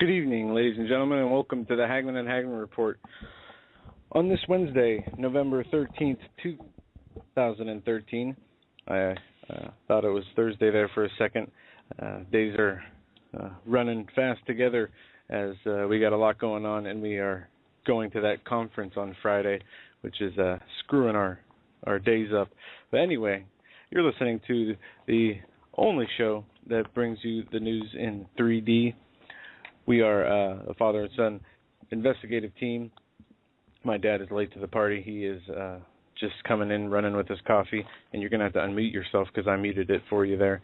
Good evening, ladies and gentlemen, and welcome to the Hagmann and Hagmann Report. On this Wednesday, November 13th, 2013, I thought it was Thursday there for a second. Days are running fast together as we got a lot going on, and we are going to that conference on Friday, which is screwing our days up. But anyway, you're listening to the only show that brings you the news in 3D. We are a father and son investigative team. My dad is late to the party. He is just coming in, running with his coffee, and you're going to have to unmute yourself because I muted it for you there.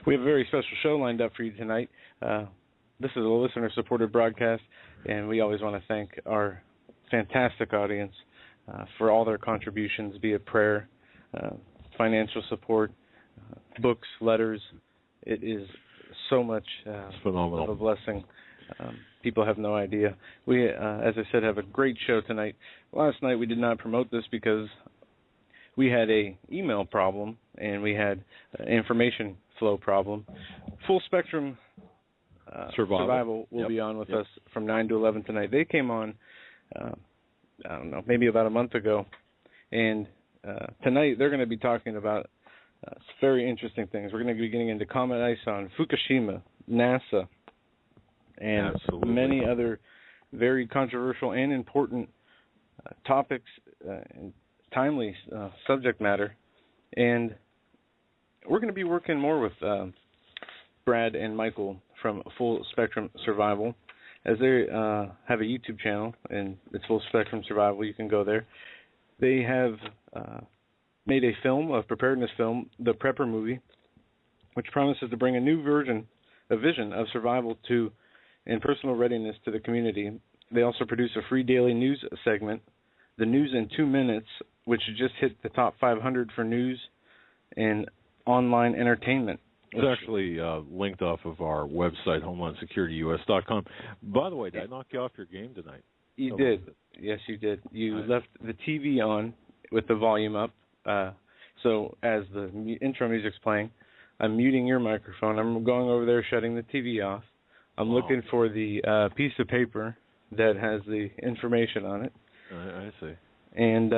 We have a very special show lined up for you tonight. This is a listener-supported broadcast, and we always want to thank our fantastic audience for all their contributions, be it prayer, financial support, books, letters. It is so much phenomenal. Of a blessing. People have no idea. We, as I said, have a great show tonight. Last night we did not promote this because we had a email problem and we had information flow problem. Full Spectrum Survival will be on with us from 9 to 11 tonight. They came on, I don't know, maybe about a month ago, and tonight they're going to be talking about very interesting things. We're going to be getting into Comet Ice on Fukushima, NASA, and many other very controversial and important topics and timely subject matter. And we're going to be working more with Brad and Michael from Full Spectrum Survival, as they have a YouTube channel, and it's Full Spectrum Survival. You can go there. They have made a film, a preparedness film, the Prepper Movie, which promises to bring a new vision of survival to and personal readiness to the community. They also produce a free daily news segment, The News in 2 Minutes, which just hit the top 500 for news and online entertainment. It's actually linked off of our website, HomelandSecurityUS.com. By the way, did I knock you off your game tonight? You did. Yes, you did. You left the TV on with the volume up. So as the intro music's playing, I'm muting your microphone. I'm going over there, shutting the TV off. I'm looking for the piece of paper that has the information on it. I see. And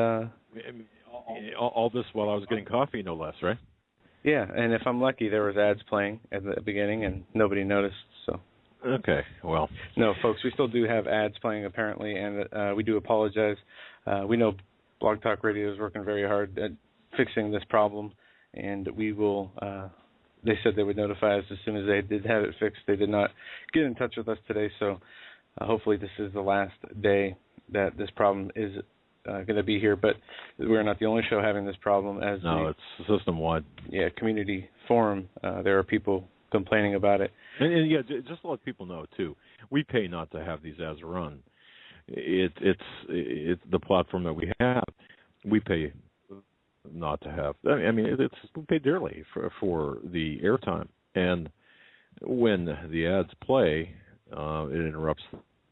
all this while I was getting coffee, no less, right? Yeah, and if I'm lucky, there was ads playing at the beginning, and nobody noticed. So. Okay, well. No, folks, we still do have ads playing, apparently, and we do apologize. We know Blog Talk Radio is working very hard at fixing this problem, and we will, they said they would notify us as soon as they did have it fixed. They did not get in touch with us today, so hopefully this is the last day that this problem is going to be here. But we're not the only show having this problem. It's system-wide. Yeah, community forum. There are people complaining about it. And yeah, just to let people know, too, we pay not to have these ads run. It's the platform that we have. We pay not to have. I mean, we pay dearly for the airtime, and when the ads play, it interrupts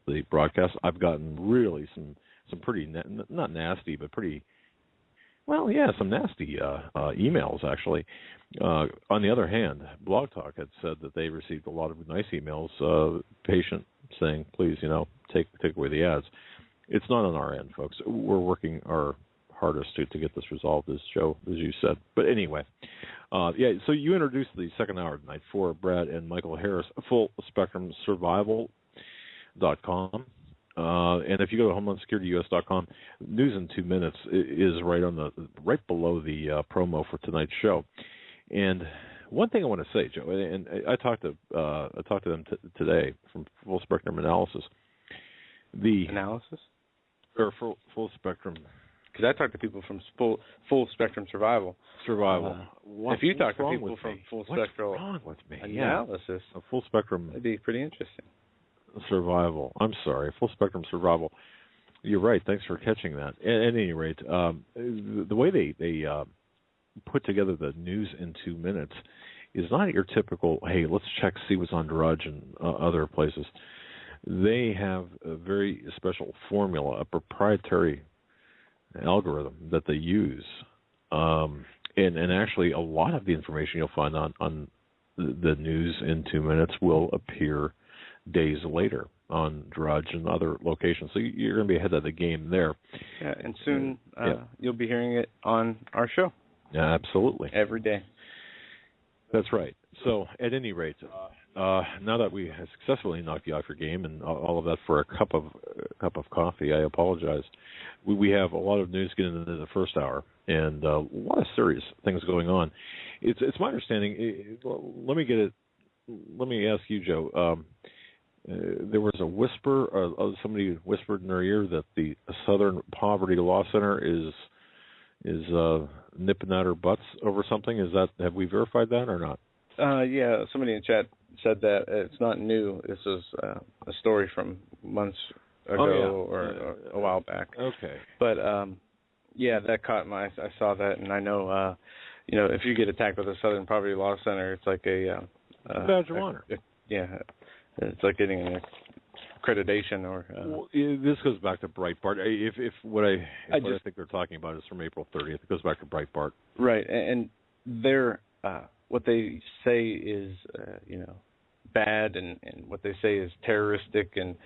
the broadcast. I've gotten really some pretty not nasty, but pretty some nasty emails actually. On the other hand, Blog Talk had said that they received a lot of nice emails, patient saying, please, take away the ads. It's not on our end, folks. We're working our hardest to get this resolved, as Joe, as you said. But anyway, so you introduced the second hour tonight for Brad and Michael Harris, FullSpectrumSurvival.com. And if you go to HomelandSecurityUS.com, News in 2 Minutes is right below the promo for tonight's show. And one thing I want to say, Joe, and I talked to them today from Full Spectrum Analysis. The analysis, or Full Spectrum. Because I talk to people from Full Spectrum Survival. If you talk to people from Full Spectrum Analysis, a Full Spectrum, that'd be pretty interesting. Survival. I'm sorry, Full Spectrum Survival. You're right. Thanks for catching that. At any rate, the way they put together the news in 2 minutes is not your typical, hey, let's check, see what's on Drudge and other places. They have a very special formula, a proprietary algorithm that they use. And actually, a lot of the information you'll find on the news in 2 minutes will appear days later on Drudge and other locations. So you're going to be ahead of the game there. Yeah, and soon you'll be hearing it on our show. Yeah, absolutely. Every day. That's right. So at any rate, now that we have successfully knocked you off your game and all of that for a cup of coffee, I apologize. We have a lot of news getting into the first hour and a lot of serious things going on. It's my understanding. Let me ask you, Joe. There was a whisper. Somebody whispered in their ear that the Southern Poverty Law Center is nipping at her butts over something. Have we verified that or not? Yeah, somebody in chat said that it's not new. This was a story from months ago or a while back. Okay. But yeah, that caught my. I saw that, and I know, if you get attacked by the Southern Poverty Law Center, it's like a badge of honor. It's like getting an accreditation or. Well, this goes back to Breitbart. If what I think they're talking about is from April 30th, it goes back to Breitbart. Right, and they're what they say is bad, and what they say is terroristic, and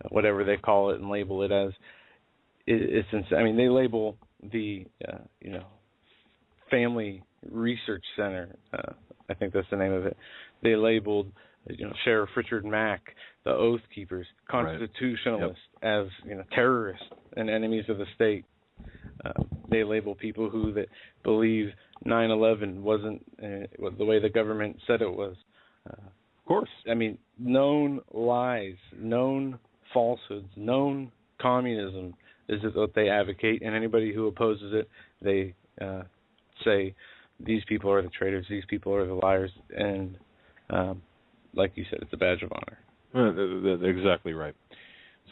whatever they call it and label it as. It's insane. I mean, they label the Family Research Center. I think that's the name of it. They labeled Sheriff Richard Mack, the Oath Keepers, constitutionalists, as terrorists and enemies of the state. They label people who that believe 9/11 wasn't the way the government said it was. Of course. I mean, known lies, known falsehoods, known communism is what they advocate, and anybody who opposes it, they say these people are the traitors, these people are the liars, and like you said, it's a badge of honor. Exactly right.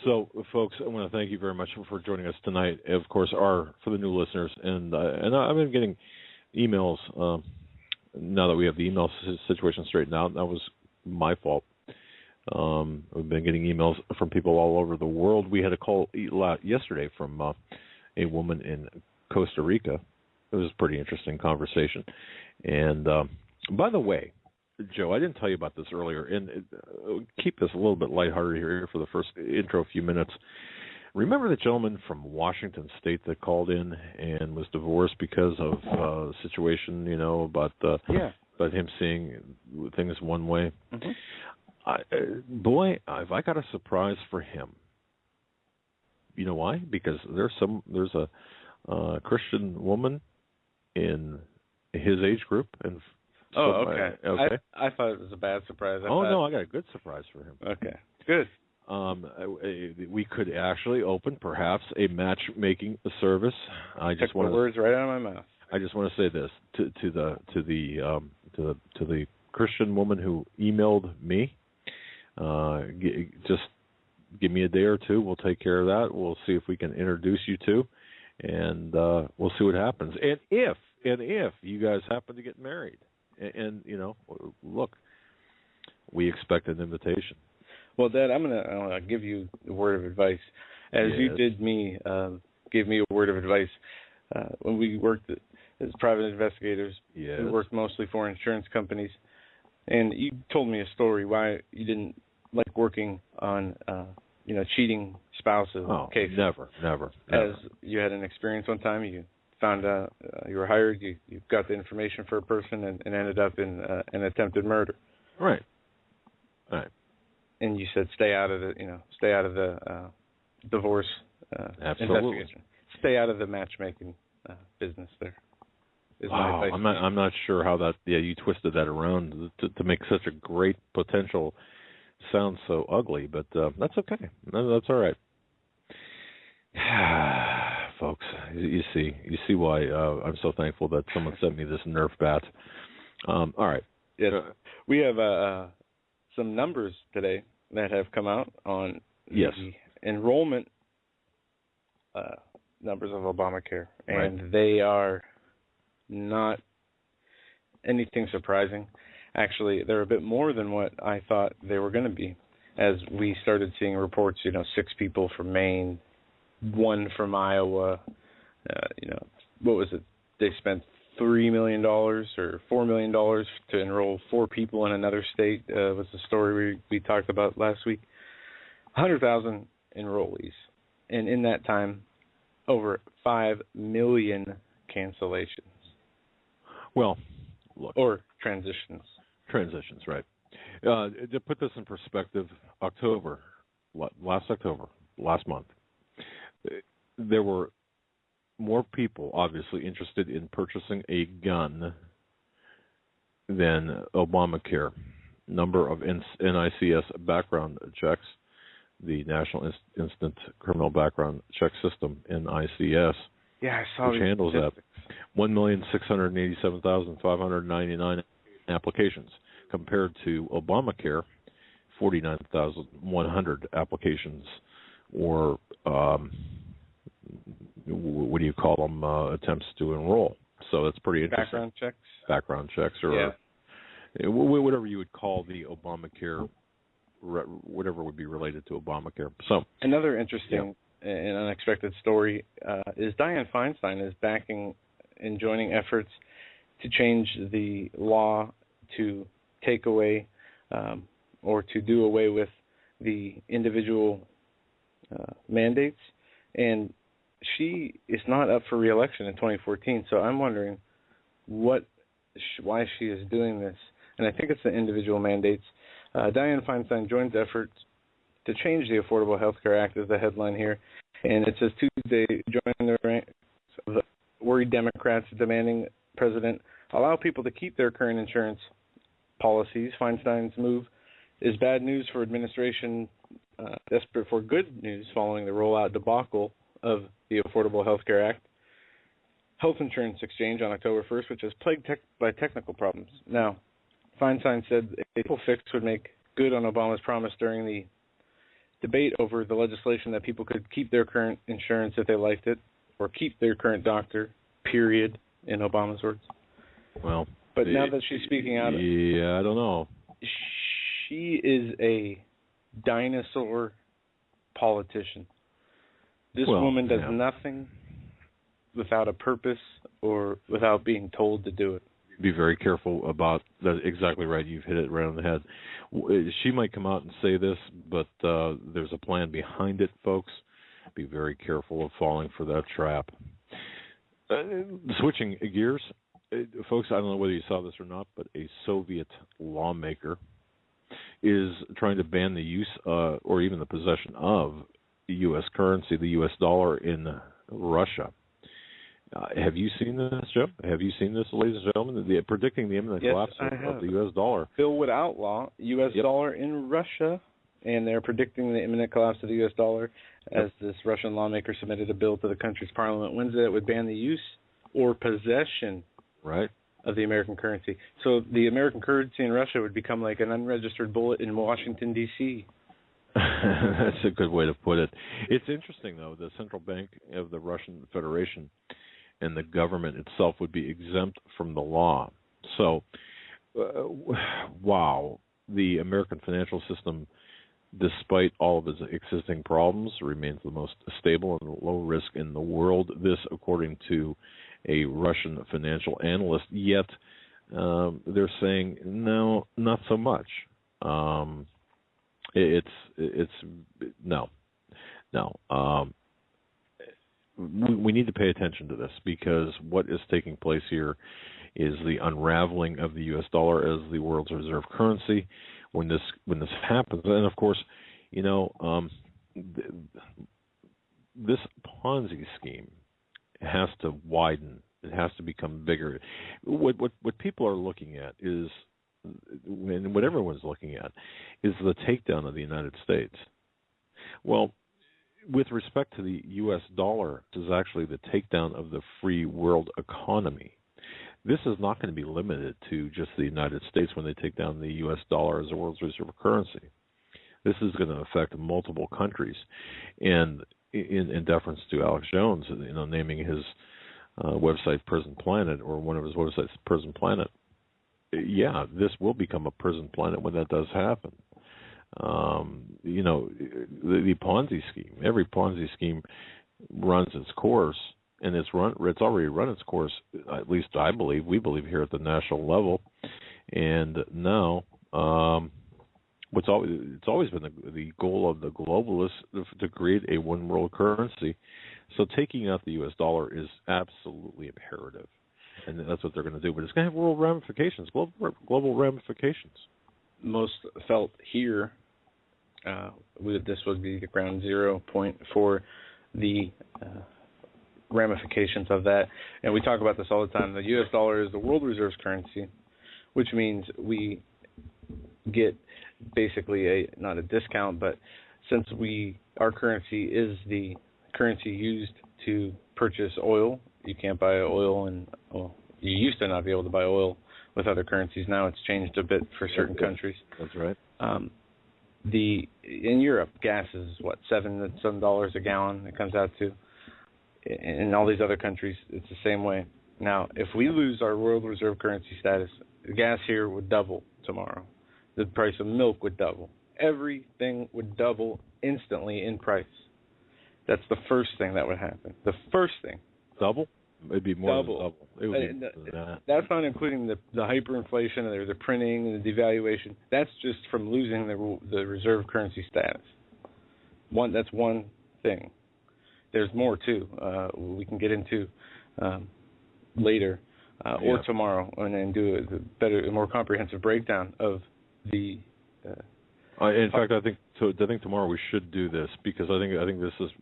So, folks, I want to thank you very much for joining us tonight. Of course, for the new listeners, and I've been getting emails now that we have the email situation straightened out. That was my fault. We've been getting emails from people all over the world. We had a call yesterday from a woman in Costa Rica. It was a pretty interesting conversation. And by the way, Joe, I didn't tell you about this earlier, and keep this a little bit lighthearted here for the first intro few minutes. Remember the gentleman from Washington State that called in and was divorced because of a situation, about him seeing things one way? Mm-hmm. Boy, have I got a surprise for him. You know why? Because there's a Christian woman in his age group, and okay. Okay. I thought it was a bad surprise. No, I got a good surprise for him. Okay, good. We could actually open perhaps a matchmaking service. I just want the words right out of my mouth. I just want to say this to the Christian woman who emailed me. Just give me a day or two. We'll take care of that. We'll see if we can introduce you to, and we'll see what happens. And if you guys happen to get married, and look, we expect an invitation. Well, Dad, I'm gonna give you a word of advice, as you did me. Give me a word of advice. When we worked as private investigators, we worked mostly for insurance companies, and you told me a story why you didn't like working on cheating spouses cases. Never. As you had an experience one time, you found out you were hired, you got the information for a person, and ended up in an attempted murder. Right. And you said stay out of the divorce investigation. Stay out of the matchmaking business. There is my advice. I'm not sure how that. Yeah, you twisted that around to make such a great potential sound so ugly, but that's okay. That's all right. Folks, you see why I'm so thankful that someone sent me this Nerf bat. All right. Yes. We have some numbers today that have come out on the enrollment numbers of Obamacare, and they are not anything surprising. Actually, they're a bit more than what I thought they were going to be. As we started seeing reports, 6 people from Maine, 1 from Iowa. What was it? They spent $3 million or $4 million to enroll 4 people in another state was the story we talked about last week. 100,000 enrollees. And in that time, over 5 million cancellations. Well, look. Or transitions. Transitions, right. To put this in perspective, last month, there were more people obviously interested in purchasing a gun than Obamacare. Number of NICS background checks, the National Instant Criminal Background Check System, NICS, I saw which handles that, 1,687,599 applications, compared to Obamacare, 49,100 applications, or what do you call them, attempts to enroll. So that's pretty interesting. Background checks, or whatever you would call the Obamacare, whatever would be related to Obamacare. So another interesting and unexpected story is Dianne Feinstein is backing and joining efforts to change the law to take away or to do away with the individual mandates, and she is not up for re-election in 2014. So I'm wondering why she is doing this, and I think it's the individual mandates. Dianne Feinstein joins efforts to change the Affordable Health Care Act is the headline here, and it says Tuesday joining the ranks of the worried Democrats demanding President allow people to keep their current insurance policies. Feinstein's move is bad news for administration, desperate for good news following the rollout debacle of the Affordable Health Care Act health insurance exchange on October 1st, which is plagued by technical problems. Now, Feinstein said a simple fix would make good on Obama's promise during the debate over the legislation that people could keep their current insurance if they liked it, or keep their current doctor, period, in Obama's words. Well, but now that she's speaking out, I don't know. She is a dinosaur politician. This woman does nothing without a purpose or without being told to do it. Be very careful about that. Exactly right. You've hit it right on the head. She might come out and say this, but there's a plan behind it, folks. Be very careful of falling for that trap. Switching gears, folks, I don't know whether you saw this or not, but a Soviet lawmaker is trying to ban the use or even the possession of U.S. currency, the U.S. dollar, in Russia. Have you seen this, Joe? Have you seen this, ladies and gentlemen? Predicting the imminent collapse of the U.S. dollar. Bill would outlaw U.S. dollar in Russia, and they're predicting the imminent collapse of the U.S. dollar as this Russian lawmaker submitted a bill to the country's parliament Wednesday that would ban the use or possession of the American currency. So the American currency in Russia would become like an unregistered bullet in Washington, D.C. That's a good way to put it. It's interesting, though. The central bank of the Russian Federation and the government itself would be exempt from the law. So, wow, the American financial system, despite all of its existing problems, remains the most stable and low risk in the world. This, according to a Russian financial analyst. Yet, they're saying, no, not so much. We need to pay attention to this, because what is taking place here is the unraveling of the U.S. dollar as the world's reserve currency. When this happens, and of course, this Ponzi scheme has to widen. It has to become bigger. What people are looking at is, and what everyone's looking at, is the takedown of the United States. Well, with respect to the U.S. dollar, this is actually the takedown of the free world economy. This is not going to be limited to just the United States when they take down the U.S. dollar as a world's reserve currency. This is going to affect multiple countries. And in deference to Alex Jones, naming his website Prison Planet, or one of his websites Prison Planet, this will become a prison planet when that does happen. The Ponzi scheme, every Ponzi scheme runs its course, and it's already run its course. At least we believe here at the national level, and now it's always been the goal of the globalists to create a one world currency. So taking out the U.S. dollar is absolutely imperative, and that's what they're going to do. But it's going to have world ramifications, global ramifications. Most felt here, this would be the ground zero point for the ramifications of that. And we talk about this all the time. The U.S. dollar is the world reserves currency, which means we get basically not a discount, but since our currency is the currency used to purchase oil, you can't buy oil, and you used to not be able to buy oil with other currencies. Now it's changed a bit for certain countries. That's right. In Europe, gas is $7 a gallon it comes out to. In all these other countries, it's the same way. Now, if we lose our world reserve currency status, the gas here would double tomorrow. The price of milk would double. Everything would double instantly in price. That's the first thing that would happen. The first thing. Double? It'd be more double. Than double. It would be that. That's not including the hyperinflation and the printing and the devaluation. That's just from losing the reserve currency status. That's one thing. There's more too. We can get into later or tomorrow, and then do a more comprehensive breakdown of the. In fact, I think tomorrow we should do this, because I think this is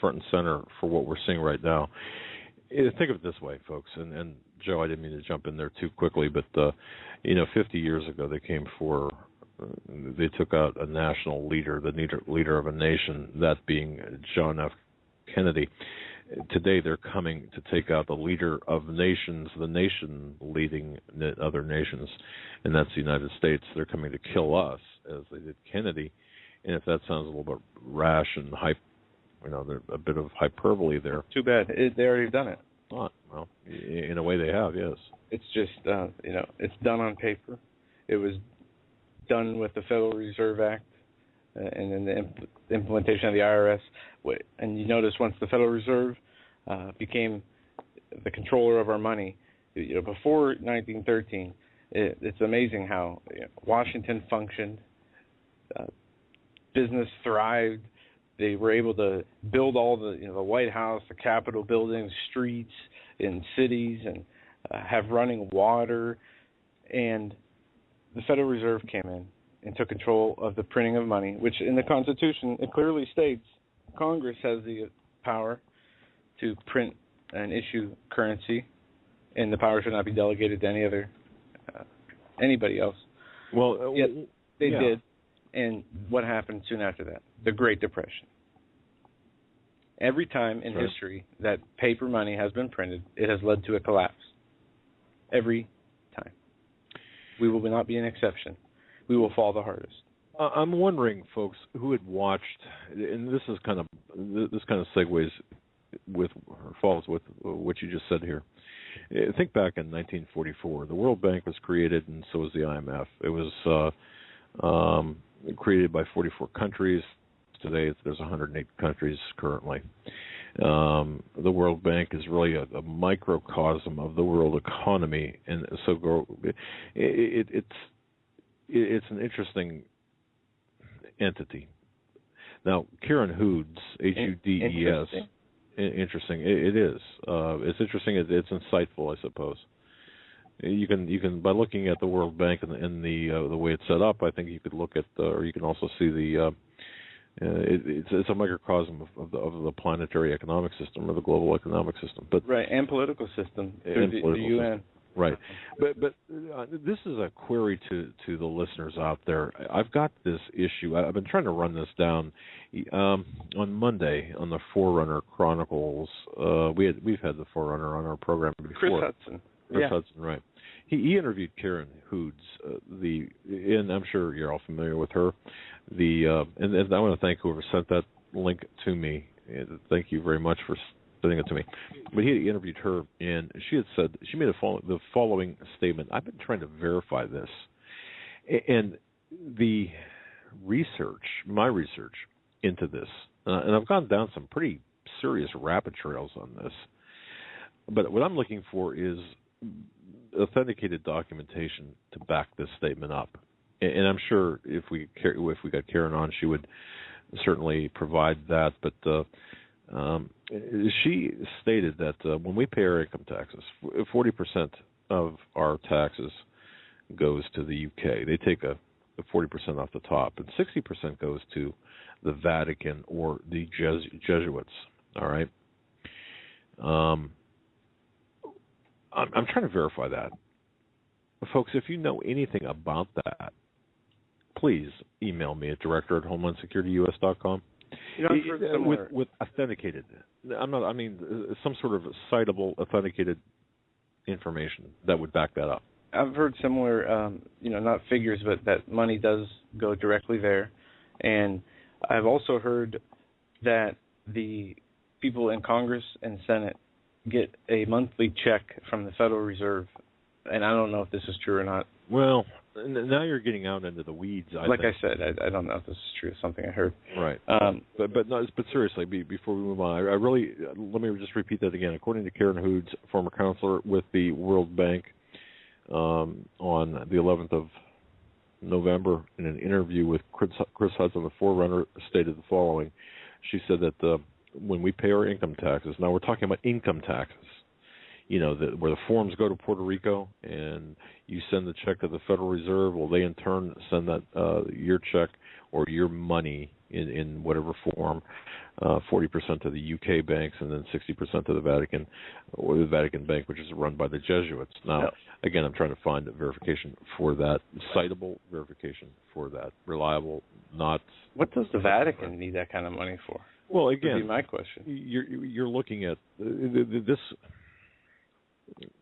front and center for what we're seeing right now. Think of it this way, folks, and Joe, I didn't mean to jump in there too quickly, but 50 years ago they took out a national leader, the leader of a nation, that being John F. Kennedy. Today they're coming to take out the leader of nations, the nation leading other nations, and that's the United States. They're coming to kill us as they did Kennedy. And if that sounds a little bit rash and there's a bit of hyperbole there. Too bad. They already done it. Well, in a way they have, yes. It's just, it's done on paper. It was done with the Federal Reserve Act and then the implementation of the IRS. And you notice once the Federal Reserve became the controller of our money, before 1913, it's amazing how Washington functioned, business thrived. They were able to build all the White House, the Capitol buildings, streets in cities, and have running water. And the Federal Reserve came in and took control of the printing of money, which in the Constitution, it clearly states Congress has the power to print and issue currency, and the power should not be delegated to anybody else. Well, yet they did. And what happened soon after that? The Great Depression. Every time in history that paper money has been printed, it has led to a collapse. Every time. We will not be an exception. We will fall the hardest. I'm wondering, folks, who had watched, and this kind of segues with or falls with what you just said here. Think back in 1944. The World Bank was created, and so was the IMF. It was created by 44 countries. Today, there's 108 countries currently. The World Bank is really a microcosm of the world economy, and so it's an interesting entity. Now, Karen Hoods, H-U-D-E-S, interesting. It is. It's interesting. It's insightful, I suppose. You can by looking at the World Bank and the way it's set up, I think you could look at or you can also see it's a microcosm of the planetary economic system or the global economic system, but and political system through the UN. Right, but this is a query to the listeners out there. I've got this issue. I've been trying to run this down. On Monday on the Forerunner Chronicles, we've had the Forerunner on our program before. Chris Hudson, right? He interviewed Karen Hoods, and I'm sure you're all familiar with her. And I want to thank whoever sent that link to me. Thank you very much for sending it to me. But he interviewed her, and she had said, she made the following statement. I've been trying to verify this, and my research into this, and I've gone down some pretty serious rabbit trails on this. But what I'm looking for is authenticated documentation to back this statement up. And I'm sure if we got Karen on, she would certainly provide that. But she stated that when we pay our income taxes, 40% of our taxes goes to the UK. They take a 40% off the top, and 60% goes to the Vatican or the Jesuits. All right. I'm trying to verify that. Folks, if you know anything about that, please email me at director@homelandsecurityus.com. With authenticated. I mean some sort of citable authenticated information that would back that up. I've heard similar, not figures, but that money does go directly there. And I've also heard that the people in Congress and Senate get a monthly check from the Federal Reserve. And I don't know if this is true or not. Well, now you're getting out into the weeds. I said, I don't know if this is true. It's something I heard. Right. But seriously, before we move on, I really let me just repeat that again. According to Karen Hoods, former counselor with the World Bank, on the 11th of November, in an interview with Chris Hudson, the Forerunner, stated the following. She said that when we pay our income taxes, now we're talking about income taxes, where the forms go to Puerto Rico and you send the check to the Federal Reserve. Well, they in turn send that your check or your money in whatever form, 40% to the UK banks and then 60% to the Vatican or the Vatican Bank, which is run by the Jesuits. Now, again, I'm trying to find a verification for that, citable verification for that, reliable, not. What does the Vatican need that kind of money for? Well, again, would be my question. You're looking at this.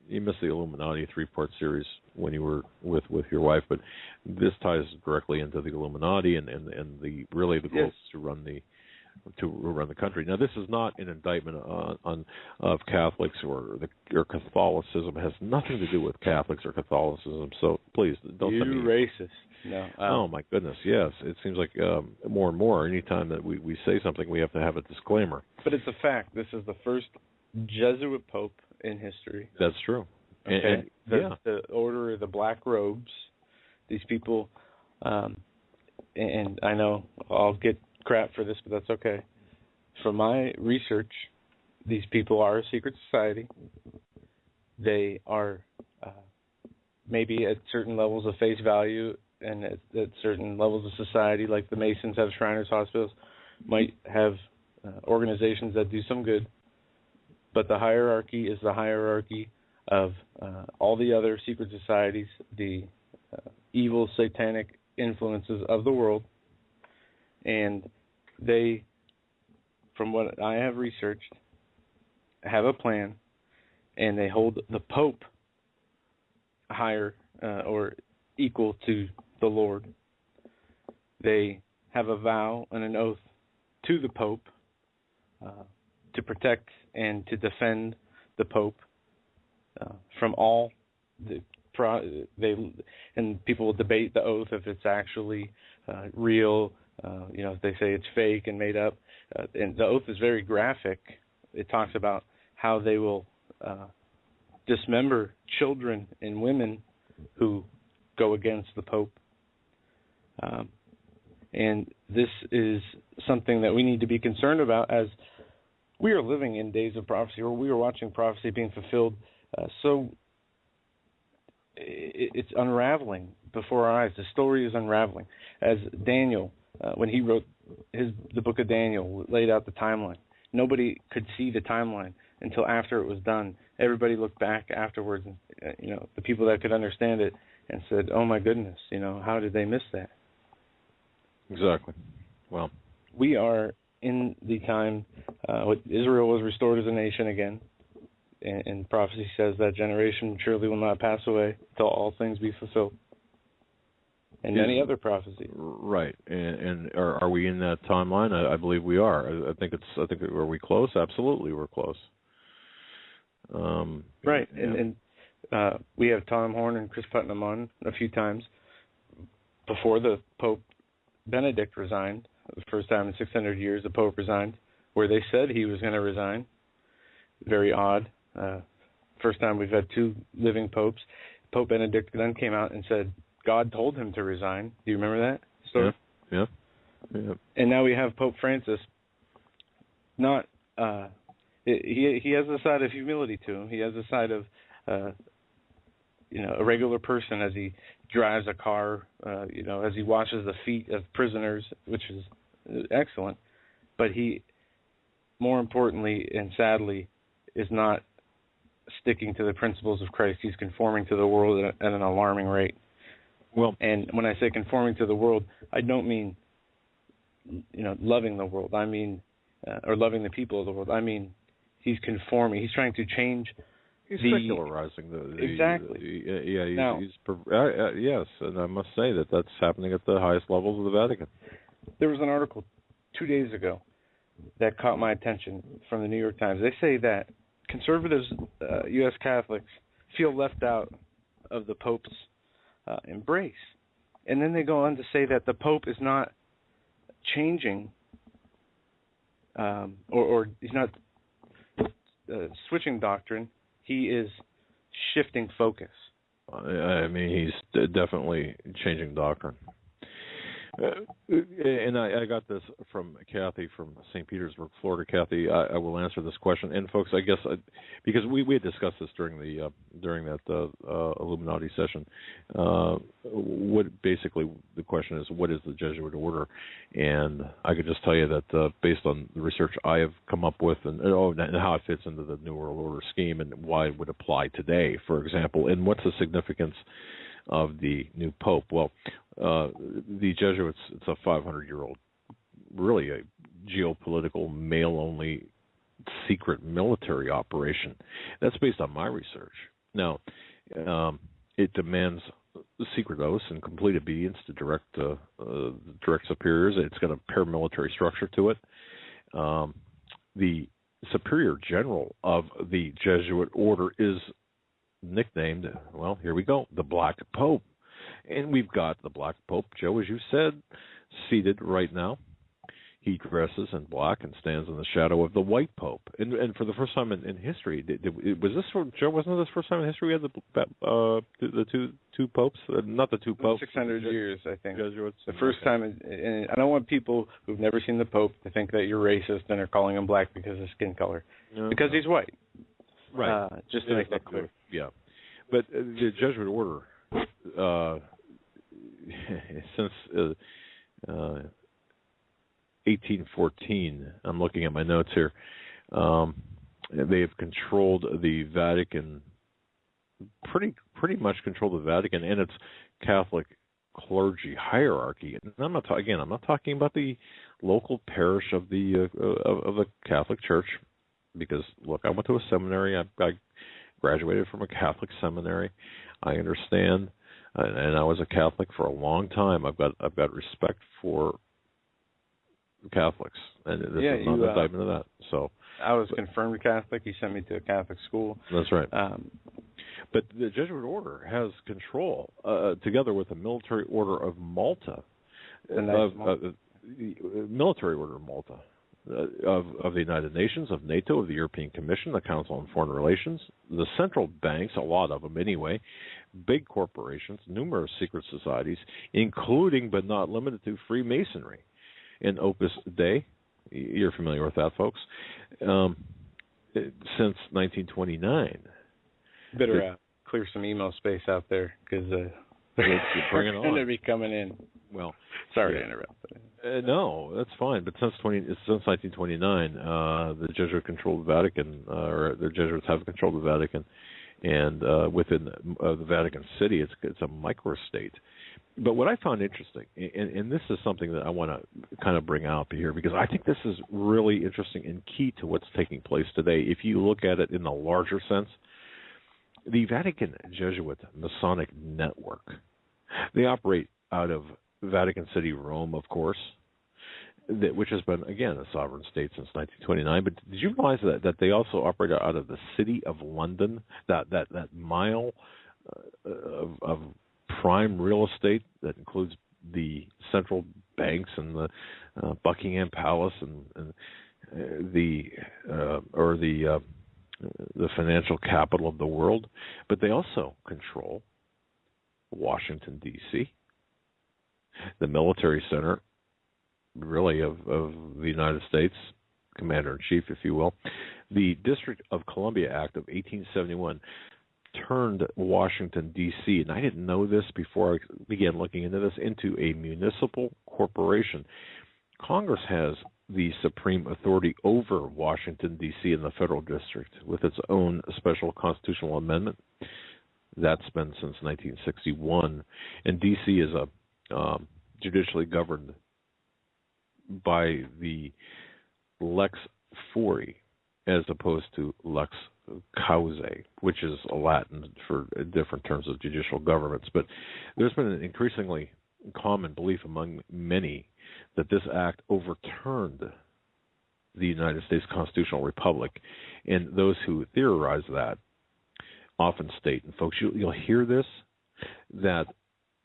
You missed the Illuminati 3-part series when you were with your wife, but this ties directly into the Illuminati and the really the goal to run the country. Now, this is not an indictment of Catholics or Catholicism. It has nothing to do with Catholics or Catholicism. So please don't send me. You racist. No. Oh my goodness, yes. It seems like more and more. Anytime that we say something, we have to have a disclaimer. But it's a fact. This is the first Jesuit Pope in history. That's true. Okay. The Order of the Black Robes. These people, and I know I'll get crap for this, but that's okay. From my research, these people are a secret society. They are maybe at certain levels of face value and at certain levels of society, like the Masons have Shriners Hospitals, might have organizations that do some good. But the hierarchy is the hierarchy of all the other secret societies, the evil satanic influences of the world. And they, from what I have researched, have a plan, and they hold the Pope higher or equal to the Lord. They have a vow and an oath to the Pope to protect and to defend the Pope from all and people will debate the oath if it's actually real. If they say it's fake and made up. And the oath is very graphic. It talks about how they will dismember children and women who go against the Pope. And this is something that we need to be concerned about, as we are living in days of prophecy, or we are watching prophecy being fulfilled. So it's unraveling before our eyes. The story is unraveling. As Daniel, when he wrote the book of Daniel, laid out the timeline. Nobody could see the timeline until after it was done. Everybody looked back afterwards, and the people that could understand it, and said, "Oh my goodness, how did they miss that?" Exactly. Well, we are in the time Israel was restored as a nation again, and prophecy says that generation surely will not pass away till all things be fulfilled. And many other prophecies. Right. And are we in that timeline? I believe we are. I think are we close? Absolutely, we're close. Right. Yeah. And we have Tom Horn and Chris Putnam on a few times before the Pope Benedict resigned. The first time in 600 years the Pope resigned, where they said he was going to resign. Very odd. first time we've had two living popes. Pope Benedict then came out and said God told him to resign. Do you remember that story? Yeah. And now we have Pope Francis. Not he has a side of humility to him. He has a side of a regular person as he drives a car, as he washes the feet of prisoners, which is excellent. But he, more importantly and sadly, is not sticking to the principles of Christ. He's conforming to the world at an alarming rate. Well, and when I say conforming to the world, I don't mean loving the world. I mean, or loving the people of the world. I mean, he's conforming. He's trying to change. He's secularizing the exactly. Yes, and I must say that's happening at the highest levels of the Vatican. There was an article 2 days ago that caught my attention from the New York Times. They say that conservatives, U.S. Catholics, feel left out of the Pope's embrace. And then they go on to say that the Pope is not changing or he's not switching doctrine. He is shifting focus. I mean, he's definitely changing doctrine. And I got this from Kathy from St. Petersburg, Florida. Kathy, I will answer this question. And folks, I guess because we had discussed this during that Illuminati session. What basically the question is, what is the Jesuit order? And I could just tell you that based on the research I have come up with, and how it fits into the New World Order scheme, and why it would apply today, for example, and what's the significance of the new Pope. Well, the Jesuits, it's a 500-year-old, really a geopolitical, male-only secret military operation. That's based on my research. Now, it demands secret oaths and complete obedience to direct superiors. It's got a paramilitary structure to it. The superior general of the Jesuit order is nicknamed, well, here we go, the Black Pope. And we've got the Black Pope, Joe, as you said, seated right now. He dresses in black and stands in the shadow of the White Pope. And for the first time in history, was this for Joe? Wasn't this the first time in history we had the two popes? Not the two popes. 600 years, I think. Jesuits. The first time, and I don't want people who've never seen the Pope to think that you're racist and are calling him black because of skin color, because he's white. Right. Just to make that clear. Yeah. But the Jesuit order, since 1814, I'm looking at my notes here, they have controlled the Vatican, pretty much controlled the Vatican and its Catholic clergy hierarchy. And I'm not talking about the local parish of the Catholic Church, because look, I went to a seminary. I graduated from a Catholic seminary. I understand, and I was a Catholic for a long time. I've got respect for Catholics, and this is not an indictment of that. So I was confirmed Catholic. He sent me to a Catholic school. That's right. But the Jesuit order has control, together with the Military Order of Malta, the Military Order of Malta, of the United Nations, of NATO, of the European Commission, the Council on Foreign Relations, the central banks, a lot of them anyway, big corporations, numerous secret societies, including but not limited to Freemasonry and Opus Dei. You're familiar with that, folks. Since 1929. Better clear some email space out there, because bring it on. Going to be coming in. Well, sorry to interrupt. No, that's fine. But since 1929, the Jesuit controlled the Vatican, or the Jesuits have controlled the Vatican, and within the Vatican City, it's a microstate. But what I found interesting, and this is something that I want to kind of bring out here, because I think this is really interesting and key to what's taking place today. If you look at it in the larger sense, the Vatican Jesuit Masonic Network, they operate out of Vatican City, Rome, of course, which has been, again, a sovereign state since 1929. But did you realize that they also operate out of the City of London, that mile of prime real estate that includes the central banks and the Buckingham Palace and the the financial capital of the world, but they also control Washington, D.C., the military center, really, of the United States, commander-in-chief, if you will. The District of Columbia Act of 1871 turned Washington, D.C., and I didn't know this before I began looking into this, into a municipal corporation. Congress has the supreme authority over Washington, D.C. and the federal district with its own special constitutional amendment. That's been since 1961. And D.C. is judicially governed by the lex fori as opposed to lex causae, which is Latin for different terms of judicial governments. But there's been an increasingly common belief among many that this act overturned the United States constitutional republic. And those who theorize that often state, and folks, you'll hear this, that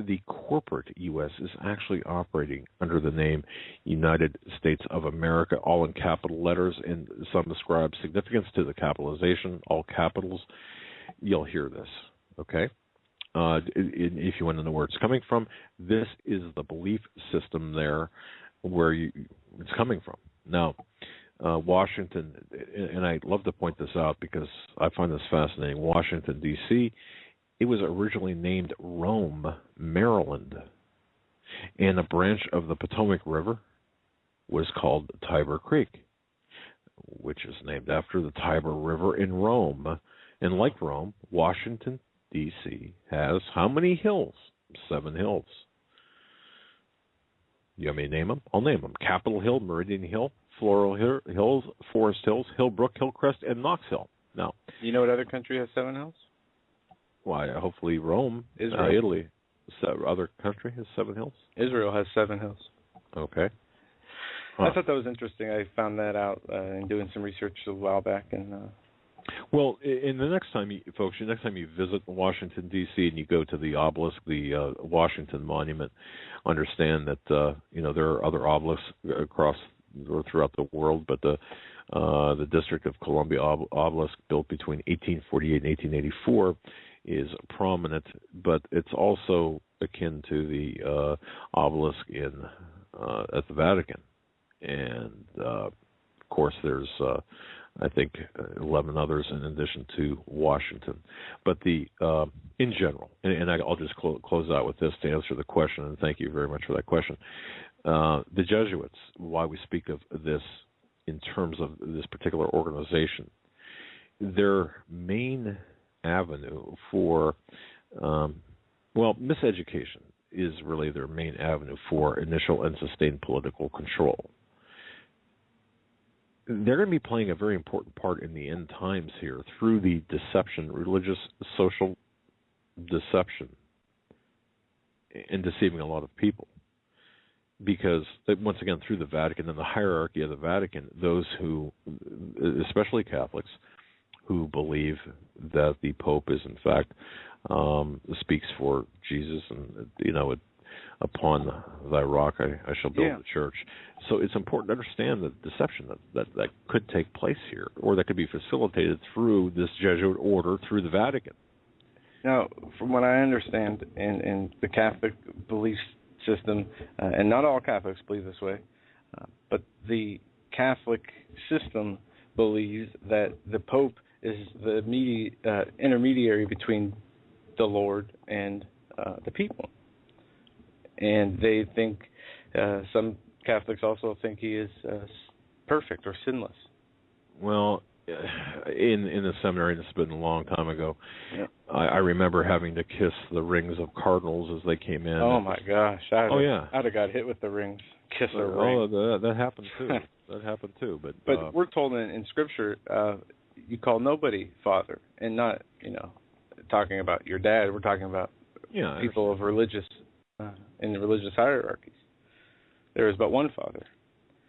the corporate U.S. is actually operating under the name United States of America, all in capital letters, and some ascribe significance to the capitalization, all capitals. You'll hear this, okay? If you want to know where it's coming from, this is the belief system there where it's coming from. Now, Washington, and I love to point this out because I find this fascinating, Washington, D.C., it was originally named Rome, Maryland, and a branch of the Potomac River was called Tiber Creek, which is named after the Tiber River in Rome. And like Rome, Washington, D.C. has how many hills? 7 hills. You want me to name them? I'll name them. Capitol Hill, Meridian Hill, Floral Hills, Forest Hills, Hillbrook, Hillcrest, and Knox Hill. Now, you know what other country has 7 hills? Why, hopefully Rome, Israel. Italy. Other country has 7 hills? Israel has 7 hills. Okay. I thought that was interesting. I found that out in doing some research a while back. Well, in the next time, folks, the next time you visit Washington, D.C., and you go to the obelisk, the Washington Monument, understand that there are other obelisks across or throughout the world, but the District of Columbia obelisk, built between 1848 and 1884, is prominent, but it's also akin to the obelisk at the Vatican. And, of course, there's, I think, 11 others in addition to Washington. But in general, and I'll just close out with this to answer the question, and thank you very much for that question. The Jesuits, why we speak of this in terms of this particular organization, their main avenue for, miseducation is really their main avenue for initial and sustained political control. They're going to be playing a very important part in the end times here through the deception, religious, social deception, and deceiving a lot of people. Because, once again, through the Vatican and the hierarchy of the Vatican, those who, especially Catholics, who believe that the Pope is, in fact, speaks for Jesus and, upon thy rock I shall build the church. So it's important to understand the deception that could take place here, or that could be facilitated through this Jesuit order through the Vatican. Now, from what I understand in the Catholic belief system, and not all Catholics believe this way, but the Catholic system believes that the Pope is the intermediary between the Lord and the people. And they think, some Catholics also think he is perfect or sinless. Well, in the seminary, this has been a long time ago, I remember having to kiss the rings of cardinals as they came in. Oh, my gosh. I'd have got hit with the rings. Kiss a ring. Oh, that happened too. That happened too. But we're told in Scripture, you call nobody father, and not, talking about your dad. We're talking about people of religious, in the religious hierarchies. There is but one Father.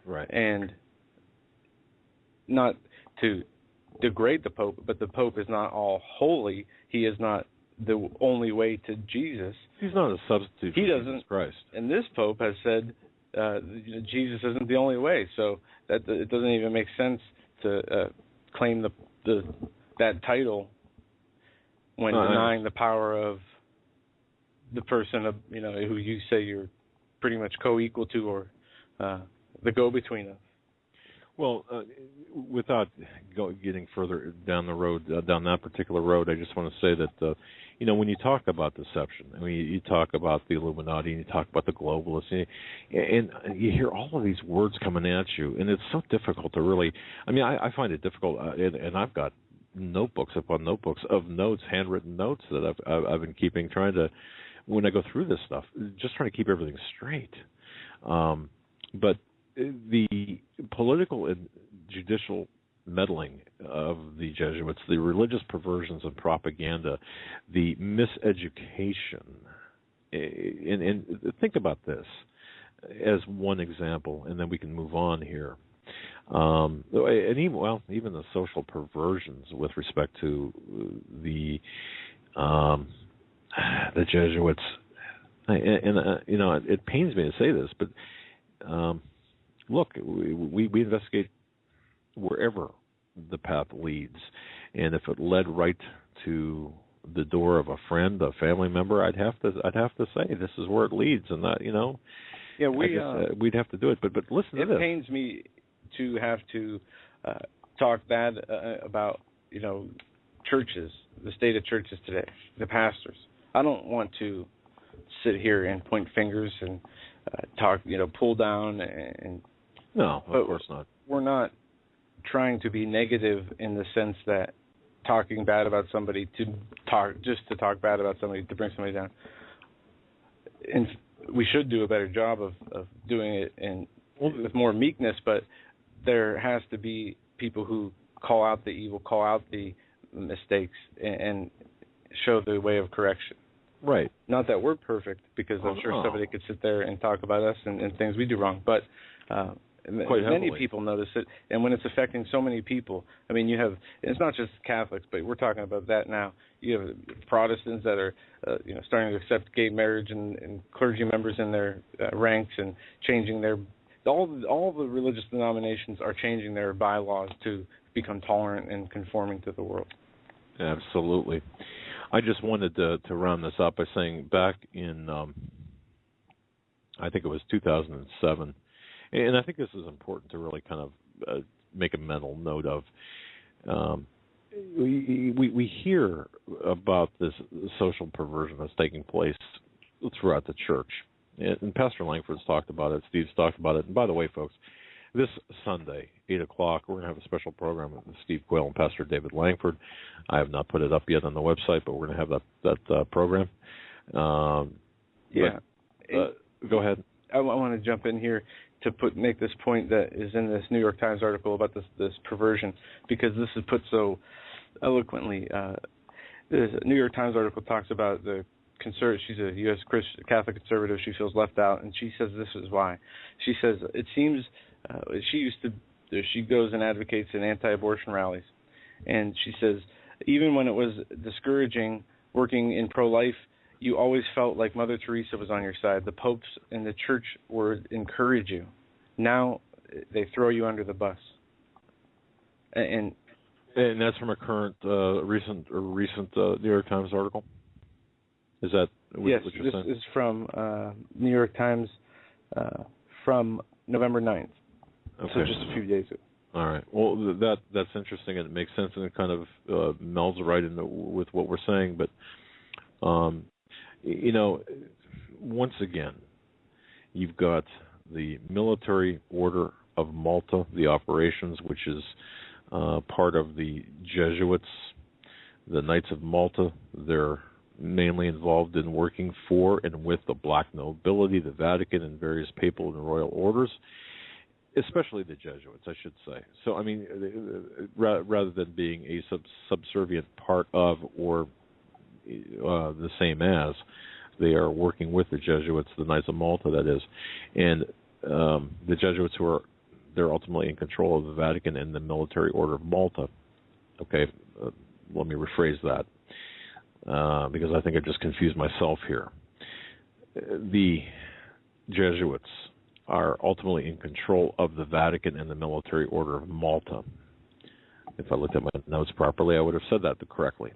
Right. And not to degrade the Pope, but the Pope is not all holy. He is not the only way to Jesus. He's not a substitute for Jesus Christ. And this Pope has said Jesus isn't the only way, so that it doesn't even make sense to claim the that title when denying the power of the person of who you say you're pretty much co-equal to, or the go-between of. Well, without getting further down the road, down that particular road, I just want to say that, when you talk about deception, I mean, you talk about the Illuminati, and you talk about the globalists, and you hear all of these words coming at you, and it's so difficult to really, I find it difficult, and I've got notebooks upon notebooks of notes, handwritten notes that I've been keeping, trying to, when I go through this stuff, just trying to keep everything straight. But the political and judicial meddling of the Jesuits, the religious perversions and propaganda, the miseducation, and think about this as one example, and then we can move on here. And even the social perversions with respect to the Jesuits, and it pains me to say this, but look, we investigate wherever the path leads, and if it led right to the door of a friend, a family member, I'd have to say this is where it leads, and that we'd have to do it. But listen to this. It pains me to have to talk bad about churches, the state of churches today, the pastors. I don't want to sit here and point fingers and talk, pull down and. No, of course not. We're not trying to be negative in the sense that talking bad about somebody to talk bad about somebody to bring somebody down. And we should do a better job of doing it with more meekness, but there has to be people who call out the evil, call out the mistakes, and show the way of correction. Right. Not that we're perfect, because I'm sure somebody could sit there and talk about us and things we do wrong, but many people notice it, and when it's affecting so many people, it's not just Catholics, but we're talking about that now. You have Protestants that are, starting to accept gay marriage, and clergy members in their ranks, and changing all the religious denominations are changing their bylaws to become tolerant and conforming to the world. Absolutely. I just wanted to round this up by saying back in, I think it was 2007. And I think this is important to really kind of make a mental note of. We hear about this social perversion that's taking place throughout the church. And Pastor Langford's talked about it. Steve's talked about it. And by the way, folks, this Sunday, 8 o'clock, we're going to have a special program with Steve Quayle and Pastor David Langford. I have not put it up yet on the website, but we're going to have that program. Go ahead. I want to jump in here to make this point that is in this New York Times article about this perversion, because this is put so eloquently. This New York Times article talks about she's a U.S. Catholic conservative. She feels left out, and she says this is why. She says it seems she goes and advocates in anti-abortion rallies, and she says even when it was discouraging working in pro-life, you always felt like Mother Teresa was on your side. The popes and the church would encourage you. Now they throw you under the bus. And that's from a current, recent New York Times article? Is that what you're saying? Yes, this is from New York Times from November 9th. Okay. So just a few days ago. All right. Well, that's interesting, and it makes sense, and it kind of melds right in with what we're saying. But, once again, you've got the Military Order of Malta, the operations, which is part of the Jesuits, the Knights of Malta. They're mainly involved in working for and with the black nobility, the Vatican, and various papal and royal orders, especially the Jesuits, I should say. So, rather than being a subservient part of or the same as, they are working with the Jesuits, the Knights of Malta, that is, and the Jesuits they're ultimately in control of the Vatican and the Military Order of Malta. Okay, let me rephrase that because I think I just confused myself here. The Jesuits are ultimately in control of the Vatican and the Military Order of Malta. If I looked at my notes properly, I would have said that correctly.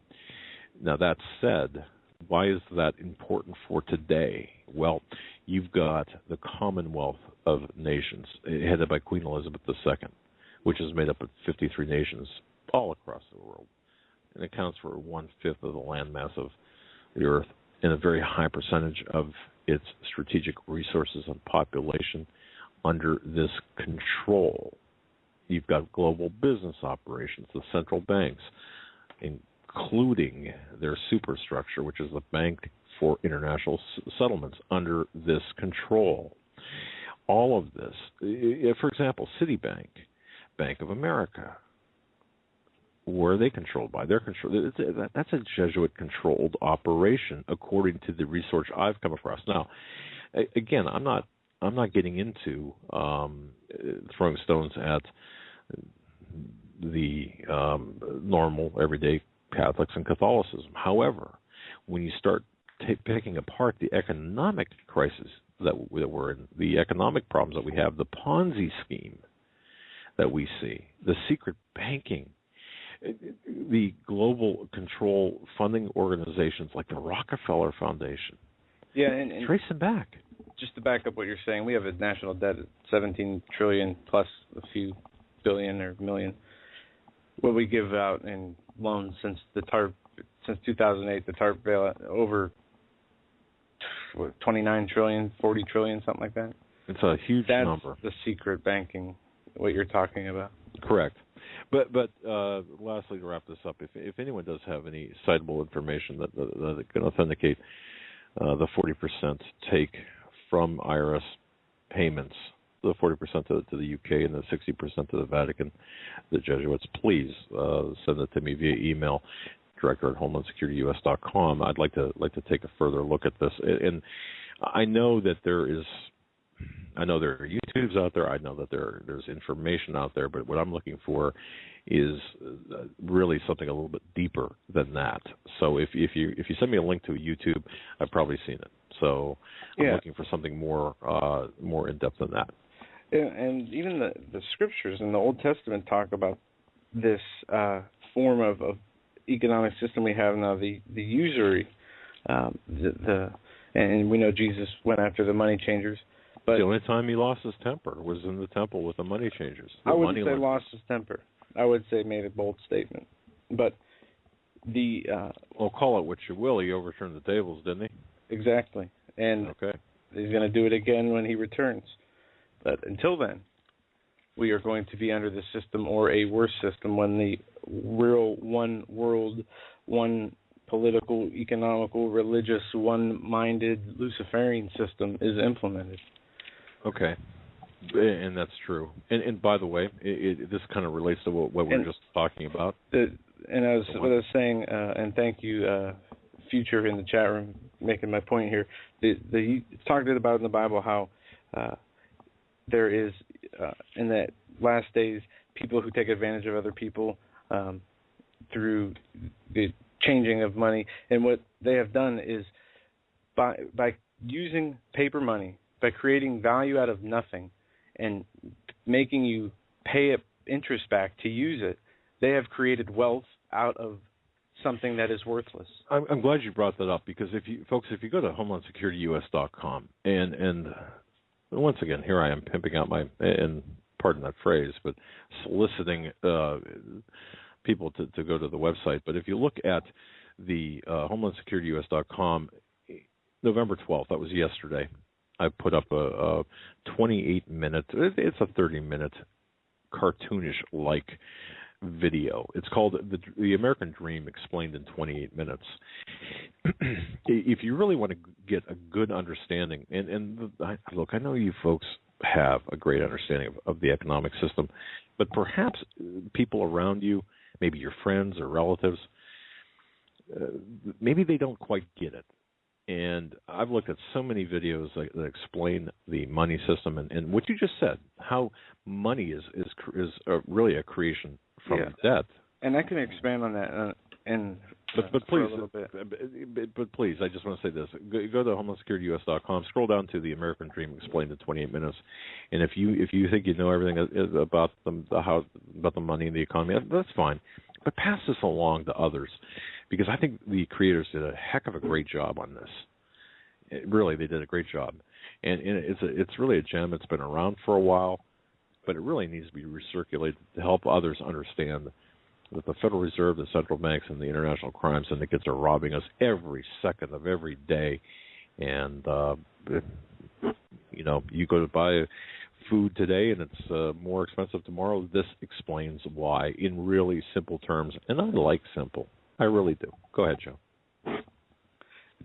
Now, that said, why is that important for today? Well, you've got the Commonwealth of Nations, headed by Queen Elizabeth II, which is made up of 53 nations all across the world. And it accounts for 1/5 of the landmass of the Earth and a very high percentage of its strategic resources and population under this control. You've got global business operations, the central banks, including their superstructure, which is the Bank for International Settlements, under this control. All of this, for example, Citibank, Bank of America, where are they controlled by? They're controlled. That's a Jesuit-controlled operation, according to the research I've come across. Now, again, I'm not getting into throwing stones at the normal, everyday Catholics and Catholicism. However, when you start picking apart the economic crisis that we're in, the economic problems that we have, the Ponzi scheme that we see, the secret banking, the global control funding organizations like the Rockefeller Foundation. Yeah, and trace them back. Just to back up what you're saying, we have a national debt of $17 trillion plus a few billion or million. What we give out in loans since 2008, the TARP bailout, over 29 trillion, 40 trillion, something like that. It's a huge number. That's the secret banking, what you're talking about. Correct. But lastly, to wrap this up, if anyone does have any citable information that can authenticate the 40% take from IRS payments, the 40% to the UK and the 60% to the Vatican, the Jesuits, please send it to me via email, director@homelandsecurityus.com. I'd like to take a further look at this. And I know that there are YouTubes out there. I know that there's information out there, but what I'm looking for is really something a little bit deeper than that. So if you send me a link to a YouTube, I've probably seen it. So I'm looking for something more in depth than that. And even the scriptures in the Old Testament talk about this form of economic system we have now, the usury, and we know Jesus went after the money changers. But the only time he lost his temper was in the temple with the money changers. I wouldn't say lost his temper. I would say made a bold statement. But well, call it what you will. He overturned the tables, didn't he? Exactly. And he's going to do it again when he returns. But until then, we are going to be under this system or a worse system when the real one world, one political, economical, religious, one-minded Luciferian system is implemented. Okay. And that's true. And by the way, this kind of relates to what we were just talking about. What I was saying, and thank you, Future in the chat room, making my point here. It's talked about in the Bible how there is, in the last days, people who take advantage of other people through the changing of money. And what they have done is by using paper money, by creating value out of nothing and making you pay interest back to use it, they have created wealth out of something that is worthless. I'm glad you brought that up, because if you go to homelandsecurityus.com and once again, here I am pimping out and pardon that phrase, but soliciting people to go to the website. But if you look at the homelandsecurityus.com, November 12th, that was yesterday, I put up a 28-minute, it's a 30-minute cartoonish-like video. It's called The American Dream Explained in 28 Minutes. If you really want to get a good understanding, look, I know you folks have a great understanding of the economic system, but perhaps people around you, maybe your friends or relatives, maybe they don't quite get it. And I've looked at so many videos that explain the money system and what you just said, how money is really a creation from death. And I can expand on that. And But for please, a little bit. but please, I just want to say this: go to HomelandSecurityUS.com, scroll down to the American Dream Explained in 28 minutes, and if you think you know everything about about the money and the economy, that's fine. But pass this along to others, because I think the creators did a heck of a great job on this. Really, they did a great job, and it's really a gem. It's been around for a while, but it really needs to be recirculated to help others understand that the Federal Reserve, the central banks, and the international crime syndicates are robbing us every second of every day. And, you go to buy food today and it's more expensive tomorrow. This explains why in really simple terms. And I like simple. I really do. Go ahead, Joe.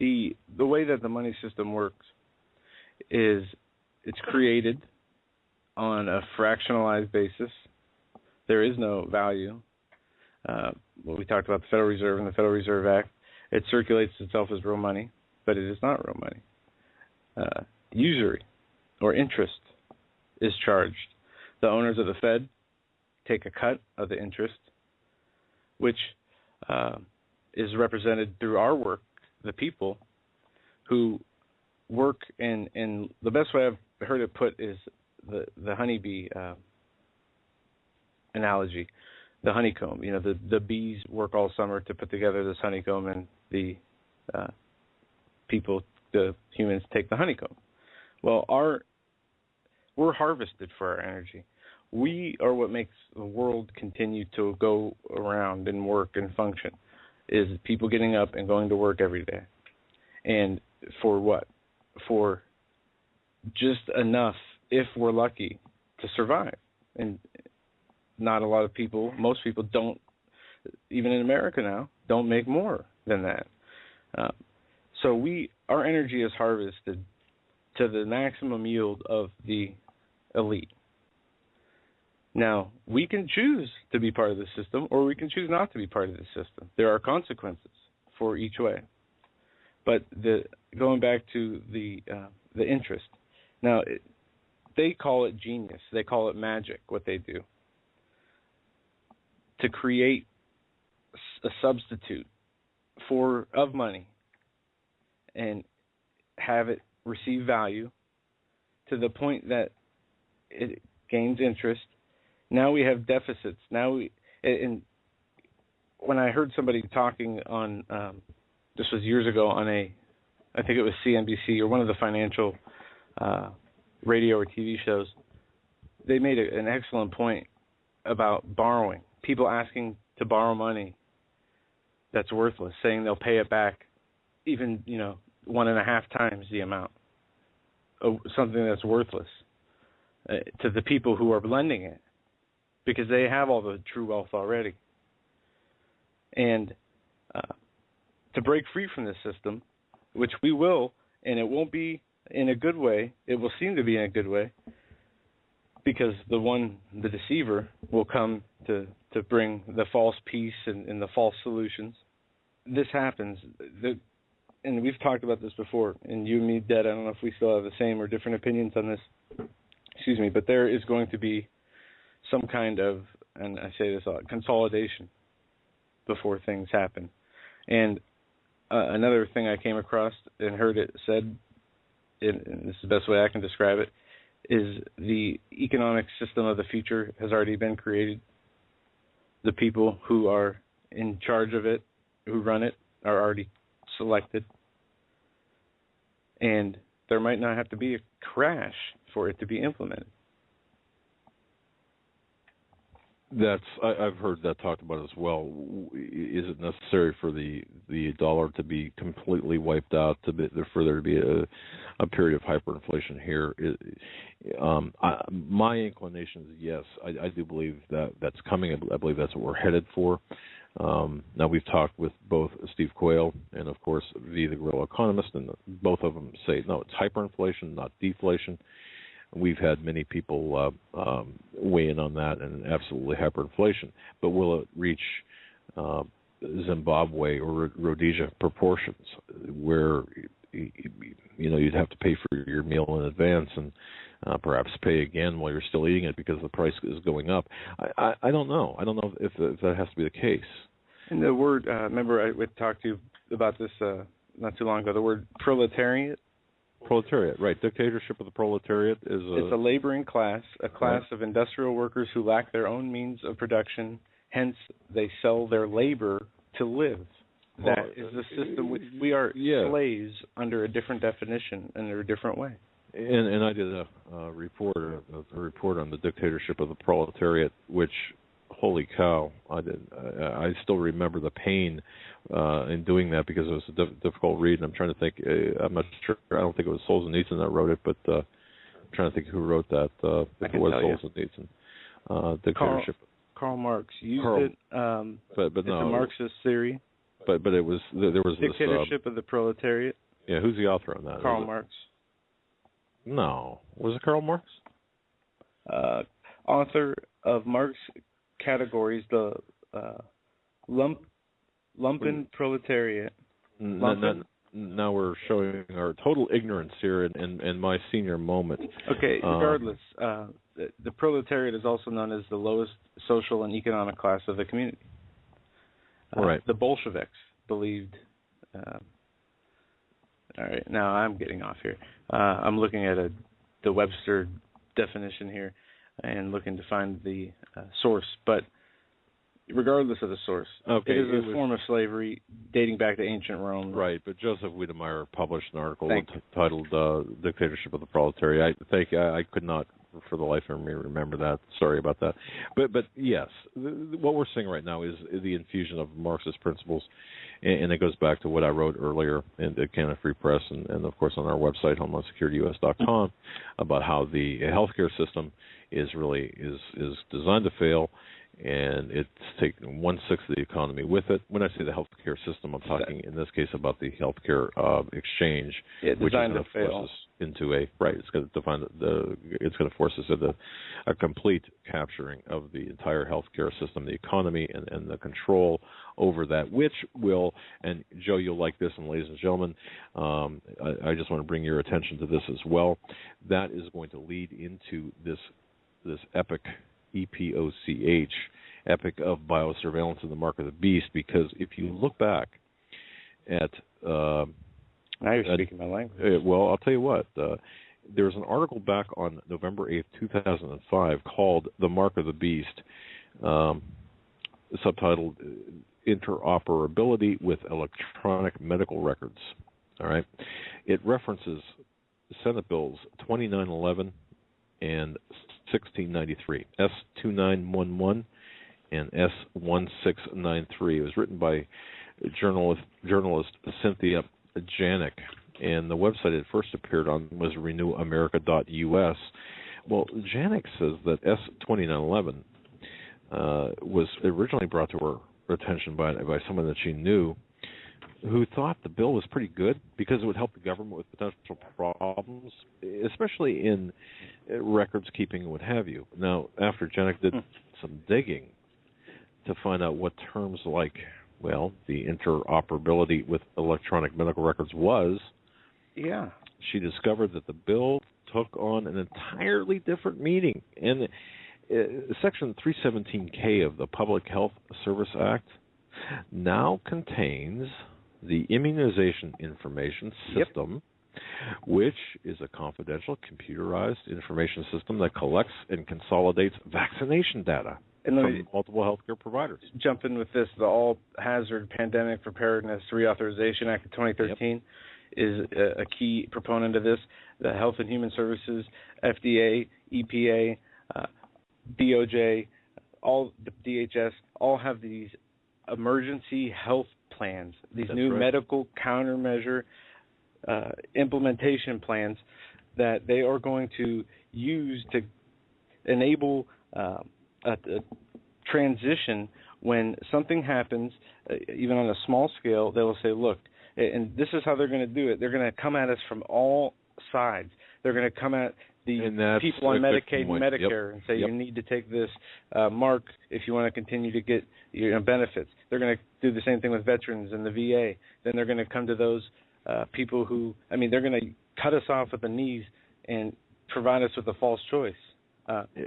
The way that the money system works is it's created on a fractionalized basis. There is no value. What we talked about, the Federal Reserve and the Federal Reserve Act, it circulates itself as real money, but it is not real money. Usury or interest is charged. The owners of the Fed take a cut of the interest, which is represented through our work, the people who work in the best way I've heard it put is the honeybee analogy. The honeycomb, the bees work all summer to put together this honeycomb, and the humans take the honeycomb. Well, we're harvested for our energy. We are what makes the world continue to go around and work and function, is people getting up and going to work every day. And for what? For just enough, if we're lucky, to survive. And not a lot of people, most people don't, even in America now, don't make more than that. So our energy is harvested to the maximum yield of the elite. Now, we can choose to be part of the system, or we can choose not to be part of the system. There are consequences for each way. But going back to the interest, now they call it genius. They call it magic, what they do, to create a substitute of money and have it receive value to the point that it gains interest. Now we have deficits. And when I heard somebody talking on, this was years ago on I think it was CNBC or one of the financial radio or TV shows, they made an excellent point about borrowing. People asking to borrow money that's worthless, saying they'll pay it back even, 1.5 times the amount of something that's worthless to the people who are lending it, because they have all the true wealth already. And to break free from this system, which we will, and it won't be in a good way, it will seem to be in a good way, because the deceiver will come to bring the false peace and the false solutions. This happens, and we've talked about this before, and you and me, Dad, I don't know if we still have the same or different opinions on this, but there is going to be some kind of, and I say this a lot, consolidation before things happen. And another thing I came across and heard it said, and this is the best way I can describe it, is the economic system of the future has already been created. The people who are in charge of it, who run it, are already selected. And there might not have to be a crash for it to be implemented. I've heard that talked about as well. Is it necessary for the dollar to be completely wiped out for there to be a period of hyperinflation here? My inclination is yes. I do believe that's coming. I believe that's what we're headed for. Now, we've talked with both Steve Quayle and, of course, the Guerrilla Economist, and both of them say, no, it's hyperinflation, not deflation. We've had many people weigh in on that, and absolutely hyperinflation. But will it reach Zimbabwe or Rhodesia proportions, where you'd have to pay for your meal in advance and perhaps pay again while you're still eating it because the price is going up? I don't know. I don't know if that has to be the case. And the word, remember I talked to you about this not too long ago, the word proletariat? Proletariat, right. Dictatorship of the proletariat is It's a laboring class, a class right. of industrial workers who lack their own means of production, hence they sell their labor to live. That is the system. We are slaves under a different definition, under a different way. And I did a report on the dictatorship of the proletariat, which, holy cow, I still remember the pain in doing that because it was a difficult read. And I'm trying to think. I'm not sure. I don't think it was Solzhenitsyn that wrote it, but I'm trying to think who wrote that. If it was Solzhenitsyn, dictatorship. Karl Marx used it. But it's no, a Marxist theory. But it was there was dictatorship this, of the proletariat. Yeah, who's the author on that? Karl Marx. No, was it Karl Marx? Author of Marx categories, the lumpen proletariat. Now we're showing our total ignorance here in my senior moment. Okay, regardless, the proletariat is also known as the lowest social and economic class of the community. Right. The Bolsheviks believed. All right, now I'm getting off here. I'm looking at the Webster definition here and looking to find the source. But regardless of the source, it is a form of slavery dating back to ancient Rome. Right, but Joseph Wiedemeyer published an article titled Dictatorship of the Proletariat. I could not, for the life of me, remember that. Sorry about that. But yes, what we're seeing right now is the infusion of Marxist principles, and it goes back to what I wrote earlier in the Canada Free Press and of course, on our website, HomelandSecurityUS.com, about how the healthcare system is designed to fail, and it's taken 1/6 of the economy with it. When I say the healthcare system, I'm talking in this case about the healthcare exchange, which is going to force us into It's going to force us into a complete capturing of the entire healthcare system, the economy, and the control over that, which will. And Joe, you'll like this, and ladies and gentlemen, I just want to bring your attention to this as well. That is going to lead into this epic. EPOCH, epic of biosurveillance and the mark of the beast, because if you look back at... now you're speaking my language. Well, I'll tell you what. There was an article back on November 8th, 2005 called The Mark of the Beast, subtitled Interoperability with Electronic Medical Records. All right. It references Senate Bills 2911 and 1693, S2911 and S1693. It was written by journalist Cynthia Janik, and the website it first appeared on was renewamerica.us. Well, Janik says that S2911 was originally brought to her attention by someone that she knew, who thought the bill was pretty good because it would help the government with potential problems, especially in records keeping and what have you. Now, after Janik did some digging to find out what terms like, well, the interoperability with electronic medical records was, she discovered that the bill took on an entirely different meaning. And Section 317K of the Public Health Service Act now contains the Immunization Information System, which is a confidential computerized information system that collects and consolidates vaccination data from multiple healthcare providers. Jump in with this. The All-Hazard Pandemic Preparedness Reauthorization Act of 2013 is a key proponent of this. The Health and Human Services, FDA, EPA, DOJ, all the DHS, all have these emergency health plans, these medical countermeasure implementation plans that they are going to use to enable a transition when something happens, even on a small scale. They will say, look, and this is how they're going to do it. They're going to come at us from all sides. They're going to come at the people on Medicaid and Medicare and say you need to take this mark if you want to continue to get your benefits. They're going to do the same thing with veterans and the VA. Then they're going to come to those people who, they're going to cut us off at the knees and provide us with a false choice.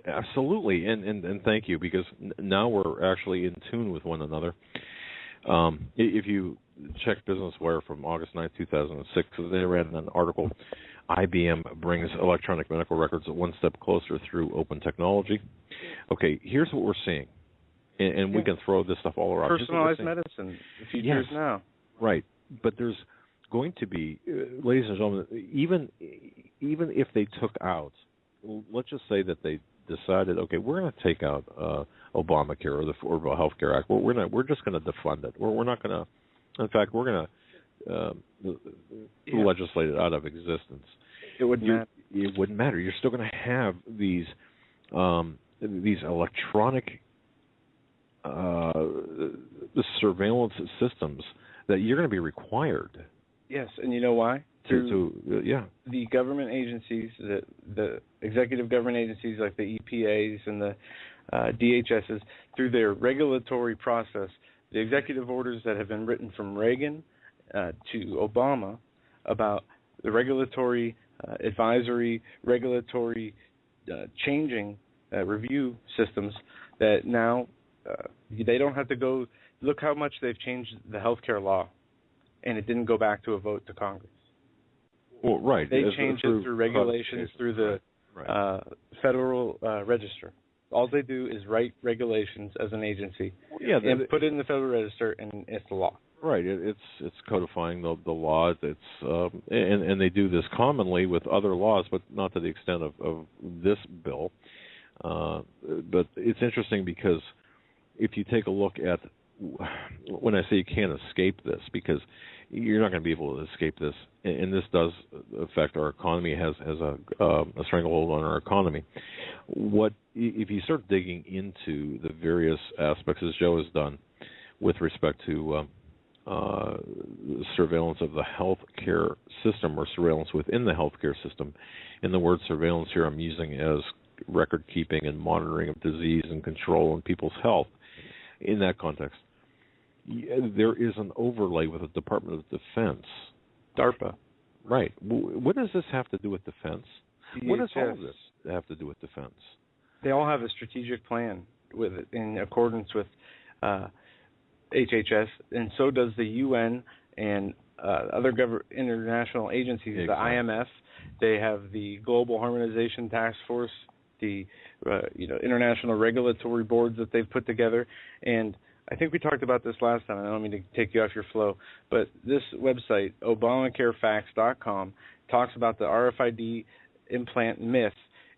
Absolutely, and thank you, because now we're actually in tune with one another. If you check Business Wire from August 9, 2006, they ran an article, IBM brings electronic medical records one step closer through open technology. Okay, here's what we're seeing, and we can throw this stuff all around. Personalized medicine, the future is now. Right, but there's going to be, ladies and gentlemen, even if they took out, let's just say that they decided, okay, we're going to take out Obamacare or the Affordable Health Care Act. We're just going to defund it. We're not going to. In fact, we're going to legislate it out of existence. It wouldn't matter. It wouldn't matter. You're still going to have these electronic surveillance systems that you're going to be required. Yes, and you know why? The government agencies, the executive government agencies like the EPAs and the DHSs, through their regulatory process, the executive orders that have been written from Reagan to Obama about the regulatory advisory, regulatory changing review systems that now they don't have to go. Look how much they've changed the health care law, and it didn't go back to a vote to Congress. Well, right. They changed it through regulations through the Federal Register. All they do is write regulations as an agency and put it in the Federal Register, and it's the law. Right. It's codifying the law. It's and they do this commonly with other laws, but not to the extent of this bill. But it's interesting because if you take a look at, when I say you can't escape this, because you're not going to be able to escape this, and this does affect our economy, has a stranglehold on our economy. What if you start digging into the various aspects, as Joe has done, with respect to surveillance of the healthcare system, or surveillance within the healthcare system? And the word surveillance here I'm using as record keeping and monitoring of disease and control in people's health. In that context, there is an overlay with the Department of Defense. DARPA. Right. What does this have to do with defense? What does all of this have to do with defense? They all have a strategic plan with it in accordance with HHS, and so does the UN and other international agencies, exactly. The IMF. They have the Global Harmonization Task Force, the international regulatory boards that they've put together. And I think we talked about this last time. I don't mean to take you off your flow, but this website, ObamacareFacts.com, talks about the RFID implant myth,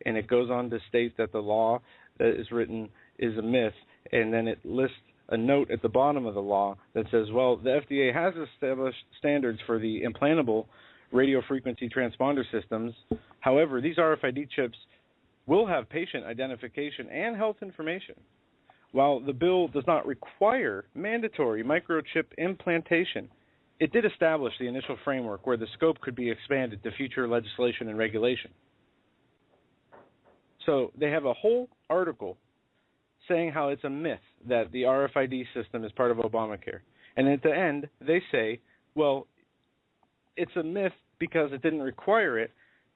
and it goes on to state that the law that is written is a myth, and then it lists a note at the bottom of the law that says, well, the FDA has established standards for the implantable radio frequency transponder systems. However, these RFID chips will have patient identification and health information. While the bill does not require mandatory microchip implantation, it did establish the initial framework where the scope could be expanded to future legislation and regulation. So they have a whole article saying how it's a myth that the RFID system is part of Obamacare. And at the end, they say, well, it's a myth because it didn't require it,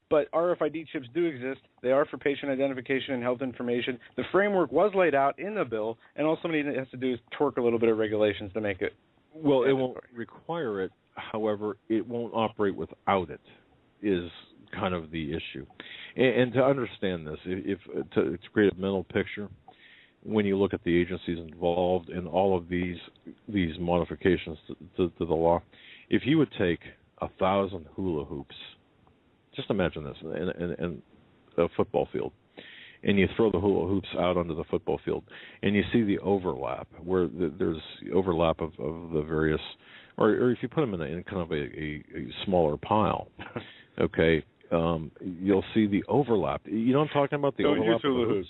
but RFID chips do exist. They are for patient identification and health information. The framework was laid out in the bill, and all somebody has to do is twerk a little bit of regulations to make it. Well, it won't require it. However, it won't operate without it, is kind of the issue. And to understand this, to create a mental picture, when you look at the agencies involved in all of these modifications to the law, if you would take 1,000 hula hoops, just imagine this, in a football field, and you throw the hula hoops out onto the football field, and you see the overlap, where there's overlap of the various, or if you put them in kind of a smaller pile, okay, you'll see the overlap. You know what I'm talking about? The overlap. Don't use hula hoops.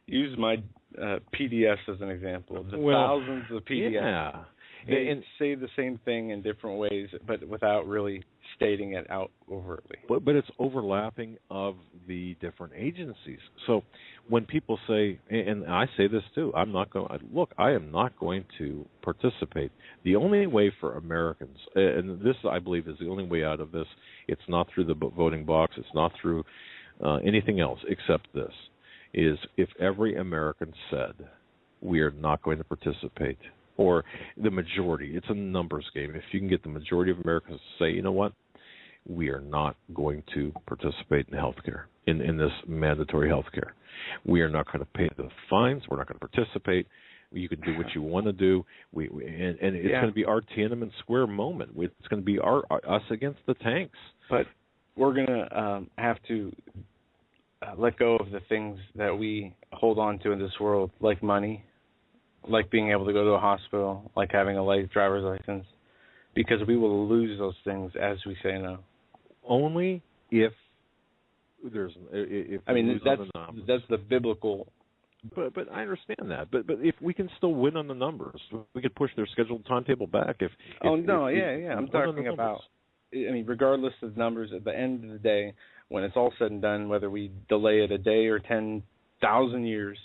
Use my PDFs as an example. Thousands of PDFs. Yeah. They say the same thing in different ways, but without really stating it out overtly. But it's overlapping of the different agencies. So when people say, and I say this too, I am not going to participate. The only way for Americans, and this I believe is the only way out of this, it's not through the voting box, it's not through anything else except this, is if every American said, we are not going to participate, or the majority. It's a numbers game. If you can get the majority of Americans to say, you know what, we are not going to participate in healthcare, in this mandatory healthcare. We are not going to pay the fines. We're not going to participate. You can do what you want to do. And it's going to be our Tiananmen Square moment. It's going to be us against the tanks. But we're going to have to let go of the things that we hold on to in this world, like money, like being able to go to a hospital, like having a driver's license, because we will lose those things as we say no. Only if there's. That's the biblical. But I understand that. But if we can still win on the numbers, we could push their scheduled timetable back. I'm talking about. I mean, regardless of numbers, at the end of the day, when it's all said and done, whether we delay it a day or 10,000 years,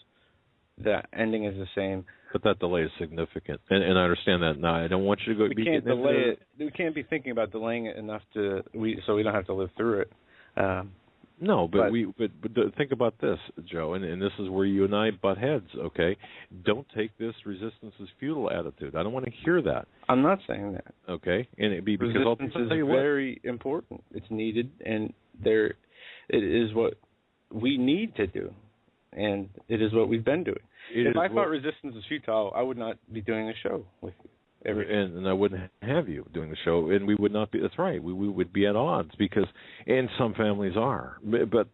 the ending is the same. But that delay is significant, and I understand that. Now, I don't want you to go. We can't delay it. We can't be thinking about delaying it enough so we don't have to live through it. No, but think about this, Joe, and this is where you and I butt heads. Okay, don't take this resistance is futile attitude. I don't want to hear that. I'm not saying that. Okay, and it be because resistance is very important. It's needed, and it is what we need to do, and it is what we've been doing. If I thought resistance was futile, I would not be doing a show with you. And I wouldn't have you doing the show, and we would not be. That's right. We would be at odds because, and some families are. But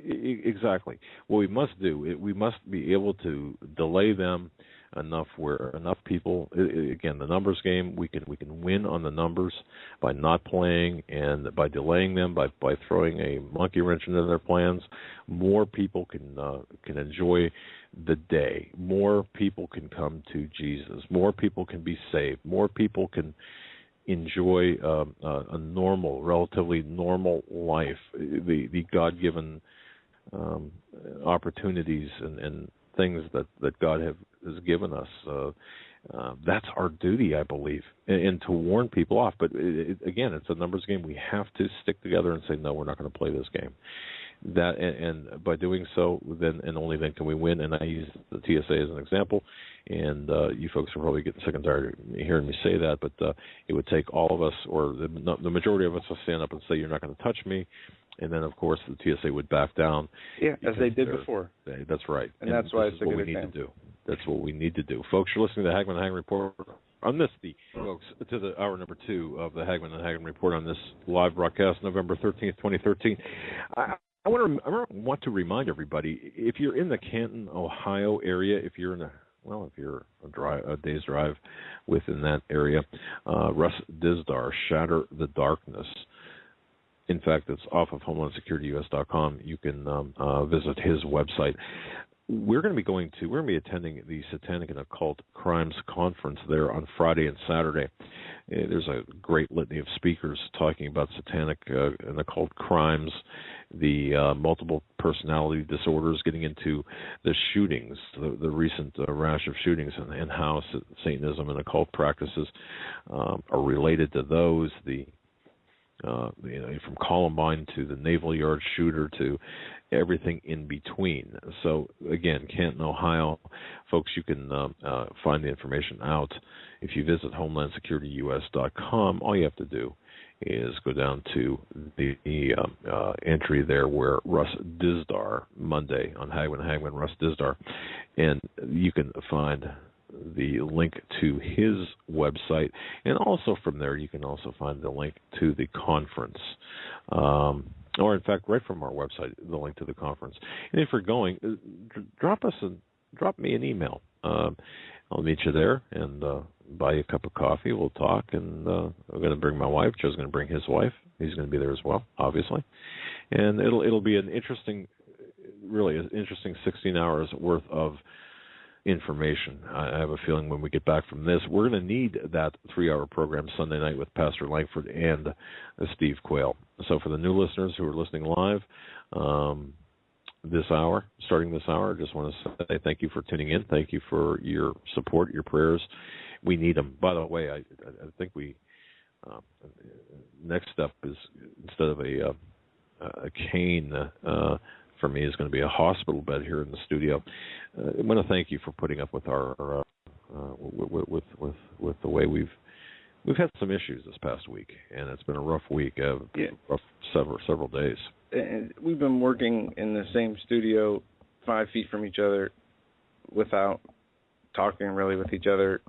exactly, what we must do, we must be able to delay them enough where enough people. Again, the numbers game. We can win on the numbers by not playing and by delaying them, by throwing a monkey wrench into their plans. More people can enjoy the day. More people can come to Jesus. More people can be saved. More people can enjoy a normal, relatively normal life. The God-given opportunities and things that God has given us. That's our duty, I believe, and to warn people off. But again, it's a numbers game. We have to stick together and say, no, we're not going to play this game. That and by doing so, then and only then can we win. And I use the TSA as an example. And you folks are probably getting sick and tired of hearing me say that, but it would take all of us, or the majority of us, to stand up and say, "You're not going to touch me." And then, of course, the TSA would back down. Yeah, as they did before. That's right. And that's why it's what we need to do. That's what we need to do, folks. You're listening to the Hagmann and Hagmann Report. On this, folks, to the hour number 2 of the Hagmann and Hagmann Report on this live broadcast, November 13th, 2013. I want to remind everybody, if you're in the Canton, Ohio area, if you're a day's drive within that area, Russ Dizdar, Shatter the Darkness. In fact, it's off of HomelandSecurityUS.com. You can visit his website. We're going to be attending the Satanic and Occult Crimes Conference there on Friday and Saturday. There's a great litany of speakers talking about satanic and occult crimes, the multiple personality disorders, getting into the shootings, the recent rash of shootings, and how Satanism and occult practices are related to those. From Columbine to the Naval Yard shooter to everything in between. So, again, Canton, Ohio, folks, you can find the information out. If you visit HomelandSecurityUS.com, all you have to do is go down to the entry there where Russ Dizdar, Monday on Hagmann, Russ Dizdar, and you can find the link to his website, and also from there you can also find the link to the conference, or in fact right from our website, the link to the conference. And if you're going, drop me an email. I'll meet you there and buy you a cup of coffee. We'll talk, and I'm going to bring my wife. Joe's going to bring his wife. He's going to be there as well, obviously, and it'll be really an interesting 16 hours worth of information. I have a feeling when we get back from this, we're going to need that 3-hour program Sunday night with Pastor Langford and Steve Quayle. So for the new listeners who are listening live, starting this hour, I just want to say thank you for tuning in. Thank you for your support, your prayers. We need them. By the way, I think next step is, instead of a cane, for me, is going to be a hospital bed here in the studio. I want to thank you for putting up with our with the way we've had some issues this past week, and it's been a rough week, rough several days. And we've been working in the same studio 5 feet from each other without talking really with each other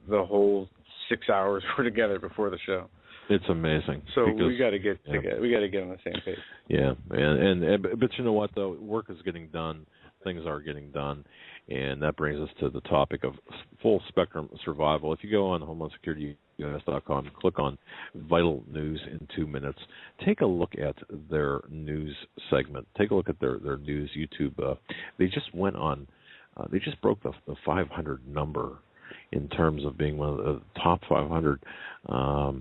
the whole 6 hours we're together before the show. It's amazing. So we got to get together. We got to get on the same page. Yeah, but you know what though, work is getting done. Things are getting done, and that brings us to the topic of full spectrum survival. If you go on HomelandSecurityUS.com, click on Vital News in 2 minutes. Take a look at their news segment. Take a look at their news YouTube. They just went on. They just broke the 500 number in terms of being one of the top 500 for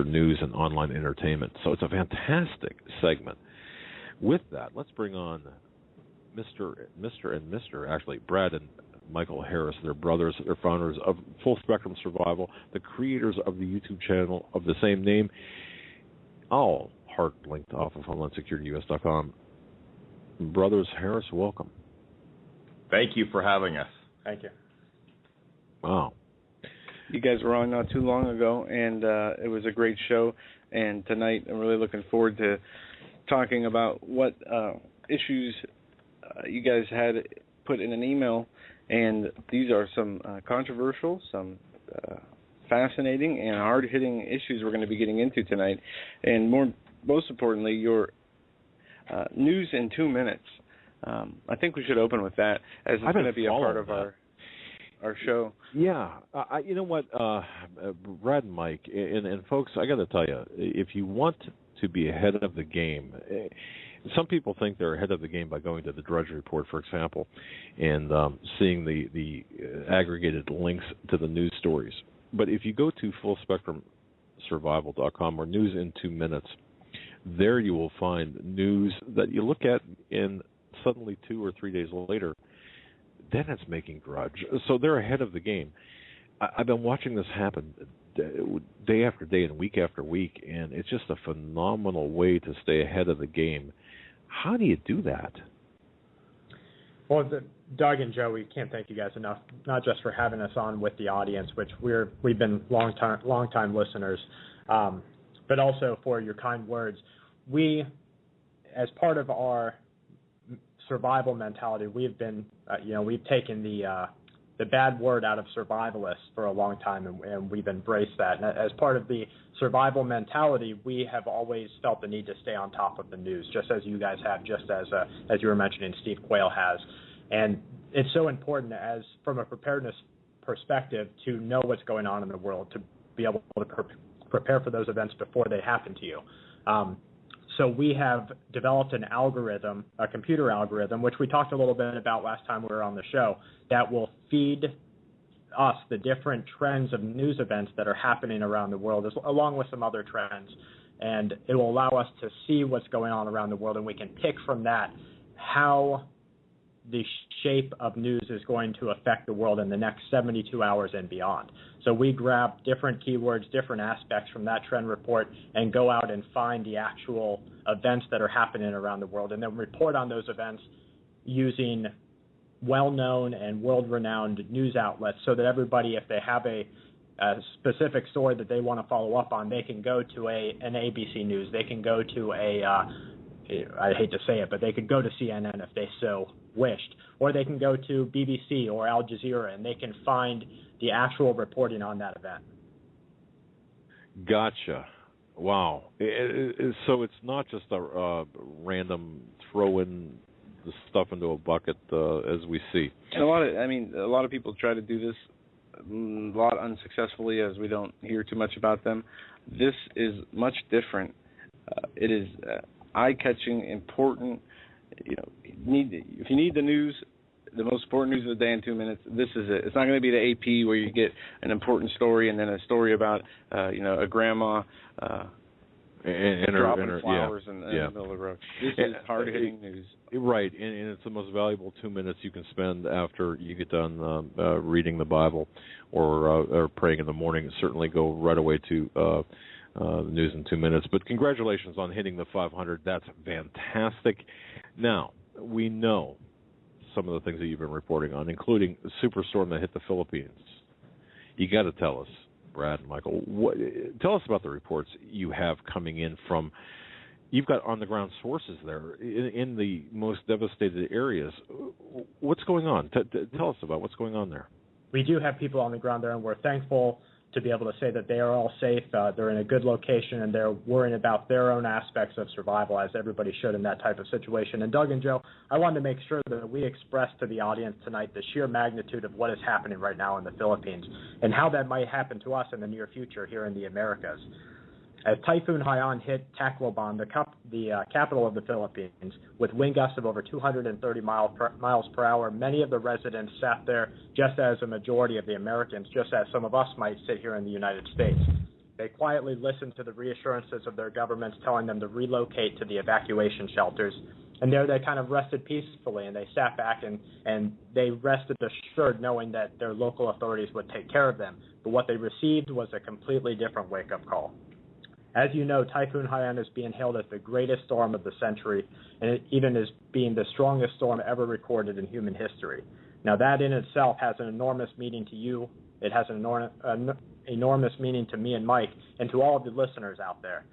news and online entertainment. So it's a fantastic segment. With that, let's bring on Mr. Brad and Michael Harris. They're brothers. They're founders of Full Spectrum Survival, the creators of the YouTube channel of the same name. All heart linked off of HomelandSecurityUS.com. Brothers Harris, welcome. Thank you for having us. Thank you. Wow. You guys were on not too long ago, and it was a great show. And tonight, I'm really looking forward to talking about what issues you guys had put in an email. And these are some controversial, some fascinating, and hard-hitting issues we're going to be getting into tonight. And most importantly, your news in 2 minutes. I think we should open with that, as it's going to be a part of our show. Yeah. You know what, Brad and Mike, and folks, I got to tell you, if you want to be ahead of the game, some people think they're ahead of the game by going to the Drudge Report, for example, and seeing the aggregated links to the news stories. But if you go to fullspectrumsurvival.com or News in 2 minutes, there you will find news that you look at and suddenly 2 or 3 days later, then it's making Drudge. So they're ahead of the game. I've been watching this happen day after day and week after week, and it's just a phenomenal way to stay ahead of the game. How do you do that? Well, Doug and Joe, we can't thank you guys enough, not just for having us on with the audience, which we've been long time listeners, but also for your kind words. We, as part of our survival mentality, we've been, we've taken the bad word out of survivalists for a long time, and we've embraced that. And as part of the survival mentality, we have always felt the need to stay on top of the news, just as you guys have, just as you were mentioning, Steve Quayle has. And it's so important, as from a preparedness perspective, to know what's going on in the world, to be able to prepare for those events before they happen to you. So we have developed an algorithm, a computer algorithm, which we talked a little bit about last time we were on the show, that will feed us the different trends of news events that are happening around the world, along with some other trends. And it will allow us to see what's going on around the world, and we can pick from that how the shape of news is going to affect the world in the next 72 hours and beyond. So we grab different keywords, different aspects from that trend report, and go out and find the actual events that are happening around the world, and then report on those events using well-known and world-renowned news outlets, so that everybody, if they have a specific story that they want to follow up on, they can go to an ABC News, they can go to I hate to say it, but they could go to CNN if they so wished, or they can go to BBC or Al Jazeera, and they can find the actual reporting on that event. Gotcha. Wow. So it's not just a random throw in the stuff into a bucket as we see. And a lot of people try to do this, a lot unsuccessfully, as we don't hear too much about them. This is much different. It is eye-catching, important. If you need the news, the most important news of the day in 2 minutes, this is it. It's not going to be the AP where you get an important story and then a story about a grandma dropping flowers in the middle of the road. This is hard-hitting news. Right, and it's the most valuable 2 minutes you can spend after you get done reading the Bible or praying in the morning. Certainly go right away to the news in 2 minutes. But congratulations on hitting the 500. That's fantastic. Now, we know some of the things that you've been reporting on, including the superstorm that hit the Philippines. You got to tell us, Brad and Michael, tell us about the reports you have coming in from. You've got on-the-ground sources there in the most devastated areas. What's going on? Tell us about what's going on there. We do have people on the ground there, and we're thankful to be able to say that they are all safe. They're in a good location, and they're worrying about their own aspects of survival, as everybody should in that type of situation. And Doug and Joe, I wanted to make sure that we express to the audience tonight the sheer magnitude of what is happening right now in the Philippines and how that might happen to us in the near future here in the Americas. As Typhoon Haiyan hit Tacloban, the capital of the Philippines, with wind gusts of over 230 miles per hour, many of the residents sat there just as a majority of the Americans, just as some of us might sit here in the United States. They quietly listened to the reassurances of their governments telling them to relocate to the evacuation shelters. And there they kind of rested peacefully, and they sat back and they rested assured knowing that their local authorities would take care of them. But what they received was a completely different wake-up call. As you know, Typhoon Haiyan is being hailed as the greatest storm of the century, and it even is being the strongest storm ever recorded in human history. Now, that in itself has an enormous meaning to you. It has an enormous meaning to me and Mike, and to all of the listeners out there.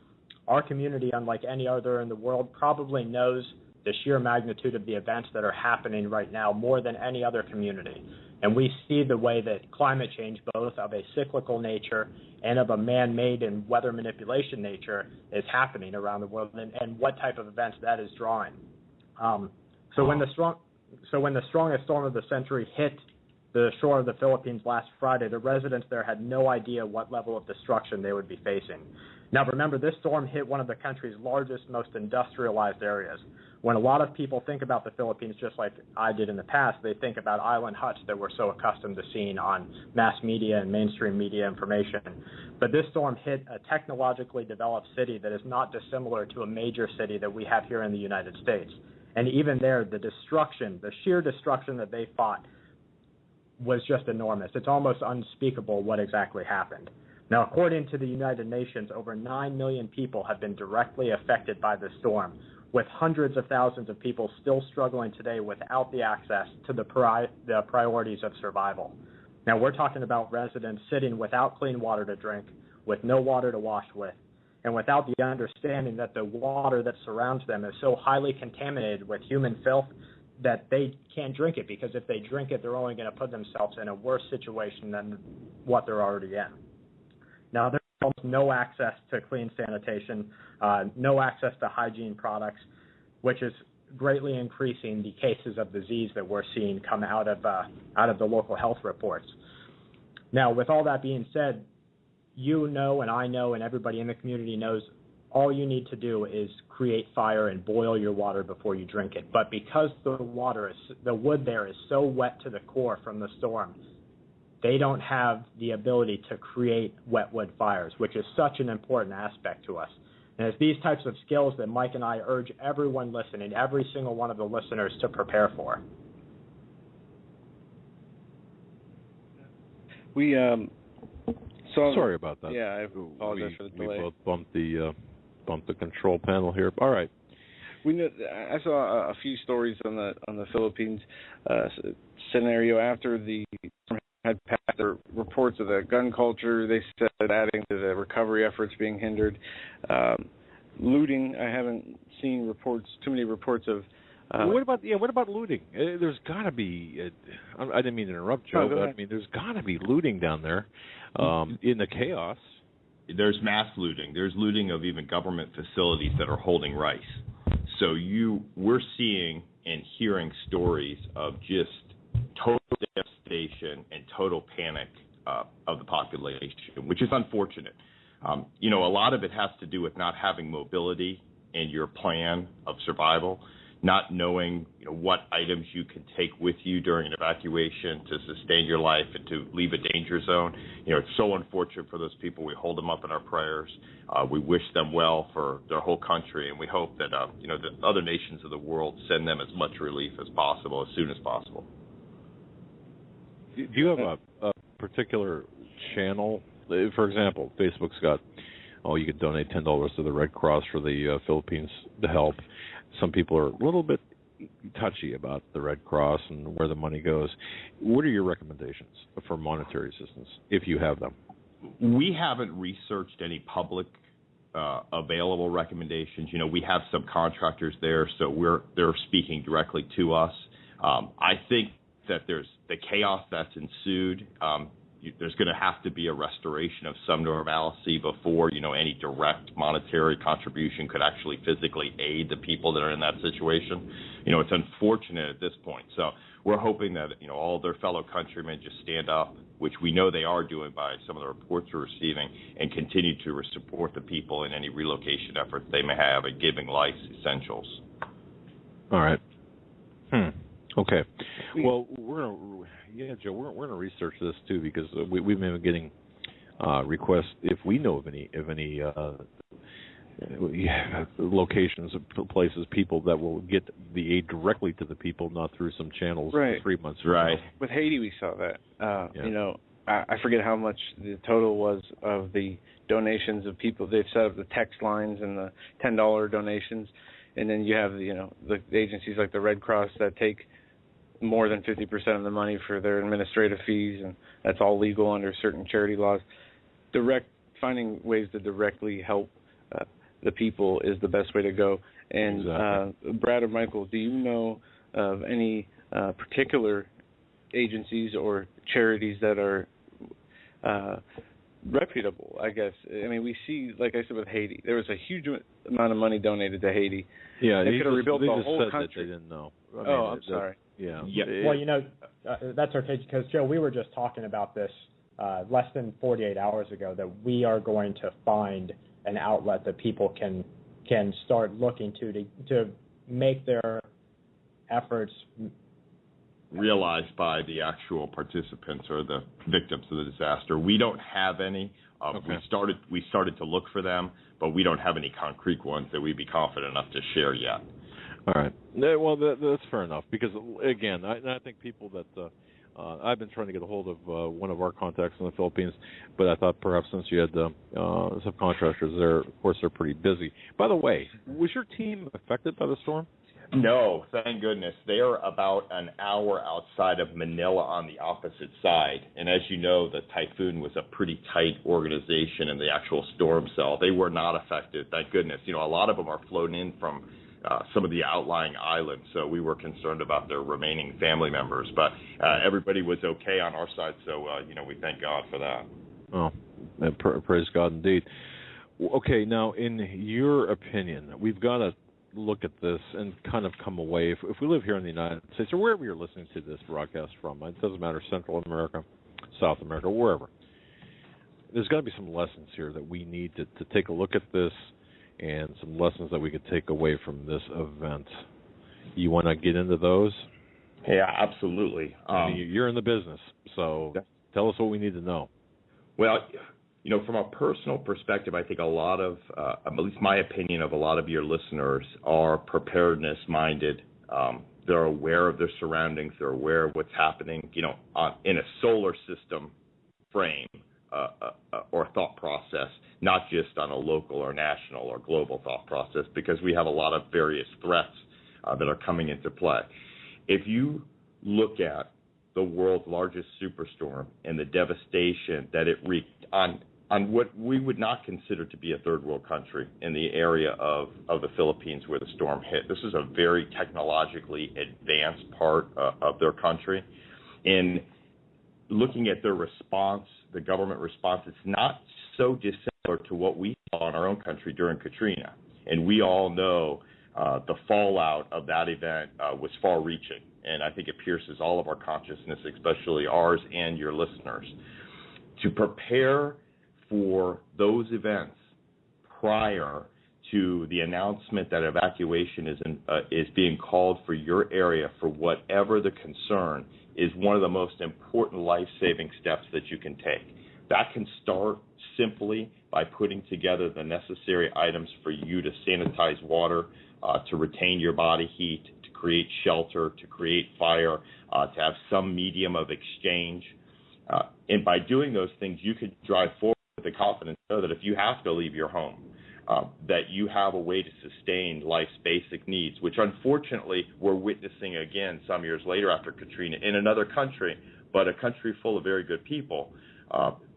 Our community, unlike any other in the world, probably knows the sheer magnitude of the events that are happening right now more than any other community. And we see the way that climate change, both of a cyclical nature and of a man-made and weather manipulation nature, is happening around the world, and what type of events that is drawing. So when the strongest storm of the century hit the shore of the Philippines last Friday, the residents there had no idea what level of destruction they would be facing. Now remember, this storm hit one of the country's largest, most industrialized areas. When a lot of people think about the Philippines, just like I did in the past, they think about island huts that we're so accustomed to seeing on mass media and mainstream media information. But this storm hit a technologically developed city that is not dissimilar to a major city that we have here in the United States. And even there, the destruction, the sheer destruction that they fought was just enormous. It's almost unspeakable what exactly happened. Now, according to the United Nations, over 9 million people have been directly affected by the storm, with hundreds of thousands of people still struggling today without the access to the priorities of survival. Now, we're talking about residents sitting without clean water to drink, with no water to wash with, and without the understanding that the water that surrounds them is so highly contaminated with human filth that they can't drink it, because if they drink it, they're only going to put themselves in a worse situation than what they're already in. Now, there's almost no access to clean sanitation, no access to hygiene products, which is greatly increasing the cases of disease that we're seeing come out of the local health reports. Now, with all that being said, you know and I know and everybody in the community knows all you need to do is create fire and boil your water before you drink it. But because the wood there is so wet to the core from the storm, they don't have the ability to create wet wood fires, which is such an important aspect to us. And it's these types of skills that Mike and I urge everyone listening, every single one of the listeners, to prepare for. We sorry about that. Yeah, I apologize for the delay. We both bumped the control panel here. All right. I saw a few stories on the Philippines scenario after the storm had passed. There were reports of the gun culture. They said adding to the recovery efforts being hindered. Looting. I haven't seen too many reports of. What about looting? There's got to be. I didn't mean to interrupt, Joe. But I mean, there's got to be looting down there in the chaos. There's mass looting. There's looting of even government facilities that are holding rice. So we're seeing and hearing stories of just total devastation and total panic of the population, which is unfortunate. A lot of it has to do with not having mobility in your plan of survival, not knowing what items you can take with you during an evacuation to sustain your life and to leave a danger zone. It's so unfortunate for those people. We hold them up in our prayers. We wish them well for their whole country, and we hope that the other nations of the world send them as much relief as possible, as soon as possible. Do you have a particular channel? For example, Facebook's got, you could donate $10 to the Red Cross for the Philippines to help. Some people are a little bit touchy about the Red Cross and where the money goes. What are your recommendations for monetary assistance, if you have them? We haven't researched any public available recommendations. We have some contractors there, so they're speaking directly to us. I think that there's the chaos that's ensued. There's going to have to be a restoration of some normalcy before, any direct monetary contribution could actually physically aid the people that are in that situation. It's unfortunate at this point. So we're hoping that, all their fellow countrymen just stand up, which we know they are doing by some of the reports we're receiving, and continue to support the people in any relocation efforts they may have at giving life's essentials. All right. Okay. Well, Joe, we're going to research this too, because we've been getting requests if we know of any locations, places, people that will get the aid directly to the people, not through some channels. Right. 3 months. Right. With Haiti, we saw that. I forget how much the total was of the donations of people. They've set up the text lines and the $10 donations, and then you have the agencies like the Red Cross that take more than 50% of the money for their administrative fees, and that's all legal under certain charity laws. Finding ways to directly help the people is the best way to go. And exactly. Brad or Michael, do you know of any particular agencies or charities that are reputable, I guess? I mean, we see, like I said, with Haiti, there was a huge amount of money donated to Haiti. Yeah, they could have rebuilt the whole said country. That they didn't know. I'm sorry. Yeah. Well, that's okay, because, Joe, we were just talking about this less than 48 hours ago, that we are going to find an outlet that people can start looking to make their efforts realized by the actual participants or the victims of the disaster. We don't have any. Okay. We started to look for them, but we don't have any concrete ones that we'd be confident enough to share yet. All right. Well, that's fair enough, because, again, I think people that I've been trying to get a hold of one of our contacts in the Philippines, but I thought perhaps since you had subcontractors there, of course, they're pretty busy. By the way, was your team affected by the storm? No, thank goodness. They are about an hour outside of Manila on the opposite side. And as you know, the typhoon was a pretty tight organization in the actual storm cell. They were not affected, thank goodness. A lot of them are flown in from some of the outlying islands, so we were concerned about their remaining family members. But everybody was okay on our side, so, we thank God for that. Oh, praise God indeed. Okay, now, in your opinion, we've got to look at this and kind of come away. If we live here in the United States, or wherever you're listening to this broadcast from, it doesn't matter, Central America, South America, wherever, there's got to be some lessons here that we need to take a look at this, and some lessons that we could take away from this event. You want to get into those? Yeah, absolutely. I mean, you're in the business, so tell us what we need to know. Well, from a personal perspective, I think a lot of, at least my opinion of a lot of your listeners, are preparedness-minded. They're aware of their surroundings. They're aware of what's happening, in a solar system frame or thought process, not just on a local or national or global thought process, because we have a lot of various threats that are coming into play. If you look at the world's largest superstorm and the devastation that it wreaked on what we would not consider to be a third world country in the area of the Philippines where the storm hit. This is a very technologically advanced part of their country. In looking at their response, the government response, it's not so dissimilar to what we saw in our own country during Katrina. And we all know the fallout of that event was far-reaching. And I think it pierces all of our consciousness, especially ours and your listeners. To prepare for those events prior to the announcement that evacuation is being called for your area for whatever the concern is one of the most important life-saving steps that you can take. That can start simply by putting together the necessary items for you to sanitize water, to retain your body heat, to create shelter, to create fire, to have some medium of exchange. And by doing those things, you could drive forward with the confidence that if you have to leave your home, that you have a way to sustain life's basic needs, which unfortunately we're witnessing again some years later after Katrina in another country, but a country full of very good people,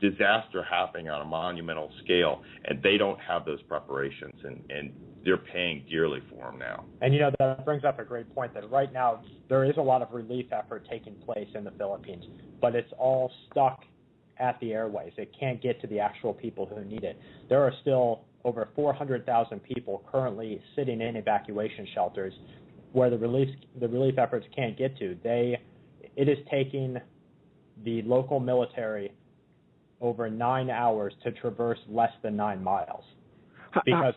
disaster happening on a monumental scale, and they don't have those preparations, and they're paying dearly for them now. And, you know, that brings up a great point that right now there is a lot of relief effort taking place in the Philippines, but it's all stuck at the airways. It can't get to the actual people who need it. There are still over 400,000 people currently sitting in evacuation shelters where the relief efforts can't get to. It is taking the local military over 9 hours to traverse less than 9 miles. Because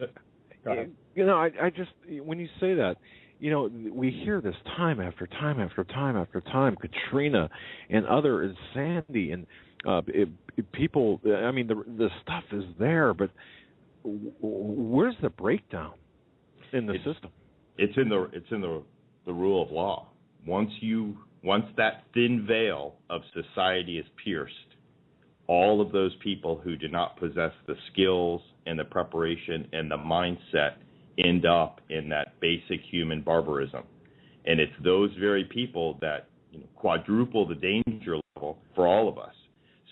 go ahead. You know, I just, when you say that, you know, we hear this time after time after time after time, Katrina and other, Sandy, and people, I mean, the stuff is there, but where's the breakdown in the system? It's in the rule of law. Once that thin veil of society is pierced, all of those people who do not possess the skills and the preparation and the mindset end up in that basic human barbarism. And it's those very people that, you know, quadruple the danger level for all of us.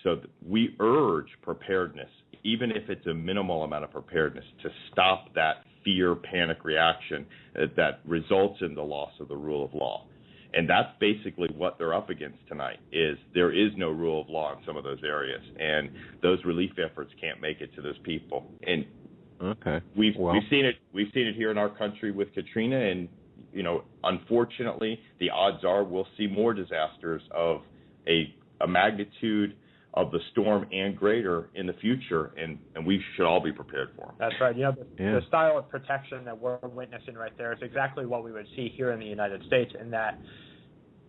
So we urge preparedness, even if it's a minimal amount of preparedness, to stop that fear, panic reaction that results in the loss of the rule of law. And that's basically what they're up against tonight, is there is no rule of law in some of those areas, and those relief efforts can't make it to those people. And we've seen it here in our country with Katrina, and, you know, unfortunately, the odds are we'll see more disasters of a magnitude of the storm and greater in the future, and we should all be prepared for them. That's right. You know, the style of protection that we're witnessing right there is exactly what we would see here in the United States, in that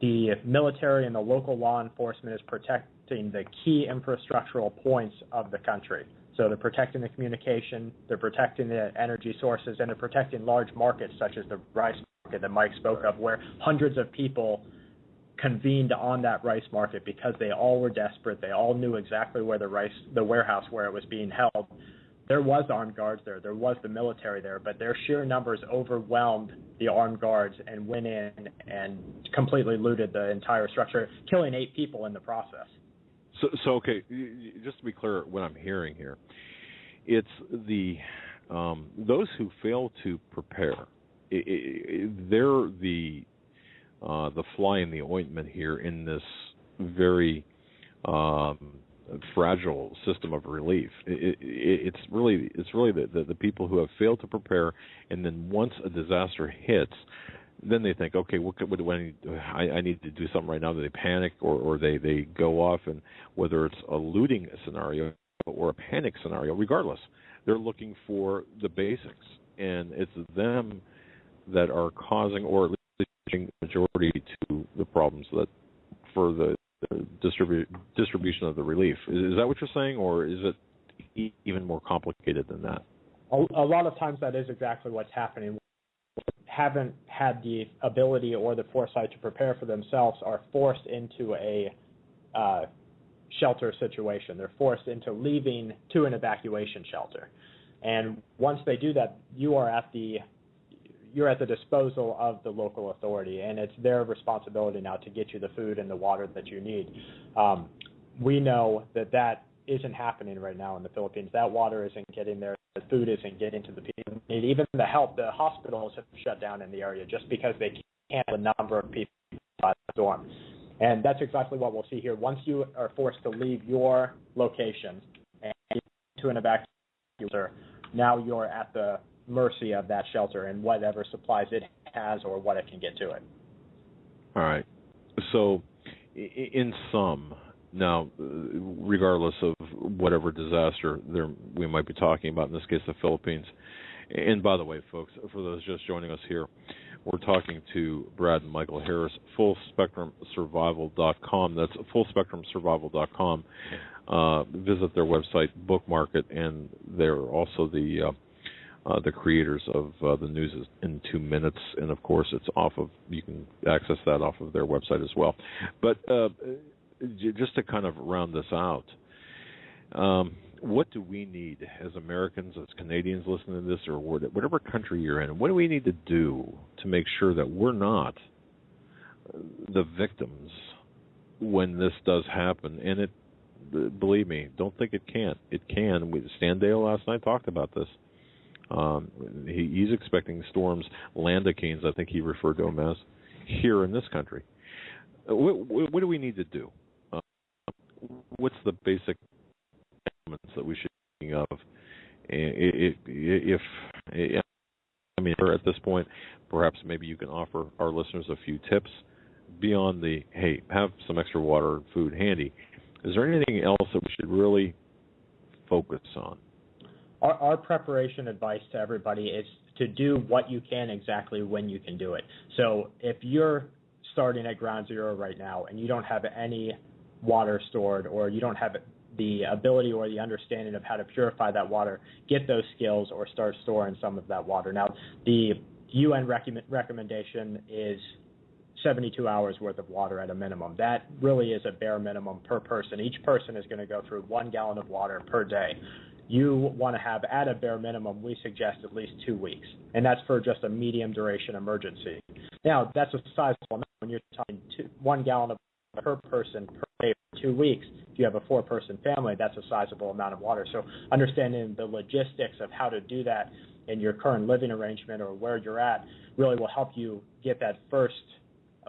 the military and the local law enforcement is protecting the key infrastructural points of the country. So they're protecting the communication, they're protecting the energy sources, and they're protecting large markets such as the rice market that Mike spoke of, where hundreds of people convened on that rice market because they all were desperate. They all knew exactly where the warehouse where it was being held. There was armed guards there. There was the military there, but their sheer numbers overwhelmed the armed guards and went in and completely looted the entire structure, killing 8 people in the process. So okay, just to be clear, what I'm hearing here, it's those who fail to prepare. They're the fly in the ointment here in this very fragile system of relief. It's really the people who have failed to prepare, and then once a disaster hits, then they think, okay, what do I need? I need to do something right now. They panic, or they go off, and whether it's a looting scenario or a panic scenario, regardless, they're looking for the basics, and it's them that are causing, or at least the majority to the problems that for the distribution of the relief. Is that what you're saying, or is it even more complicated than that? A lot of times that is exactly what's happening. Haven't had the ability or the foresight to prepare for themselves are forced into a shelter situation. They're forced into leaving to an evacuation shelter. And once they do that, you're at the disposal of the local authority, and it's their responsibility now to get you the food and the water that you need. We know that isn't happening right now in the Philippines. That water isn't getting there. The food isn't getting to the people. And even the hospitals have shut down in the area just because they can't handle the number of people by the storm. And that's exactly what we'll see here. Once you are forced to leave your location and get to an evacuation shelter, now you're at the mercy of that shelter and whatever supplies it has or what it can get to it. All right. So in sum, now, regardless of whatever disaster we might be talking about, in this case the Philippines, and by the way, folks, for those just joining us here, we're talking to Brad and Michael Harris, FullSpectrumSurvival.com. That's FullSpectrumSurvival.com. Visit their website, bookmark it, and they're also the creators of the News in 2 Minutes, and of course you can access that off of their website as well. But just to kind of round this out, what do we need as Americans, as Canadians listening to this, or whatever country you're in? What do we need to do to make sure that we're not the victims when this does happen? And it, believe me, don't think it can't. It can. Stan Dale last night talked about this. He's expecting storms, landicanes, I think he referred to them as, here in this country. What do we need to do? What's the basic elements that we should be thinking of? At this point, perhaps maybe you can offer our listeners a few tips beyond the, hey, have some extra water and food handy. Is there anything else that we should really focus on? Our preparation advice to everybody is to do what you can exactly when you can do it. So if you're starting at ground zero right now and you don't have any water stored, or you don't have the ability or the understanding of how to purify that water, get those skills or start storing some of that water. Now, the UN recommendation is 72 hours worth of water at a minimum. That really is a bare minimum per person. Each person is going to go through 1 gallon of water per day. You want to have, at a bare minimum, we suggest at least 2 weeks, and that's for just a medium duration emergency. Now, that's a sizable amount when you're talking 1 gallon of water per person per day for 2 weeks. If you have a 4-person family, that's a sizable amount of water. So understanding the logistics of how to do that in your current living arrangement or where you're at really will help you get that first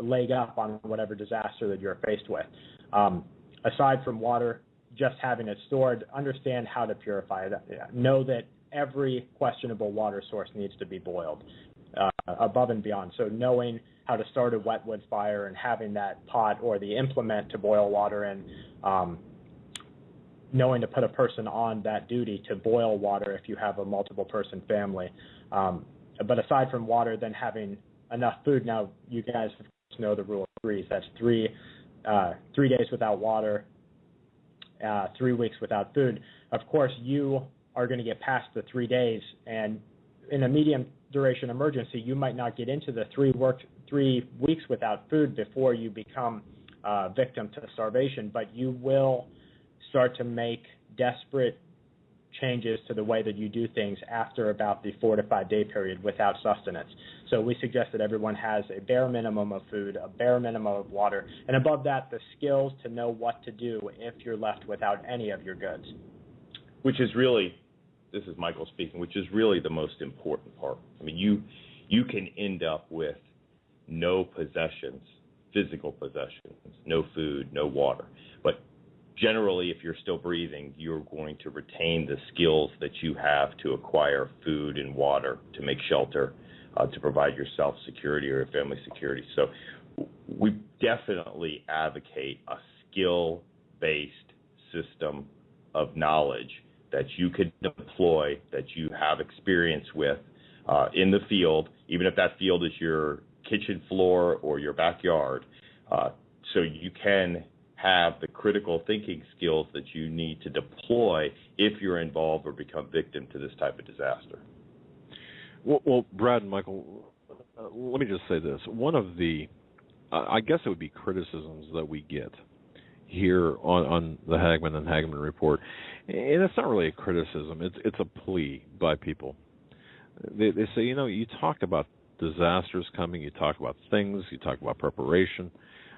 leg up on whatever disaster that you're faced with. Aside from water, just having it stored, understand how to purify it. Know that every questionable water source needs to be boiled above and beyond. So knowing how to start a wet wood fire and having that pot or the implement to boil water in, knowing to put a person on that duty to boil water if you have a multiple person family. But aside from water, then having enough food. Now, you guys know the rule of threes. That's 3 days without water, 3 weeks without food. Of course, you are going to get past the 3 days, and in a medium duration emergency, you might not get into the 3 weeks without food before you become victim to starvation, but you will start to make desperate changes to the way that you do things after about the 4 to 5 day period without sustenance. So we suggest that everyone has a bare minimum of food, a bare minimum of water, and above that, the skills to know what to do if you're left without any of your goods. Which is really, this is Michael speaking, which is really the most important part. I mean, you can end up with no possessions, physical possessions, no food, no water. But generally, if you're still breathing, you're going to retain the skills that you have to acquire food and water, to make shelter, to provide yourself security or your family security. So we definitely advocate a skill-based system of knowledge that you could deploy, that you have experience with in the field, even if that field is your kitchen floor or your backyard, so you can have the critical thinking skills that you need to deploy if you're involved or become victim to this type of disaster. Well, Brad and Michael, let me just say this. One of the, I guess it would be criticisms that we get here on the Hagmann and Hagmann report, and it's not really a criticism, it's a plea by people. They say, you talk about disasters coming, you talk about things, you talk about preparation,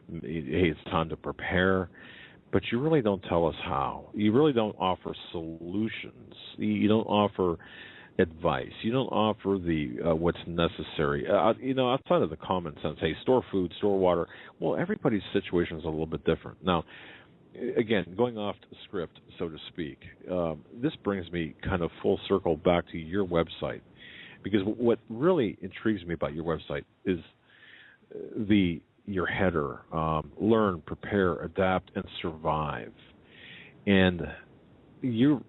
hey, it's time to prepare, but you really don't tell us how. You really don't offer solutions. You don't offer advice. You don't offer the what's necessary. Outside of the common sense, hey, store food, store water. Well, everybody's situation is a little bit different. Now, again, going off the script, so to speak, this brings me kind of full circle back to your website, because what really intrigues me about your website is your header, learn, prepare, adapt, and survive. And I'm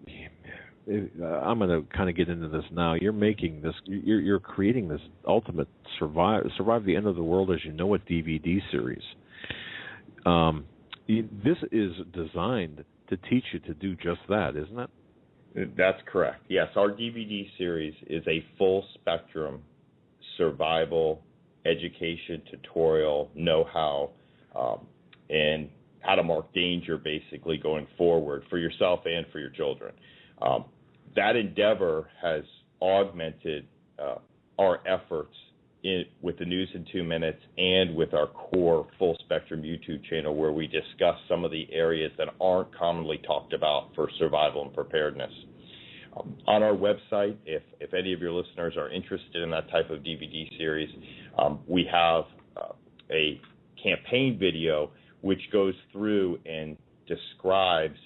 going to kind of get into this now. You're making this, you're creating this ultimate survive the end of the world as you know it DVD series. This is designed to teach you to do just that, isn't it? That's correct. Yes, our DVD series is a full spectrum survival education, tutorial, know-how, and how to mark danger, basically, going forward for yourself and for your children. That endeavor has augmented our efforts with the News in 2 Minutes and with our core Full Spectrum YouTube channel, where we discuss some of the areas that aren't commonly talked about for survival and preparedness. On our website, if any of your listeners are interested in that type of DVD series, we have a campaign video which goes through and describes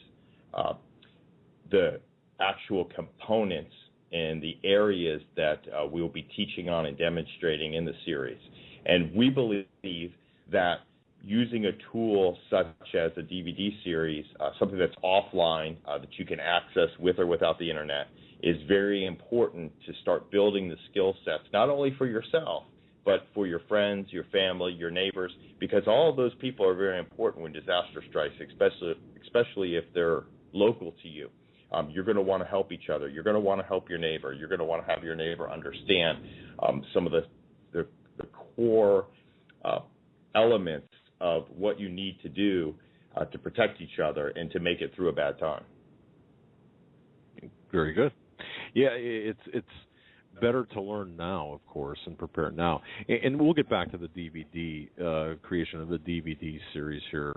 the actual components and the areas that we will be teaching on and demonstrating in the series. And we believe that using a tool such as a DVD series, something that's offline that you can access with or without the internet, is very important to start building the skill sets, not only for yourself, but for your friends, your family, your neighbors, because all of those people are very important when disaster strikes, especially if they're local to you. You're going to want to help each other. You're going to want to help your neighbor. You're going to want to have your neighbor understand some of the core elements of what you need to do to protect each other and to make it through a bad time. Very good. Yeah, it's better to learn now, of course, and prepare now. And we'll get back to the DVD creation of the DVD series here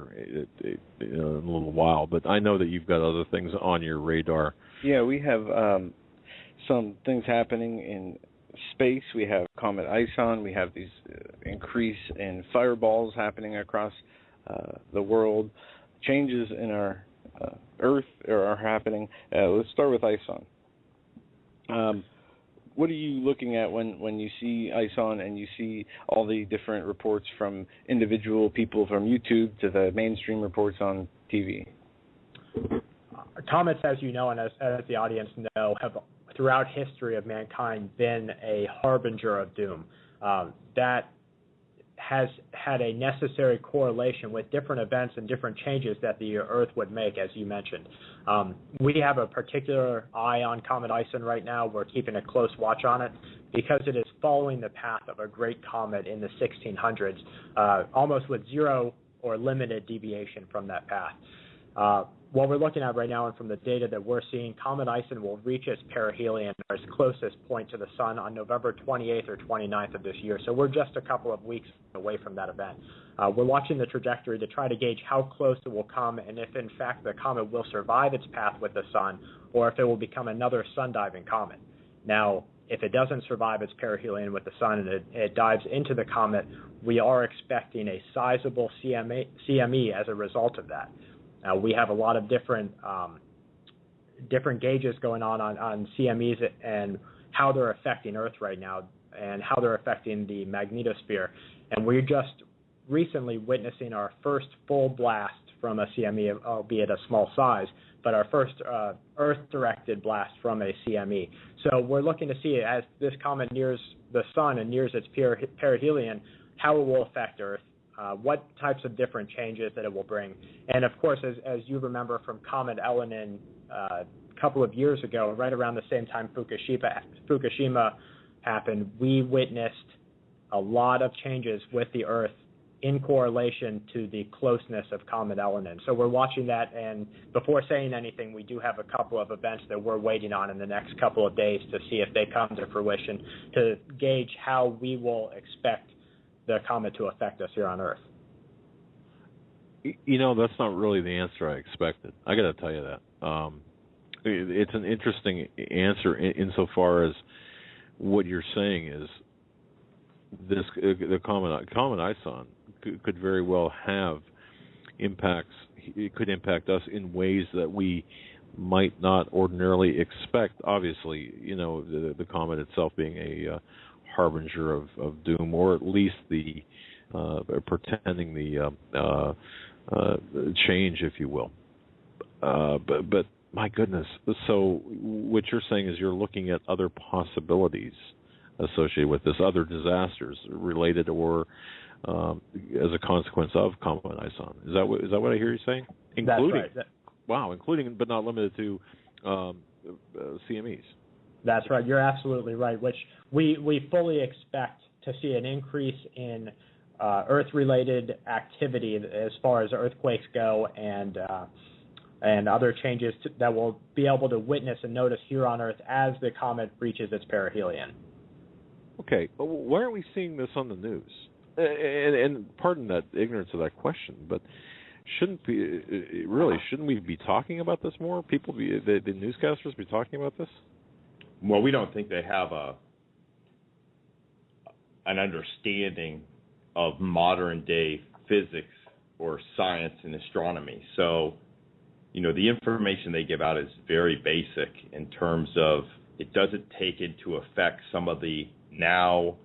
in a little while. But I know that you've got other things on your radar. Yeah, we have some things happening in space. We have Comet Ison. We have these increase in fireballs happening across the world. Changes in our Earth are happening. Let's start with Ison. What are you looking at when you see Ison and you see all the different reports from individual people from YouTube to the mainstream reports on TV? Comets, as you know and as the audience know, have throughout history of mankind been a harbinger of doom. That has had a necessary correlation with different events and different changes that the Earth would make, as you mentioned. We have a particular eye on Comet Ison right now. We're keeping a close watch on it because it is following the path of a great comet in the 1600s, almost with zero or limited deviation from that path. What we're looking at right now and from the data that we're seeing, Comet Ison will reach its perihelion, or its closest point to the sun, on November 28th or 29th of this year. So we're just a couple of weeks away from that event. We're watching the trajectory to try to gauge how close it will come and if, in fact, the comet will survive its path with the sun or if it will become another sun-diving comet. Now, if it doesn't survive its perihelion with the sun and it dives into the comet, we are expecting a sizable CME as a result of that. We have a lot of different gauges going on CMEs and how they're affecting Earth right now and how they're affecting the magnetosphere. And we're just recently witnessing our first full blast from a CME, albeit a small size, but our first Earth-directed blast from a CME. So we're looking to see, as this comet nears the sun and nears its perihelion, how it will affect Earth. What types of different changes that it will bring. And of course, as you remember from Comet Elenin a couple of years ago, right around the same time Fukushima happened, we witnessed a lot of changes with the Earth in correlation to the closeness of Comet Elenin. So we're watching that, and before saying anything, we do have a couple of events that we're waiting on in the next couple of days to see if they come to fruition, to gauge how we will expect the comet to affect us here on Earth. You know, that's not really the answer I expected. I got to tell you that. It's an interesting answer insofar as what you're saying is the comet Ison could very well have impacts. It could impact us in ways that we might not ordinarily expect. Obviously, you know, the comet itself being a harbinger of doom, or at least the pretending the change, if you will. But my goodness, so what you're saying is you're looking at other possibilities associated with this, other disasters related or as a consequence of Comet Ison. Is that what I hear you saying? Including, that's right. Wow, including but not limited to CMEs. That's right. You're absolutely right, which we fully expect to see an increase in Earth-related activity as far as earthquakes go and other changes that we'll be able to witness and notice here on Earth as the comet reaches its perihelion. Okay, but why aren't we seeing this on the news? And pardon that ignorance of that question, but shouldn't we be talking about this more? The newscasters be talking about this? Well, we don't think they have an understanding of modern day physics or science and astronomy. So, the information they give out is very basic in terms of it doesn't take into effect some of the now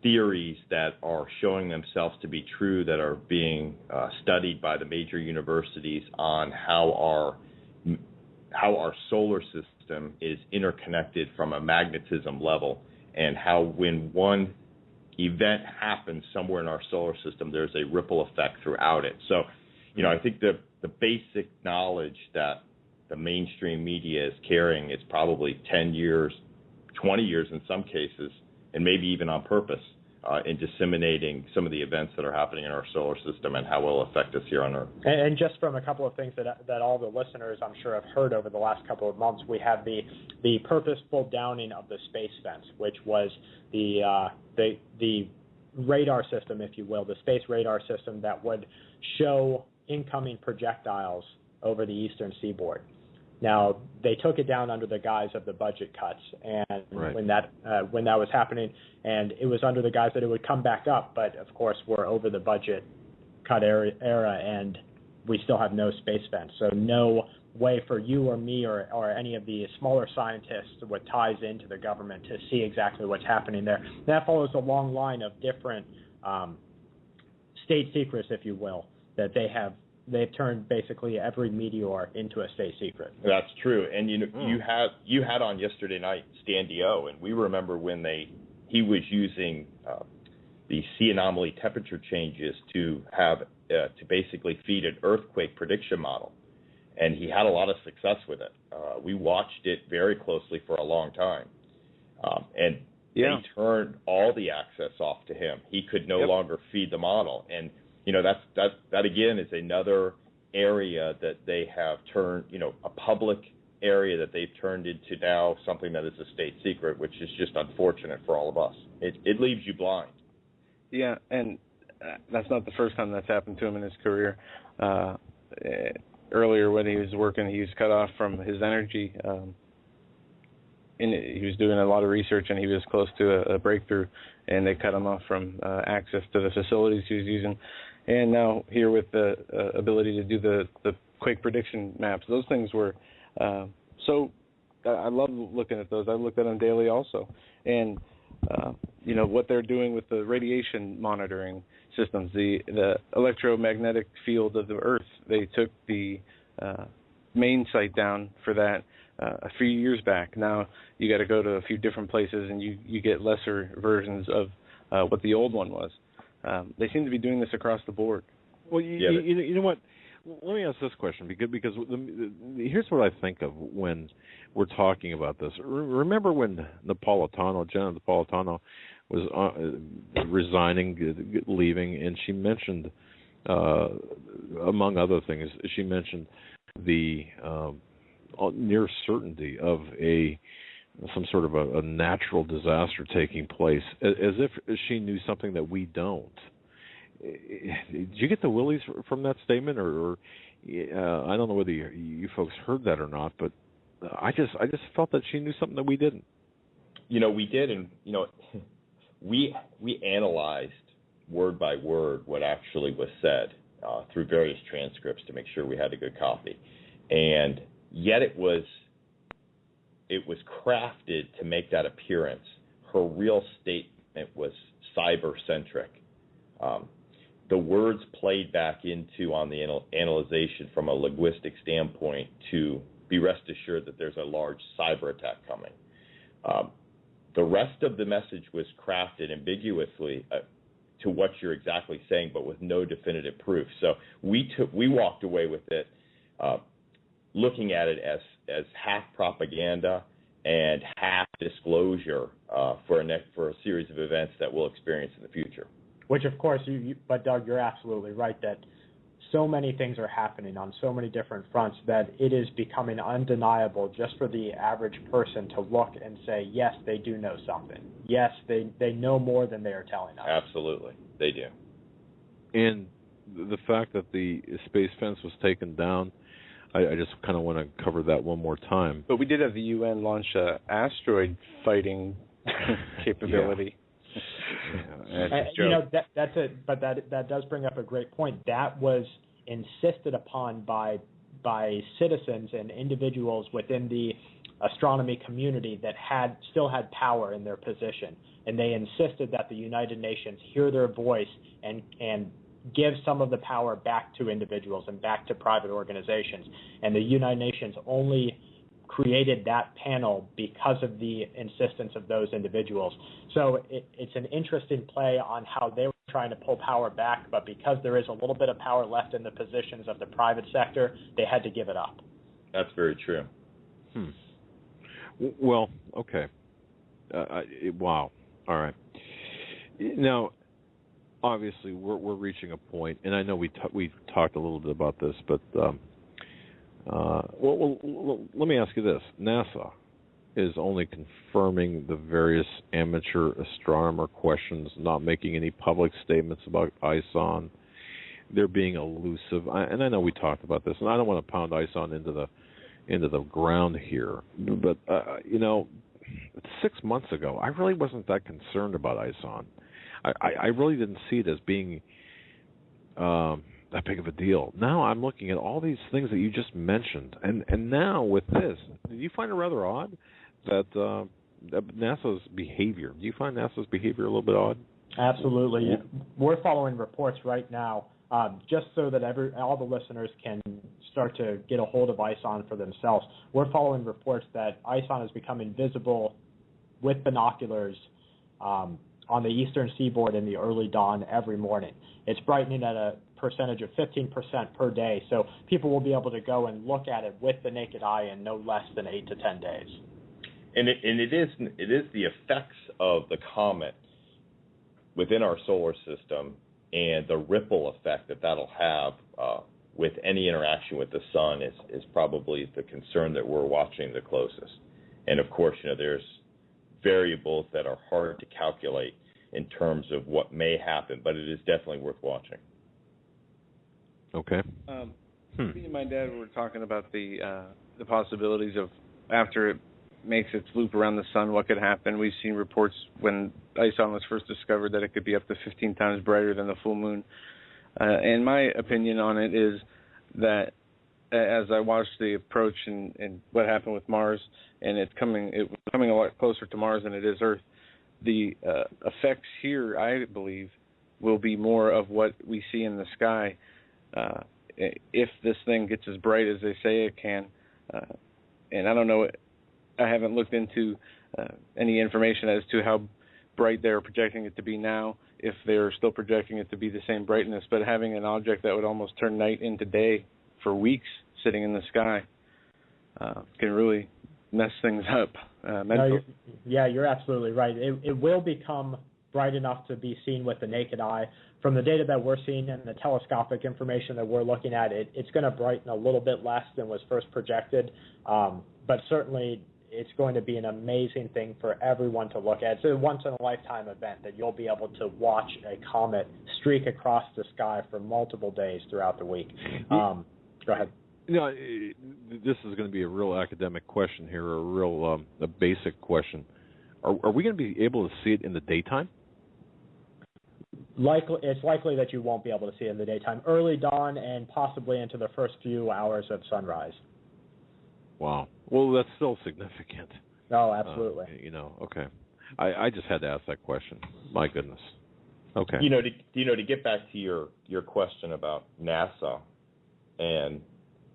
theories that are showing themselves to be true that are being studied by the major universities on how our solar system is interconnected from a magnetism level, and how when one event happens somewhere in our solar system, there's a ripple effect throughout it. So, I think the basic knowledge that the mainstream media is carrying is probably 10 years, 20 years in some cases, and maybe even on purpose, in disseminating some of the events that are happening in our solar system and how it will affect us here on Earth. And just from a couple of things that all the listeners, I'm sure, have heard over the last couple of months, we have the purposeful downing of the space fence, which was the radar system, if you will, the space radar system that would show incoming projectiles over the eastern seaboard. Now, they took it down under the guise of the budget cuts, and right. when that was happening, and it was under the guise that it would come back up, but of course we're over the budget cut era, and we still have no space fence, so no way for you or me or any of the smaller scientists what ties into the government to see exactly what's happening there. That follows a long line of different state secrets, if you will, that they've turned basically every meteor into a state secret. That's true. And you had on yesterday night Stan Dio, and we remember when he was using the sea anomaly temperature changes to basically feed an earthquake prediction model, and he had a lot of success with it. We watched it very closely for a long time, and they turned all the access off to him. He could no longer feed the model, and that again is another area that they have turned, a public area that they've turned into now something that is a state secret, which is just unfortunate for all of us. It leaves you blind. Yeah, and that's not the first time that's happened to him in his career. Earlier when he was working, he was cut off from his energy. He was doing a lot of research, and he was close to a breakthrough, and they cut him off from access to the facilities he was using. And now here with the ability to do the quake prediction maps, those things were so I love looking at those. I looked at them daily also. And, what they're doing with the radiation monitoring systems, the electromagnetic field of the Earth, they took the main site down for that a few years back. Now you got to go to a few different places, and you get lesser versions of what the old one was. They seem to be doing this across the board. Well, you know what? Let me ask this question because here's what I think of when we're talking about this. Remember when Jenna Napolitano was resigning, leaving, and she mentioned, among other things, she mentioned the near certainty of some sort of a natural disaster taking place, as if she knew something that we don't. Did you get the willies from that statement, or I don't know whether you folks heard that or not, but I just felt that she knew something that we didn't. We did, and we analyzed word by word what actually was said through various transcripts to make sure we had a good copy, and yet it was crafted to make that appearance. Her real statement was cyber-centric. The words played back into on the analyzation from a linguistic standpoint to be rest assured that there's a large cyber attack coming. The rest of the message was crafted ambiguously to what you're exactly saying, but with no definitive proof. So we walked away with it, looking at it as half propaganda and half disclosure for a series of events that we'll experience in the future. Which, of course, but Doug, you're absolutely right that so many things are happening on so many different fronts that it is becoming undeniable just for the average person to look and say, yes, they do know something. Yes, they know more than they are telling us. Absolutely, they do. And the fact that the space fence was taken down, I just kind of want to cover that one more time. But we did have the UN launch asteroid fighting capability. That does bring up a great point. That was insisted upon by citizens and individuals within the astronomy community that still had power in their position, and they insisted that the United Nations hear their voice and give some of the power back to individuals and back to private organizations. And the United Nations only created that panel because of the insistence of those individuals. So it's an interesting play on how they were trying to pull power back, but because there is a little bit of power left in the positions of the private sector, they had to give it up. That's very true. Well, okay. Wow. All right. Now, obviously, we're reaching a point, and I know we talked a little bit about this, but let me ask you this: NASA is only confirming the various amateur astronomer questions, not making any public statements about ISON. They're being elusive, and I know we talked about this, and I don't want to pound ISON into the ground here, but 6 months ago, I really wasn't that concerned about ISON. I really didn't see it as being that big of a deal. Now I'm looking at all these things that you just mentioned, and now with this, do you find it rather odd that NASA's behavior? Do you find NASA's behavior a little bit odd? Absolutely. Yeah. We're following reports right now, just so that all the listeners can start to get a hold of ISON for themselves. We're following reports that ISON is becoming visible with binoculars on the eastern seaboard in the early dawn every morning. It's brightening at a percentage of 15% per day, so people will be able to go and look at it with the naked eye in no less than 8 to 10 days. And it is the effects of the comet within our solar system and the ripple effect that'll have with any interaction with the sun is probably the concern that we're watching the closest. And of course, there's variables that are hard to calculate in terms of what may happen, but it is definitely worth watching. Okay. Me and my dad were talking about the possibilities of after it makes its loop around the sun, what could happen. We've seen reports when ISON was first discovered that it could be up to 15 times brighter than the full moon. And my opinion on it is that as I watched the approach and what happened with Mars, and it was coming a lot closer to Mars than it is Earth, the effects here, I believe, will be more of what we see in the sky if this thing gets as bright as they say it can. And I don't know, I haven't looked into any information as to how bright they're projecting it to be now, if they're still projecting it to be the same brightness, but having an object that would almost turn night into day for weeks sitting in the sky can really mess things up. You're absolutely right. It will become bright enough to be seen with the naked eye. From the data that we're seeing and the telescopic information that we're looking at, it's going to brighten a little bit less than was first projected, but certainly it's going to be an amazing thing for everyone to look at. It's a once-in-a-lifetime event that you'll be able to watch a comet streak across the sky for multiple days throughout the week. Go ahead. This is going to be a real academic question here, a real a basic question. Are we going to be able to see it in the daytime? It's likely that you won't be able to see it in the daytime. Early dawn and possibly into the first few hours of sunrise. Wow. Well, that's still significant. Oh, absolutely. Okay. I just had to ask that question. My goodness. Okay. To get back to your question about NASA and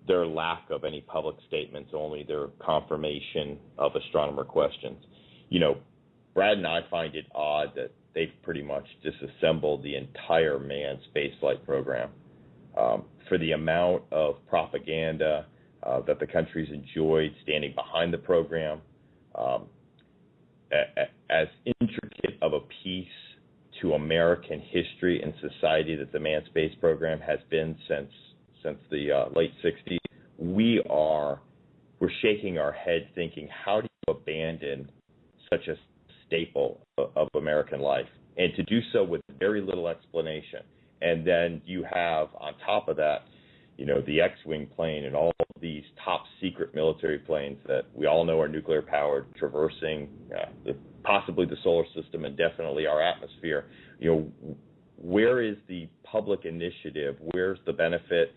their lack of any public statements, only their confirmation of astronomer questions. Brad and I find it odd that they've pretty much disassembled the entire manned spaceflight program for the amount of propaganda that the country's enjoyed standing behind the program, as intricate of a piece to American history and society that the manned space program has been since the late 60s, we're shaking our head thinking, how do you abandon such a staple of American life? And to do so with very little explanation. And then you have, on top of that, the X-Wing plane and all of these top secret military planes that we all know are nuclear powered, traversing possibly the solar system and definitely our atmosphere. Where is the public initiative? Where's the benefit?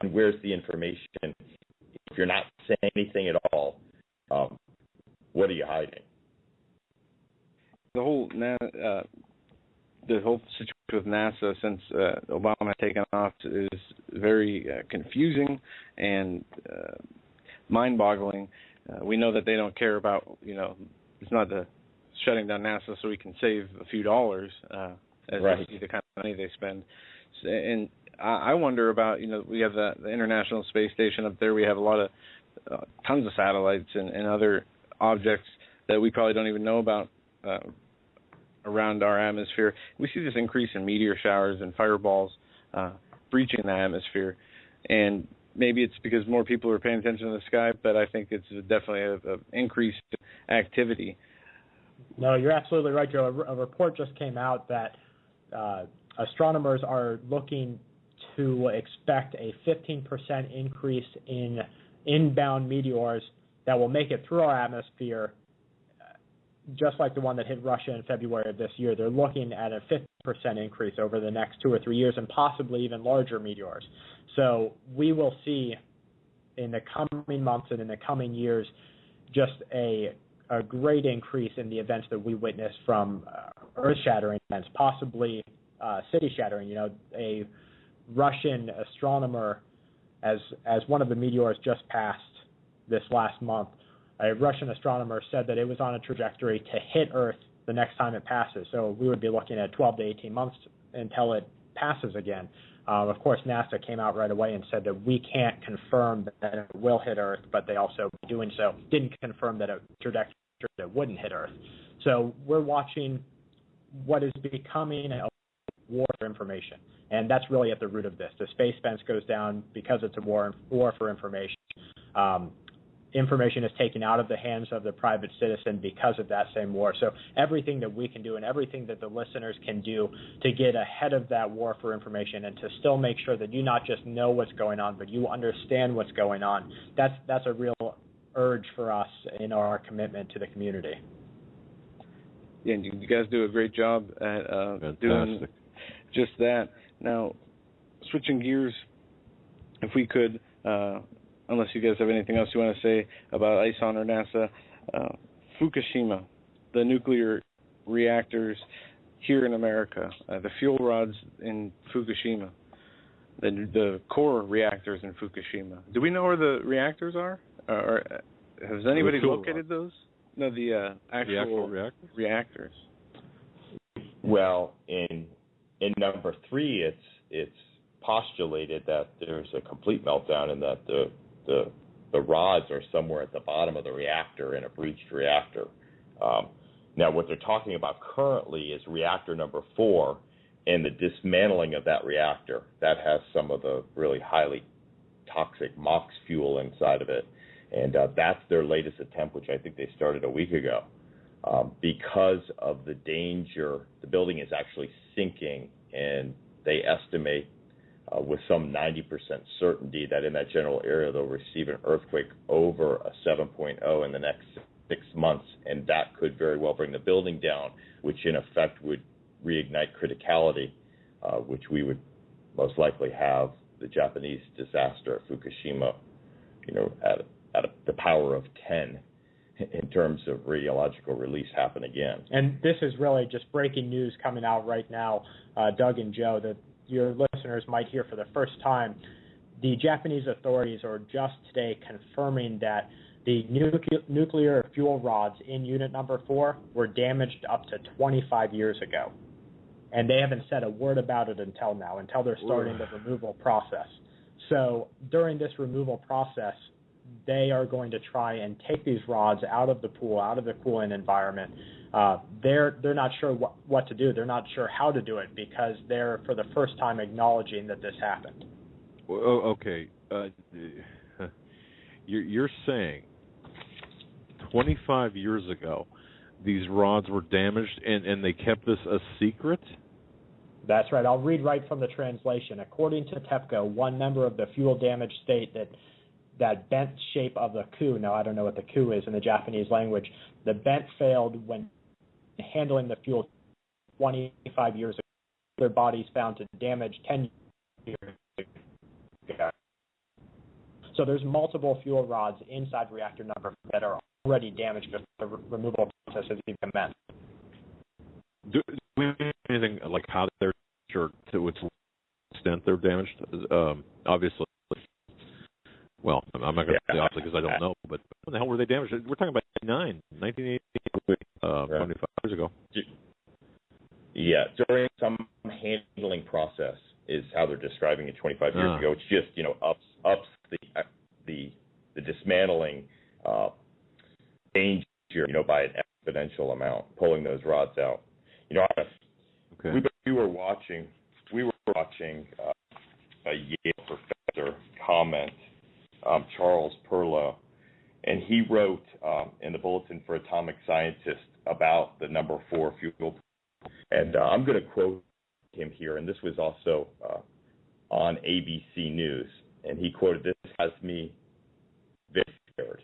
And where's the information? If you're not saying anything at all, what are you hiding? The whole situation with NASA since Obama has taken off is very confusing and mind-boggling. We know that they don't care about, it's not the shutting down NASA so we can save a few dollars, as right. You see the kind of money they spend. And I wonder about, we have the International Space Station up there. We have a lot of tons of satellites and other objects that we probably don't even know about around our atmosphere. We see this increase in meteor showers and fireballs breaching the atmosphere, and maybe it's because more people are paying attention to the sky, but I think it's definitely an increased activity. No, you're absolutely right, Joe. A report just came out that astronomers are looking to expect a 15% increase in inbound meteors that will make it through our atmosphere, just like the one that hit Russia in February of this year. They're looking at a 50% increase over the next 2 or 3 years, and possibly even larger meteors. So we will see in the coming months and in the coming years just a great increase in the events that we witness, from earth-shattering events, possibly city-shattering. A Russian astronomer, as one of the meteors just passed this last month, a Russian astronomer said that it was on a trajectory to hit Earth the next time it passes. So we would be looking at 12 to 18 months until it passes again. Of course, NASA came out right away and said that we can't confirm that it will hit Earth, but they also, doing so, didn't confirm that a trajectory that wouldn't hit Earth. So we're watching what is becoming a war for information, and that's really at the root of this. The space fence goes down because it's a war for information. Information is taken out of the hands of the private citizen because of that same war. So everything that we can do and everything that the listeners can do to get ahead of that war for information and to still make sure that you not just know what's going on, but you understand what's going on, that's a real urge for us in our commitment to the community. Yeah, and you guys do a great job at doing just that. Now, switching gears, if we could, unless you guys have anything else you want to say about ISON or NASA, Fukushima, the nuclear reactors here in America, the fuel rods in Fukushima, the core reactors in Fukushima. Do we know where the reactors are? Or has anybody located those? No, the actual reactors. Well, in number 3, it's postulated that there's a complete meltdown and that the rods are somewhere at the bottom of the reactor in a breached reactor. Now, what they're talking about currently is reactor number 4 and the dismantling of that reactor. That has some of the really highly toxic MOX fuel inside of it. And that's their latest attempt, which I think they started a week ago. Because of the danger, the building is actually sinking, and they estimate with some 90% certainty that in that general area they'll receive an earthquake over a 7.0 in the next 6 months, and that could very well bring the building down, which in effect would reignite criticality, which we would most likely have the Japanese disaster at Fukushima, at the power of 10 in terms of radiological release happen again. And this is really just breaking news coming out right now, Doug and Joe, that your listeners might hear for the first time. The Japanese authorities are just today confirming that the nuclear fuel rods in unit number 4 were damaged up to 25 years ago. And they haven't said a word about it until now, until they're starting the removal process. So during this removal process, they are going to try and take these rods out of the pool, out of the cooling environment, they're not sure what to do. They're not sure how to do it because they're for the first time acknowledging that this happened. Well, okay, you're saying 25 years ago these rods were damaged and they kept this a secret? That's right. I'll read right from the translation. According to TEPCO, one member of the fuel-damaged state that bent shape of the coup, now I don't know what the coup is in the Japanese language, the bent failed when handling the fuel 25 years ago. Their bodies found to damage 10 years ago. So there's multiple fuel rods inside reactor number that are already damaged before the removal process has even commenced. Do we know anything like how they're sure to which extent they're damaged? Obviously, well, I'm not going to say obviously because I don't know, but when the hell were they damaged? We're talking about 1980, 25 years ago. Yeah, during some handling process is how they're describing it 25 years ago. It's just, ups the dismantling danger, by an exponential amount, pulling those rods out. Okay. We were watching a Yale professor comment, Charles Perlow, and he wrote in the Bulletin for Atomic Scientists about the number 4 fuel. And I'm going to quote him here, and this was also on ABC News, and he quoted, "This has me very scared.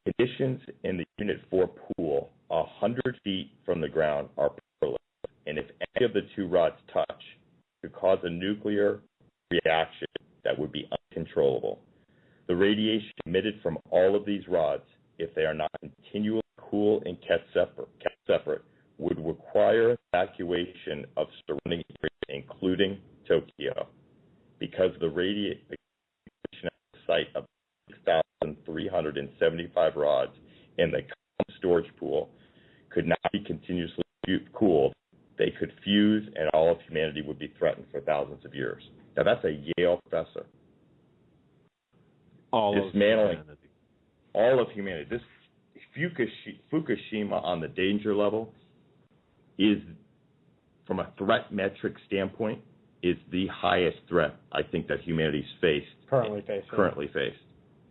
Conditions in the Unit 4 pool 100 feet from the ground are perilous, and if any of the two rods touch, it could cause a nuclear reaction that would be uncontrollable. The radiation emitted from all of these rods, if they are not continually cool and kept separate, would require evacuation of surrounding areas, including Tokyo, because the radiation at the site of 6,375 rods in the storage pool could not be continuously cooled. They could fuse, and all of humanity would be threatened for thousands of years." Now, that's a Yale professor. Dismantling all of humanity. This Fukushima on the danger level is, from a threat metric standpoint, is the highest threat I think that humanity's currently faced,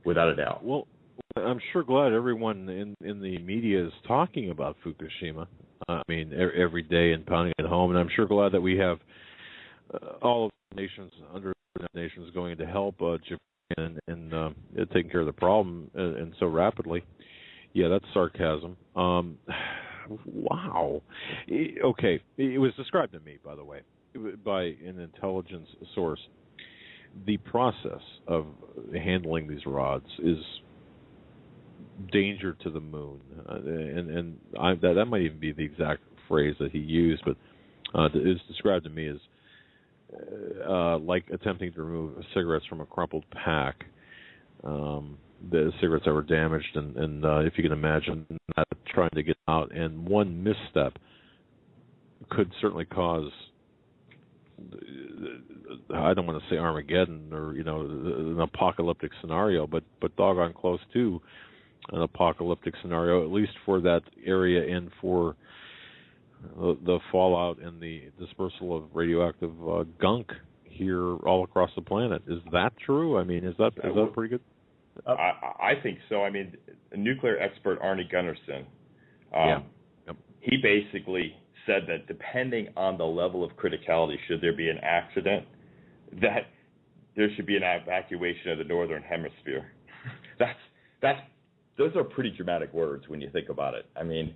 without a doubt. Well, I'm sure glad everyone in the media is talking about Fukushima. I mean, every day and pounding it home, and I'm sure glad that we have all of the nations, under nations, going to help Japan and taking care of the problem and so rapidly. Yeah, that's sarcasm. Wow. Okay, it was described to me, by the way, by an intelligence source. The process of handling these rods is danger to the moon, and that might even be the exact phrase that he used, but it's described to me as like attempting to remove cigarettes from a crumpled pack. The cigarettes that were damaged, and if you can imagine that, trying to get out, and one misstep could certainly cause, I don't want to say Armageddon or an apocalyptic scenario, but doggone close to an apocalyptic scenario, at least for that area and for the fallout and the dispersal of radioactive gunk here all across the planet. Is that true? I mean, is that pretty good? I think so. I mean, nuclear expert Arnie Gunnarsson, he basically said that depending on the level of criticality, should there be an accident, that there should be an evacuation of the northern hemisphere. Those are pretty dramatic words when you think about it. I mean,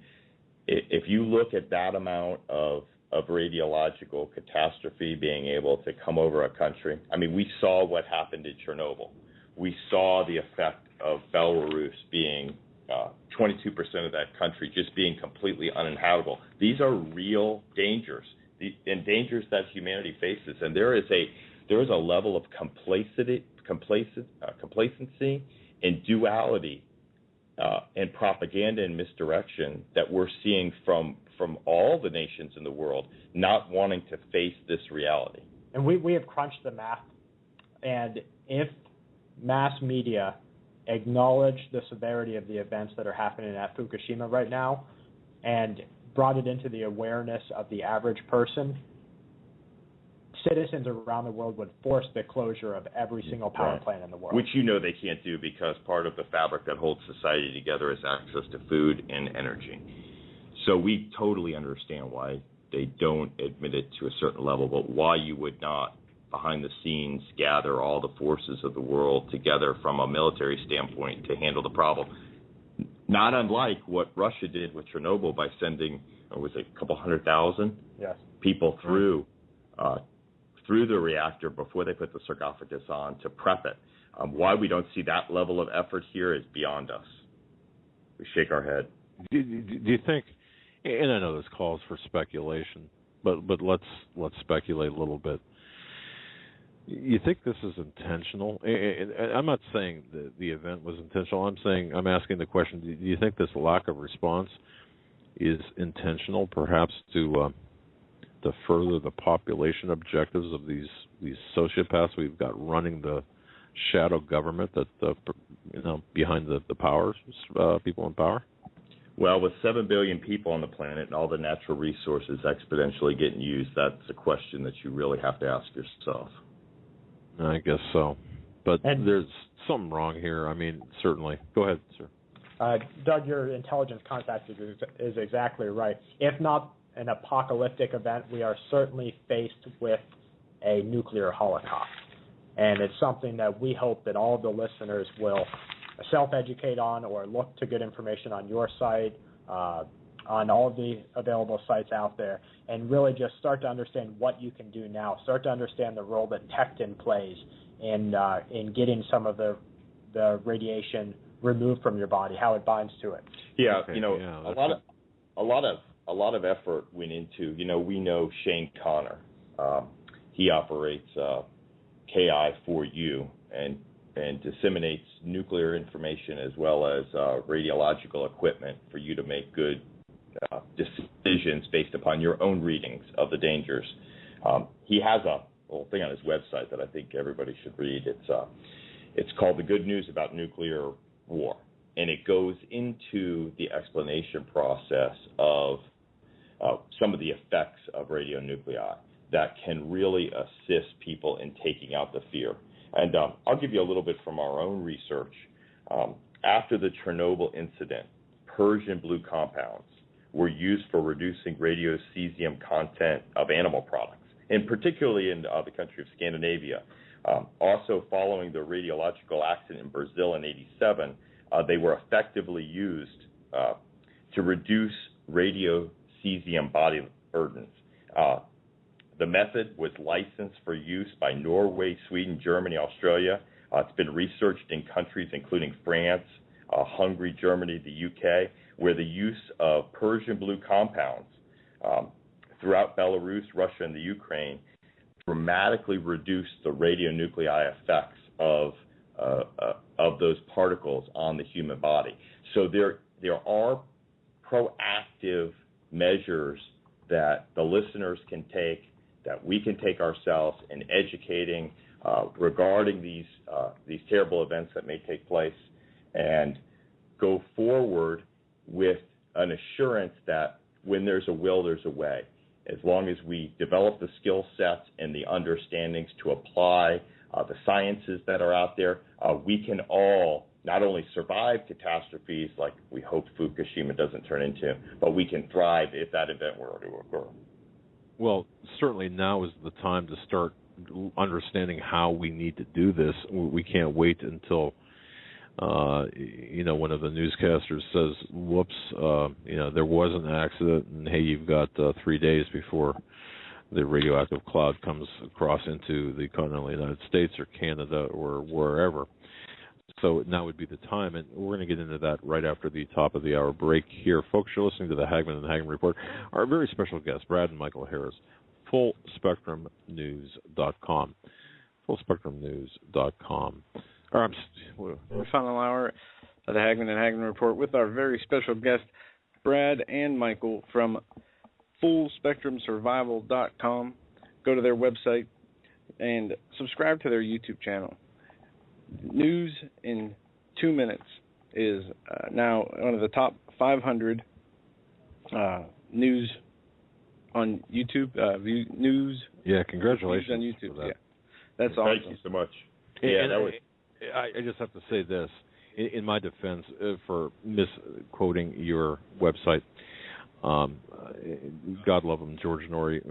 if you look at that amount of radiological catastrophe being able to come over a country, I mean, we saw what happened in Chernobyl. We saw the effect of Belarus being 22% of that country just being completely uninhabitable. These are real dangers, and dangers that humanity faces. And there is a level of complacency and duality and propaganda and misdirection that we're seeing from all the nations in the world not wanting to face this reality. And we have crunched the math, and if mass media acknowledge the severity of the events that are happening at Fukushima right now, and brought it into the awareness of the average person, citizens around the world would force the closure of every single power plant in the world. Which they can't do, because part of the fabric that holds society together is access to food and energy. So we totally understand why they don't admit it to a certain level, but why you would not, behind the scenes, gather all the forces of the world together from a military standpoint to handle the problem. Not unlike what Russia did with Chernobyl by sending, was it a couple 100,000 people through the reactor before they put the sarcophagus on to prep it. Why we don't see that level of effort here is beyond us. We shake our head. Do you think? And I know this calls for speculation, but let's speculate a little bit. You think this is intentional? I'm not saying the event was intentional. I'm asking the question: do you think this lack of response is intentional, perhaps to further the population objectives of these sociopaths we've got running the shadow government that behind the powers, people in power? Well, with 7 billion people on the planet and all the natural resources exponentially getting used, that's a question that you really have to ask yourself. I guess so. But there's something wrong here. I mean, certainly. Go ahead, sir. Doug, your intelligence contact is exactly right. If not an apocalyptic event, we are certainly faced with a nuclear holocaust. And it's something that we hope that all of the listeners will self-educate on, or look to good information on your site, on all of the available sites out there, and really just start to understand what you can do now. Start to understand the role that Tecton plays in getting some of the radiation removed from your body, how it binds to it. Yeah, a lot of effort went into. We know Shane Connor. He operates KI4U and disseminates nuclear information as well as radiological equipment for you to make good decisions based upon your own readings of the dangers. He has a little thing on his website that I think everybody should read. It's called The Good News About Nuclear War, and it goes into the explanation process of some of the effects of radionuclei that can really assist people in taking out the fear. And I'll give you a little bit from our own research. After the Chernobyl incident, Persian blue compounds were used for reducing radiocesium content of animal products, and particularly in the country of Scandinavia. Also, following the radiological accident in Brazil in '87, they were effectively used to reduce radiocesium body burdens. The method was licensed for use by Norway, Sweden, Germany, Australia. It's been researched in countries including France, Hungary, Germany, the UK, where the use of Persian blue compounds throughout Belarus, Russia, and the Ukraine dramatically reduced the radionuclei effects of those particles on the human body. So there are proactive measures that the listeners can take, that we can take ourselves in educating regarding these terrible events that may take place, and go forward with an assurance that when there's a will, there's a way. As long as we develop the skill sets and the understandings to apply the sciences that are out there, we can all not only survive catastrophes like we hope Fukushima doesn't turn into, but we can thrive if that event were to occur. Well, certainly now is the time to start understanding how we need to do this. We can't wait until, one of the newscasters says, whoops, there was an accident, and hey, you've got 3 days before the radioactive cloud comes across into the continental United States or Canada or wherever. So now would be the time, and we're going to get into that right after the top of the hour break here. Folks, you're listening to the Hagmann and Hagmann Report. Our very special guests, Brad and Michael Harris, FullSpectrumNews.com. FullSpectrumNews.com. The final hour of the Hagmann and Hagmann Report with our very special guests, Brad and Michael from FullSpectrumSurvival.com. Go to their website and subscribe to their YouTube channel. News in 2 minutes is now one of the top 500 news on YouTube. News. Yeah, congratulations on YouTube. For that. Yeah, that's awesome. Thank you so much. Yeah, that was. I just have to say this in my defense for misquoting your website. God love him, George Norrie,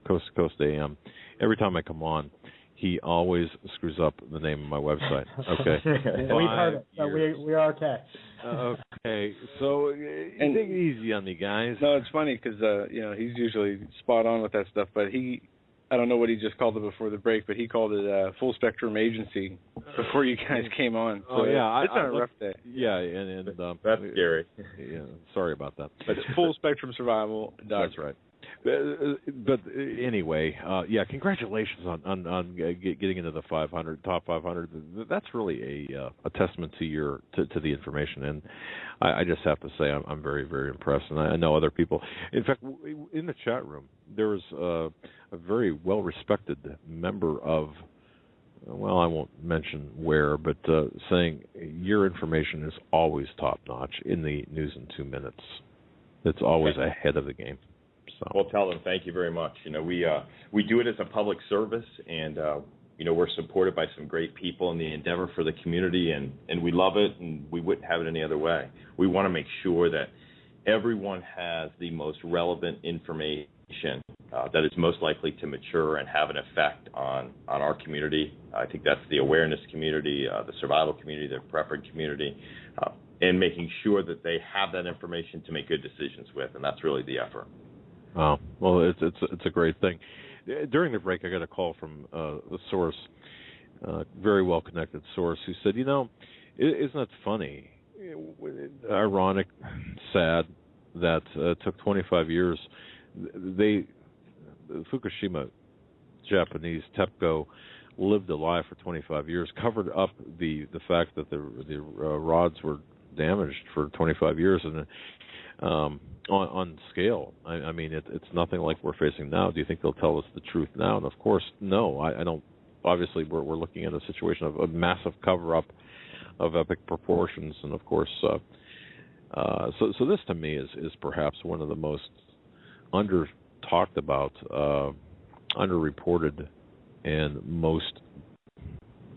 Coast to Coast AM. Every time I come on, he always screws up the name of my website. Okay, we've heard it, so we are okay. Okay, so take it easy on me, guys. No, it's funny because he's usually spot on with that stuff, but I don't know what he just called it before the break, but he called it Full Spectrum Agency before you guys came on. So it's been a rough day. Yeah, and that's scary. Yeah, sorry about that. But it's Full Spectrum Survival. That's right. But anyway, congratulations on getting into the top 500. That's really a testament to the information, and I just have to say I'm very, very impressed, and I know other people. In fact, in the chat room, there was a very well-respected member of, well, I won't mention where, but saying your information is always top-notch in the news in 2 minutes. It's always ahead of the game. So. Well, tell them thank you very much. We do it as a public service, and we're supported by some great people in the endeavor for the community, and we love it, and we wouldn't have it any other way. We want to make sure that everyone has the most relevant information that is most likely to mature and have an effect on our community. I think that's the awareness community, the survival community, the prepping community, and making sure that they have that information to make good decisions with, and that's really the effort. Oh, well, it's a great thing. During the break, I got a call from a source, very well-connected source, who said, isn't it funny, ironic, sad, that it took 25 years. Fukushima, Japanese, TEPCO, lived alive for 25 years, covered up the fact that the rods were damaged for 25 years, and on scale, I mean, it's nothing like we're facing now. Do you think they'll tell us the truth now? And of course, no. I don't. Obviously, we're looking at a situation of a massive cover-up of epic proportions, and of course, so this to me is perhaps one of the most under-talked about, underreported, and the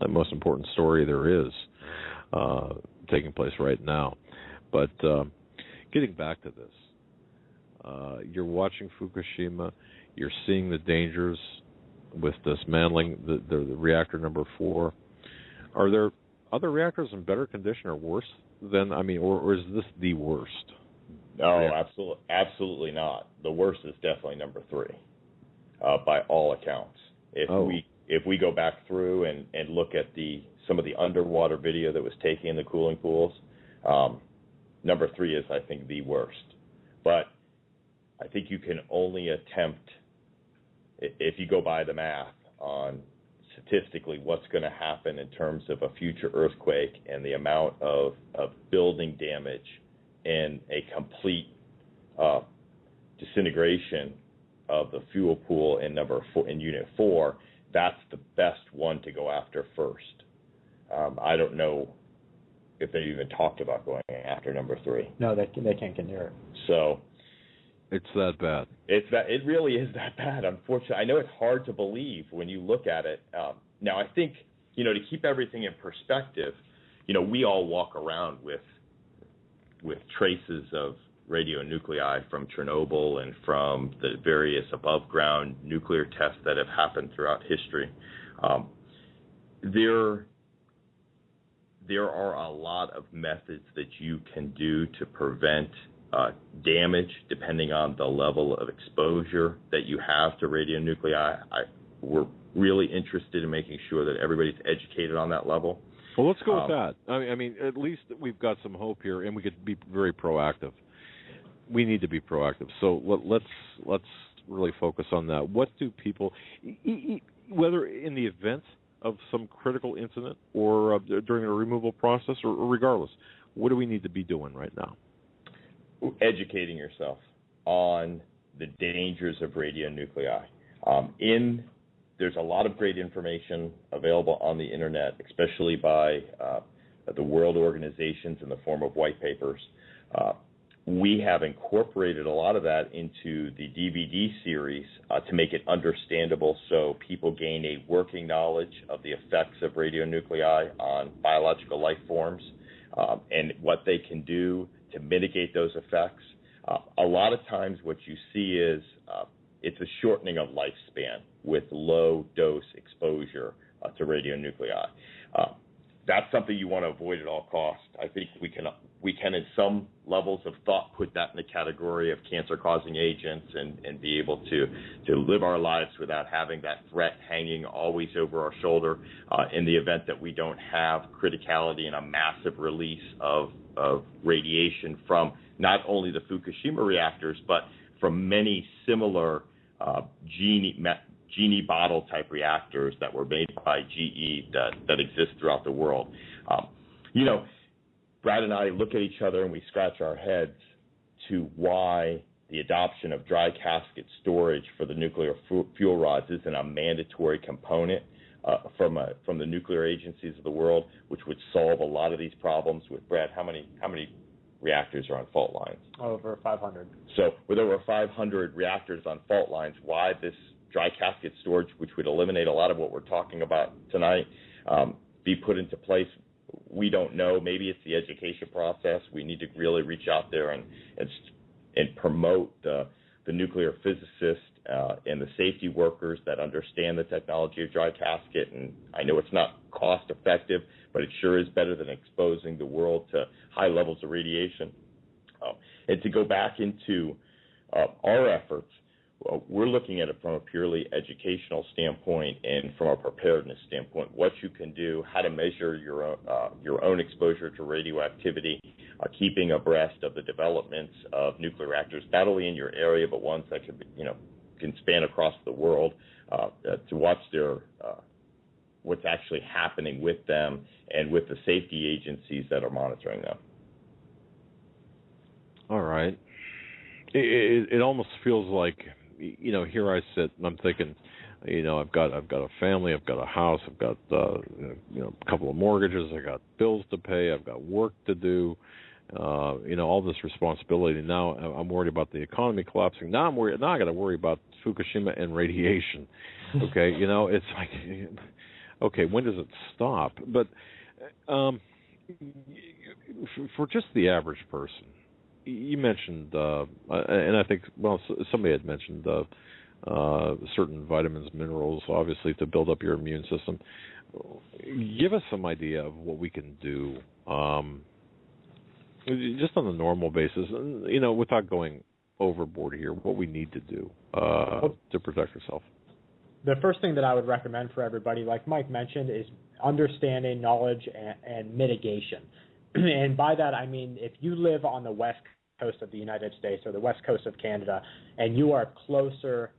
most important story there is taking place right now. But getting back to this, you're watching Fukushima. You're seeing the dangers with dismantling the reactor number 4. Are there other reactors in better condition or worse than? I mean, or is this the worst? No, absolutely not. The worst is definitely number 3, by all accounts. If we go back through and look at some of the underwater video that was taken in the cooling pools, number 3 is, I think, the worst. But I think you can only attempt, if you go by the math on statistically what's going to happen in terms of a future earthquake and the amount of building damage and a complete disintegration of the fuel pool in Unit 4, that's the best one to go after first. I don't know if they even talked about going after number 3. No, they can't get near it. So it's that bad. It really is that bad. Unfortunately, I know it's hard to believe when you look at it. Now, I think to keep everything in perspective, we all walk around with traces of radionuclei from Chernobyl and from the various above-ground nuclear tests that have happened throughout history. There are a lot of methods that you can do to prevent damage depending on the level of exposure that you have to radionuclei. We're really interested in making sure that everybody's educated on that level. Well, let's go with that. I mean, at least we've got some hope here, and we could be very proactive. We need to be proactive. So let's really focus on that. What do people, whether in the event of some critical incident or during a removal process or regardless, what do we need to be doing right now? Educating yourself on the dangers of radionuclei. There's a lot of great information available on the internet, especially by the world organizations in the form of white papers. we have incorporated a lot of that into the DVD series to make it understandable so people gain a working knowledge of the effects of radionuclei on biological life forms and what they can do to mitigate those effects. A lot of times what you see is it's a shortening of lifespan with low dose exposure to radionuclei. That's something you want to avoid at all costs. I think we can, in some levels of thought, put that in the category of cancer-causing agents and be able to live our lives without having that threat hanging always over our shoulder in the event that we don't have criticality and a massive release of radiation from not only the Fukushima reactors, but from many similar genie bottle type reactors that were made by GE that exist throughout the world. Brad and I look at each other and we scratch our heads to why the adoption of dry casket storage for the nuclear fuel rods isn't a mandatory component from the nuclear agencies of the world, which would solve a lot of these problems. With Brad, how many reactors are on fault lines? Over 500. So with over 500 reactors on fault lines, why this dry casket storage, which would eliminate a lot of what we're talking about tonight, be put into place? We don't know. Maybe it's the education process. We need to really reach out there and promote the nuclear physicists and the safety workers that understand the technology of dry casket. And I know it's not cost effective, but it sure is better than exposing the world to high levels of radiation. And to go back into our efforts, we're looking at it from a purely educational standpoint and from a preparedness standpoint, what you can do, how to measure your own exposure to radioactivity, keeping abreast of the developments of nuclear reactors, not only in your area, but ones that can span across the world, to watch what's actually happening with them and with the safety agencies that are monitoring them. All right. It almost feels like, here I sit and I'm thinking, I've got a family, I've got a house, I've got a couple of mortgages, I got bills to pay, I've got work to do, all this responsibility. Now I'm worried about the economy collapsing. Now I got to worry about Fukushima and radiation. Okay, it's like, okay, when does it stop? But for just the average person, you mentioned, and I think, somebody had mentioned certain vitamins, minerals, obviously, to build up your immune system. Give us some idea of what we can do, just on a normal basis, without going overboard here, what we need to do to protect ourselves. The first thing that I would recommend for everybody, like Mike mentioned, is understanding, knowledge, and mitigation. And by that, I mean, if you live on the west coast of the United States or the west coast of Canada, and you are closer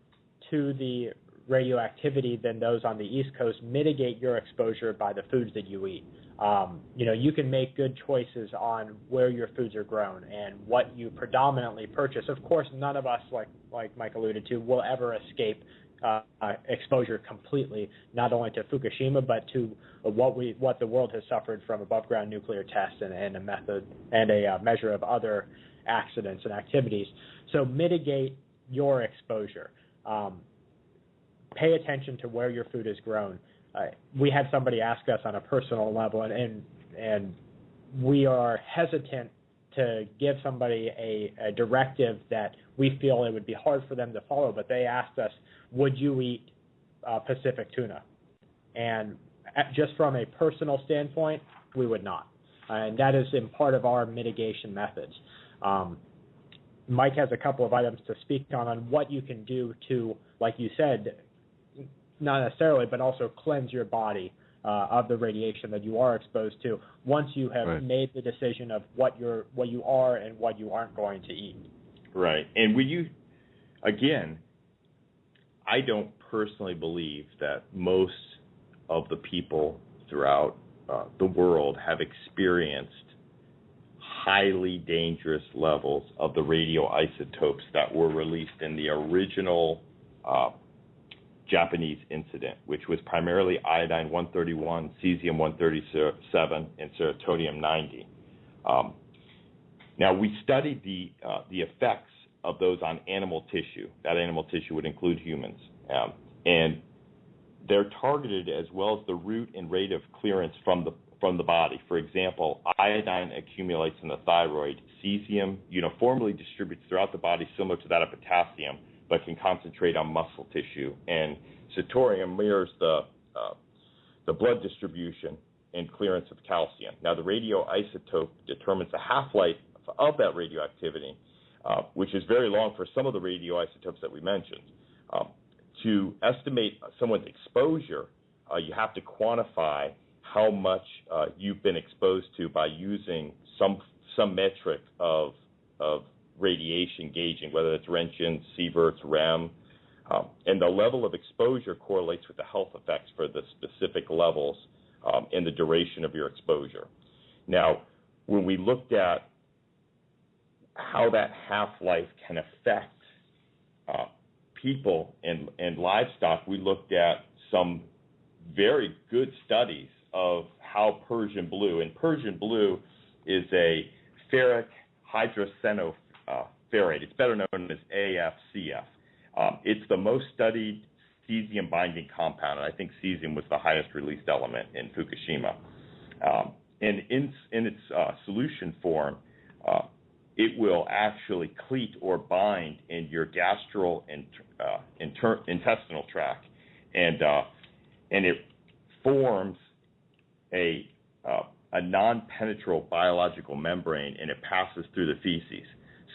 to the radioactivity than those on the East Coast, mitigate your exposure by the foods that you eat. You can make good choices on where your foods are grown and what you predominantly purchase. Of course, none of us, like Mike alluded to, will ever escape exposure completely, not only to Fukushima, but to what the world has suffered from above-ground nuclear tests and a method and a measure of other accidents and activities. So mitigate your exposure. Pay attention to where your food is grown. We had somebody ask us on a personal level, and we are hesitant to give somebody a directive that we feel it would be hard for them to follow, but they asked us, would you eat Pacific tuna? And just from a personal standpoint, we would not. And that is in part of our mitigation methods. Mike has a couple of items to speak on what you can do to, like you said, not necessarily, but also cleanse your body of the radiation that you are exposed to once you have made the decision of what you are and what you aren't going to eat. Right. And I don't personally believe that most of the people throughout the world have experienced highly dangerous levels of the radioisotopes that were released in the original Japanese incident, which was primarily iodine-131, cesium-137, and cerium-90. Now, we studied the effects of those on animal tissue. That animal tissue would include humans. And they're targeted as well as the route and rate of clearance from the body. For example, iodine accumulates in the thyroid. Cesium uniformly distributes throughout the body, similar to that of potassium, but can concentrate on muscle tissue. And Satorium mirrors the blood distribution and clearance of calcium. Now, the radioisotope determines the half-life of that radioactivity, which is very long for some of the radioisotopes that we mentioned. To estimate someone's exposure, you have to quantify how much you've been exposed to by using some metric of radiation gauging, whether it's Roentgen, Sieverts, REM, and the level of exposure correlates with the health effects for the specific levels and the duration of your exposure. Now, when we looked at how that half-life can affect people and livestock, we looked at some very good studies of how Persian blue, and Persian blue is a ferric hydrocenoferrate. It's better known as AFCF. It's the most studied cesium-binding compound, and I think cesium was the highest released element in Fukushima. And in its solution form, it will actually cleat or bind in your intestinal tract, and it forms a non-penetrable biological membrane, and it passes through the feces.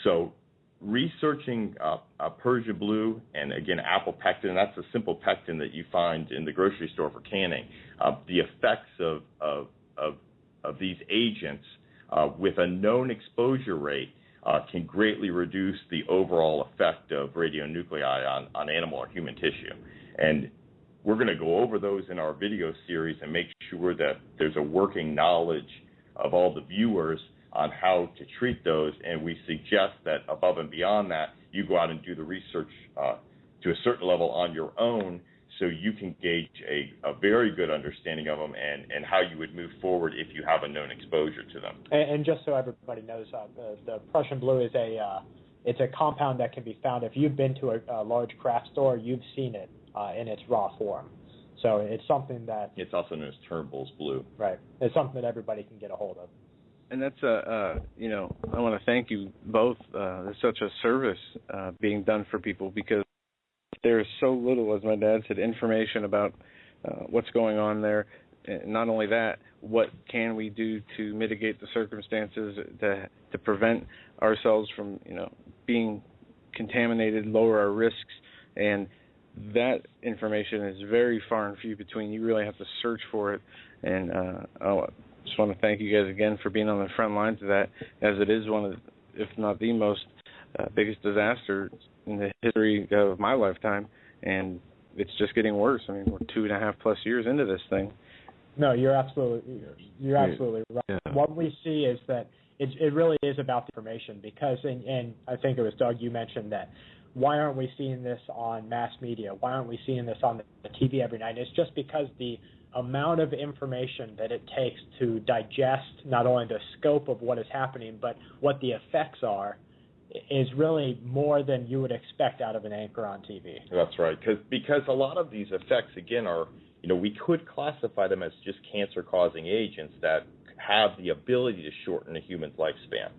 So researching Persian blue and, again, apple pectin, that's a simple pectin that you find in the grocery store for canning, the effects of these agents with a known exposure rate can greatly reduce the overall effect of radionuclide on animal or human tissue. And we're going to go over those in our video series and make sure that there's a working knowledge of all the viewers on how to treat those, and we suggest that above and beyond that, you go out and do the research to a certain level on your own so you can gauge a very good understanding of them and how you would move forward if you have a known exposure to them. And just so everybody knows, the Prussian blue is it's a compound that can be found. If you've been to a large craft store, you've seen it in its raw form. So it's something that... It's also known as Turnbull's blue. Right. It's something that everybody can get a hold of. And that's I want to thank you both. There's such a service being done for people, because there's so little, as my dad said, information about what's going on there. And not only that, what can we do to mitigate the circumstances to prevent ourselves from, being contaminated, lower our risks, and that information is very far and few between. You really have to search for it, and I just want to thank you guys again for being on the front lines of that, as it is one of, if not the most biggest disaster in the history of my lifetime, and it's just getting worse. I mean, we're 2.5+ years into this thing. No, you're absolutely right. Yeah. What we see is that it really is about the information, because, and I think it was Doug, you mentioned that, why aren't we seeing this on mass media? Why aren't we seeing this on the TV every night? It's just because the amount of information that it takes to digest not only the scope of what is happening, but what the effects are, is really more than you would expect out of an anchor on TV. That's right, because a lot of these effects, again, are, we could classify them as just cancer-causing agents that have the ability to shorten a human's lifespan.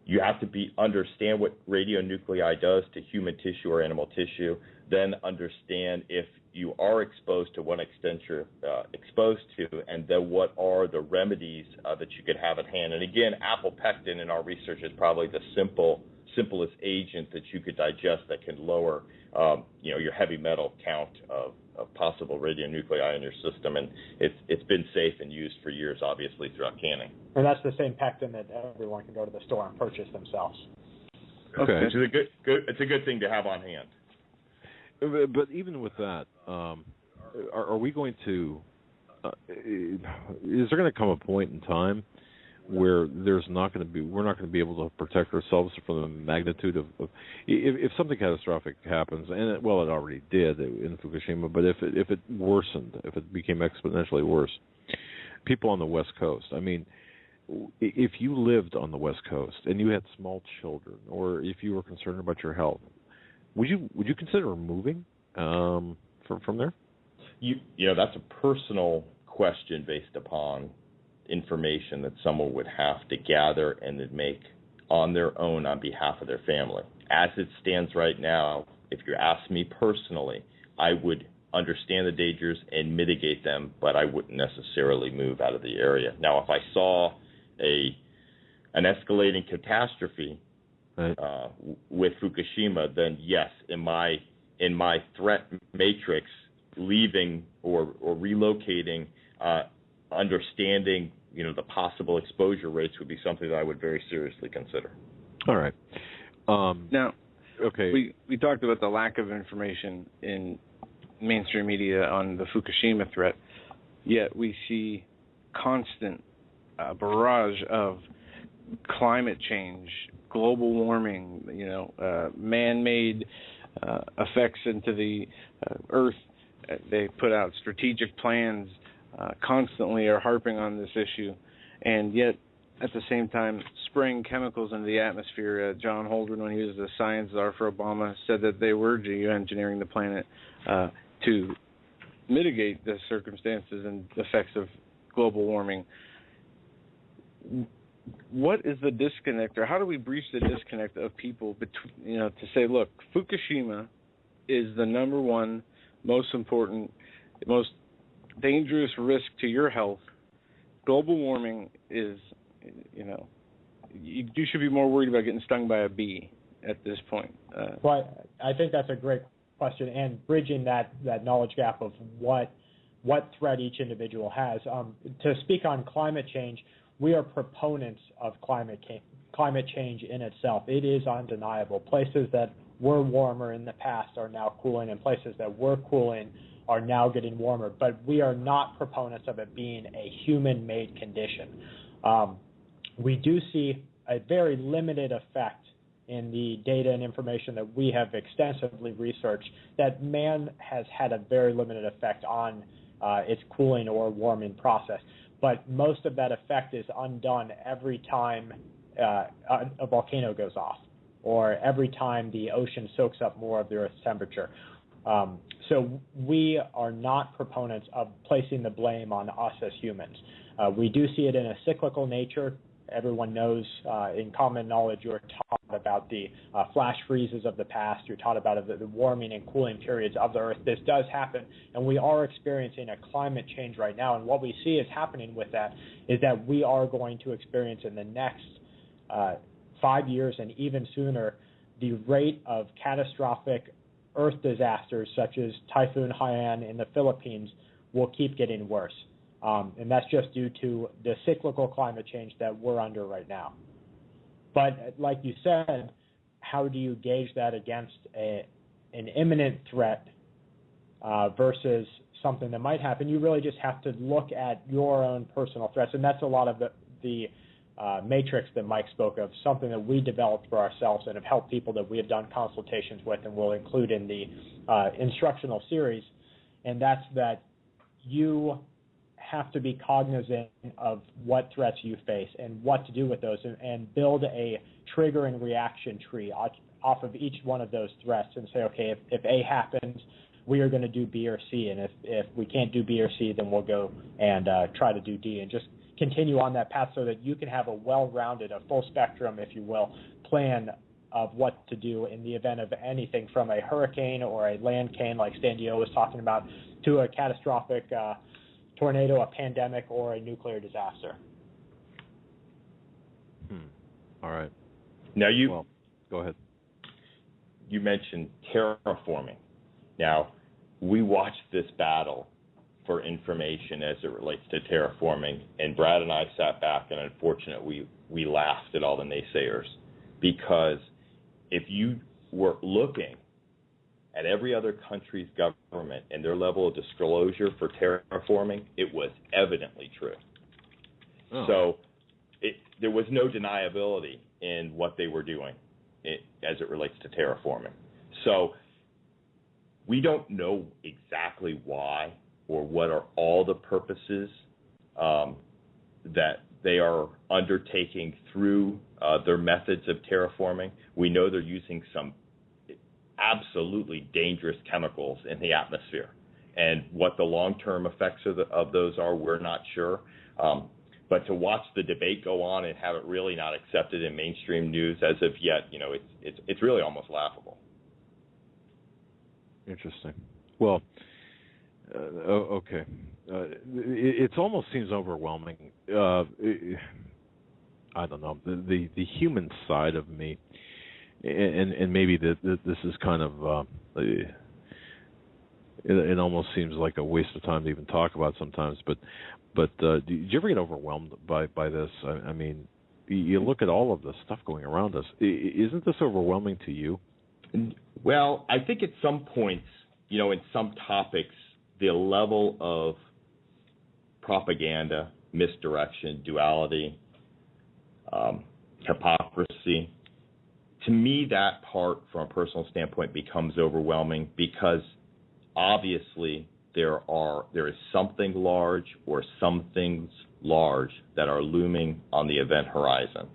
You have to understand what radionuclide does to human tissue or animal tissue, then understand if you are exposed to what extent you're exposed to, and then what are the remedies that you could have at hand. And again, apple pectin in our research is probably the simplest agent that you could digest that can lower your heavy metal count of possible radionuclei in your system, and it's been safe and used for years, obviously, throughout canning. And that's the same pectin that everyone can go to the store and purchase themselves. Okay, which is it's a good thing to have on hand. But even with that, are we going to? Is there going to come a point in time where we're not going to be able to protect ourselves from the magnitude of if something catastrophic happens, and it already did in Fukushima, but if it worsened, if it became exponentially worse, people on the West Coast, I mean, if you lived on the West Coast and you had small children, or if you were concerned about your health, would you consider moving from there? You know, that's a personal question based upon information that someone would have to gather and then make on their own on behalf of their family. As it stands right now, if you ask me personally, I would understand the dangers and mitigate them, but I wouldn't necessarily move out of the area. Now, if I saw an escalating catastrophe right. With Fukushima, then yes, in my threat matrix, leaving or relocating, understanding, you know, the possible exposure rates would be something that I would very seriously consider. All right. Now, okay. We talked about the lack of information in mainstream media on the Fukushima threat, yet we see constant barrage of climate change, global warming, you know, man-made effects into the Earth. They put out strategic plans, constantly are harping on this issue, and yet at the same time spraying chemicals into the atmosphere. John Holdren, when he was the science czar for Obama, said that they were geoengineering the planet to mitigate the circumstances and effects of global warming. What is the disconnect, or how do we breach the disconnect of people between, you know, to say, look, Fukushima is the number one most important, most dangerous risk to your health. Global warming is, you know, you should be more worried about getting stung by a bee at this point. Well, I think that's a great question, and bridging that knowledge gap of what threat each individual has. To speak on climate change, we are proponents of climate change in itself. It is undeniable. Places that were warmer in the past are now cooling, and places that were cooling are now getting warmer. But we are not proponents of it being a human-made condition. We do see a very limited effect in the data and information that we have extensively researched that man has had a very limited effect on its cooling or warming process. But most of that effect is undone every time a volcano goes off, or every time the ocean soaks up more of the Earth's temperature. So we are not proponents of placing the blame on us as humans. We do see it in a cyclical nature. Everyone knows in common knowledge, you're taught about the flash freezes of the past. You're taught about the warming and cooling periods of the Earth. This does happen, and we are experiencing a climate change right now. And what we see is happening with that is that we are going to experience in the next 5 years and even sooner the rate of catastrophic Earth disasters such as Typhoon Haiyan in the Philippines will keep getting worse. And that's just due to the cyclical climate change that we're under right now. But like you said, how do you gauge that against an imminent threat versus something that might happen? You really just have to look at your own personal threats, and that's a lot of the matrix that Mike spoke of, something that we developed for ourselves and have helped people that we have done consultations with and will include in the instructional series, and that's that you have to be cognizant of what threats you face and what to do with those, and build a trigger and reaction tree off of each one of those threats and say, okay, if A happens, we are going to do B or C, and if we can't do B or C, then we'll go and try to do D, and just continue on that path so that you can have a well-rounded, a full spectrum, if you will, plan of what to do in the event of anything from a hurricane or a land cane like Stan Dio was talking about to a catastrophic tornado, a pandemic, or a nuclear disaster. All right. Now go ahead. You mentioned terraforming. Now, we watched this battle for information as it relates to terraforming, and Brad and I sat back and unfortunately we laughed at all the naysayers, because if you were looking at every other country's government and their level of disclosure for terraforming, it was evidently true. Oh. So there was no deniability in what they were doing as it relates to terraforming. So we don't know exactly why or what are all the purposes that they are undertaking through their methods of terraforming. We know they're using some absolutely dangerous chemicals in the atmosphere. And what the long-term effects of those are, we're not sure. But to watch the debate go on and have it really not accepted in mainstream news as of yet, it's really almost laughable. Interesting. Well, okay. It almost seems overwhelming. I don't know, the human side of me, and maybe this is kind of it almost seems like a waste of time to even talk about sometimes. But do you ever get overwhelmed by this? I mean, you look at all of the stuff going around us. Isn't this overwhelming to you? Well, I think at some points, in some topics, the level of propaganda, misdirection, duality, hypocrisy, to me, that part, from a personal standpoint, becomes overwhelming because obviously there is something large or some things large that are looming on the event horizon.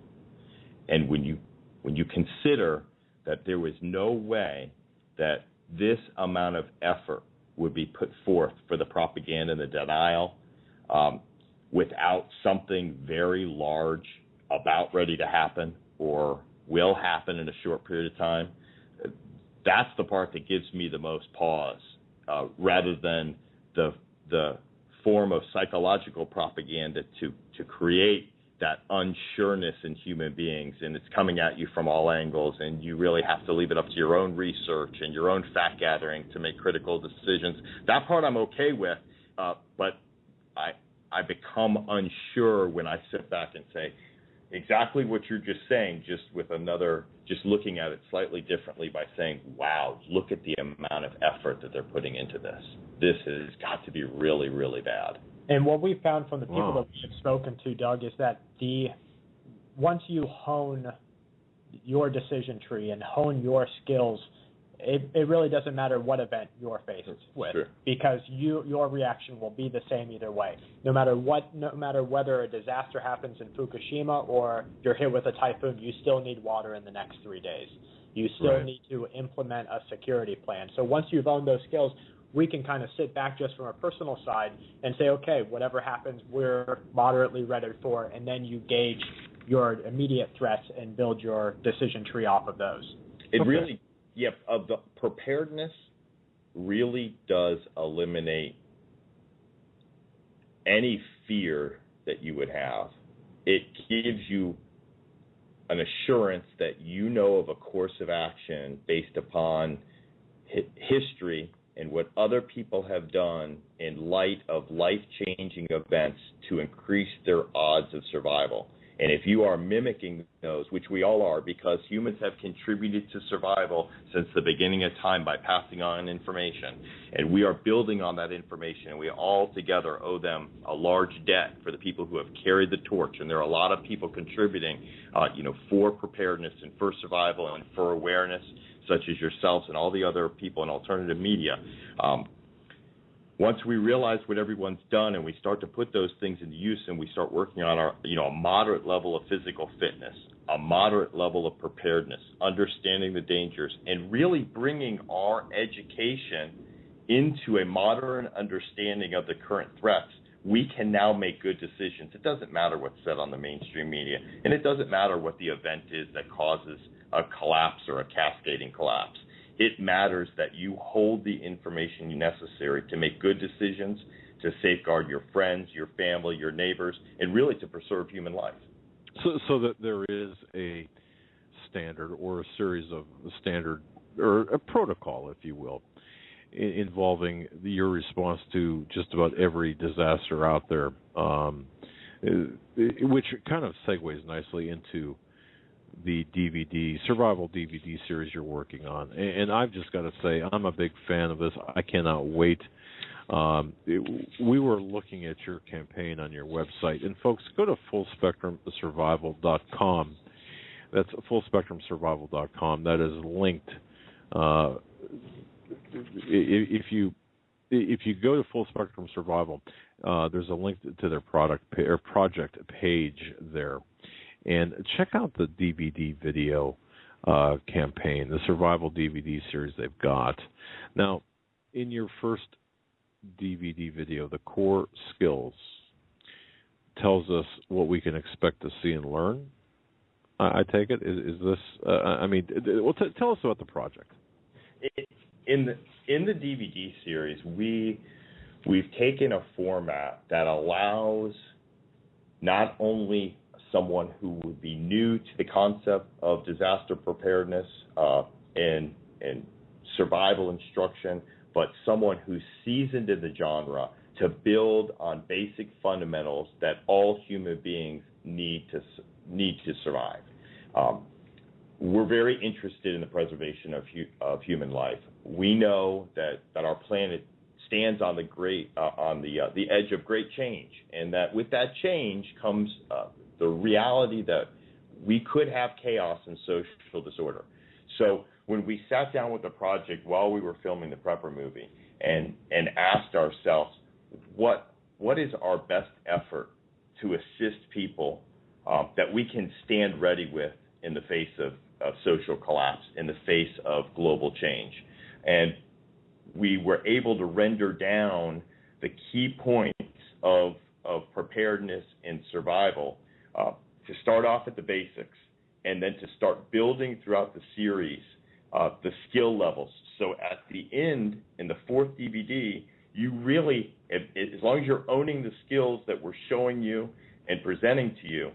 And when you consider that there was no way that this amount of effort would be put forth for the propaganda and the denial without something very large about ready to happen or will happen in a short period of time, that's the part that gives me the most pause, rather than the form of psychological propaganda to create that unsureness in human beings, and it's coming at you from all angles, and you really have to leave it up to your own research and your own fact gathering to make critical decisions. That part I'm okay with, but I become unsure when I sit back and say exactly what you're just saying, just looking at it slightly differently by saying, wow, look at the amount of effort that they're putting into this. This has got to be really, really bad. And what we found from the people that we've spoken to, Doug, is that once you hone your decision tree and hone your skills, it really doesn't matter what event you're faced with, sure, because your reaction will be the same either way. No matter whether a disaster happens in Fukushima or you're hit with a typhoon, you still need water in the next 3 days. You still need to implement a security plan. So once you've owned those skills, we can kind of sit back just from a personal side and say, okay, whatever happens, we're moderately ready for, and then you gauge your immediate threats and build your decision tree off of those. It really, the preparedness really does eliminate any fear that you would have. It gives you an assurance that you know of a course of action based upon history and what other people have done in light of life-changing events to increase their odds of survival. And if you are mimicking those, which we all are, because humans have contributed to survival since the beginning of time by passing on information, and we are building on that information, and we all together owe them a large debt for the people who have carried the torch. And there are a lot of people contributing, for preparedness and for survival and for awareness, such as yourselves and all the other people in alternative media. Once we realize what everyone's done and we start to put those things into use and we start working on our, a moderate level of physical fitness, a moderate level of preparedness, understanding the dangers, and really bringing our education into a modern understanding of the current threats, we can now make good decisions. It doesn't matter what's said on the mainstream media, and it doesn't matter what the event is that causes a collapse or a cascading collapse. It matters that you hold the information necessary to make good decisions, to safeguard your friends, your family, your neighbors, and really to preserve human life. So that there is a standard or a series of standard or a protocol, if you will, involving your response to just about every disaster out there, which kind of segues nicely into the survival DVD series you're working on. And I've just got to say, I'm a big fan of this. I cannot wait. We were looking at your campaign on your website. And folks, go to fullspectrumsurvival.com. That's fullspectrumsurvival.com. That is linked. If you if you go to Full Spectrum Survival, there's a link to their project page there, and check out the DVD video campaign, the Survival DVD series they've got. Now, in your first DVD video, the core skills tells us what we can expect to see and learn. I take it. Is this? Tell us about the project. In the DVD series, we've taken a format that allows not only someone who would be new to the concept of disaster preparedness and survival instruction, but someone who's seasoned in the genre to build on basic fundamentals that all human beings need to survive. We're very interested in the preservation of human life. We know that our planet stands on the edge of great change, and that with that change comes the reality that we could have chaos and social disorder. So when we sat down with the project while we were filming the Prepper movie and asked ourselves, what is our best effort to assist people that we can stand ready with in the face of social collapse, in the face of global change? And we were able to render down the key points of preparedness and survival to start off at the basics and then to start building throughout the series the skill levels. So at the end, in the fourth DVD, you really, as long as you're owning the skills that we're showing you and presenting to you,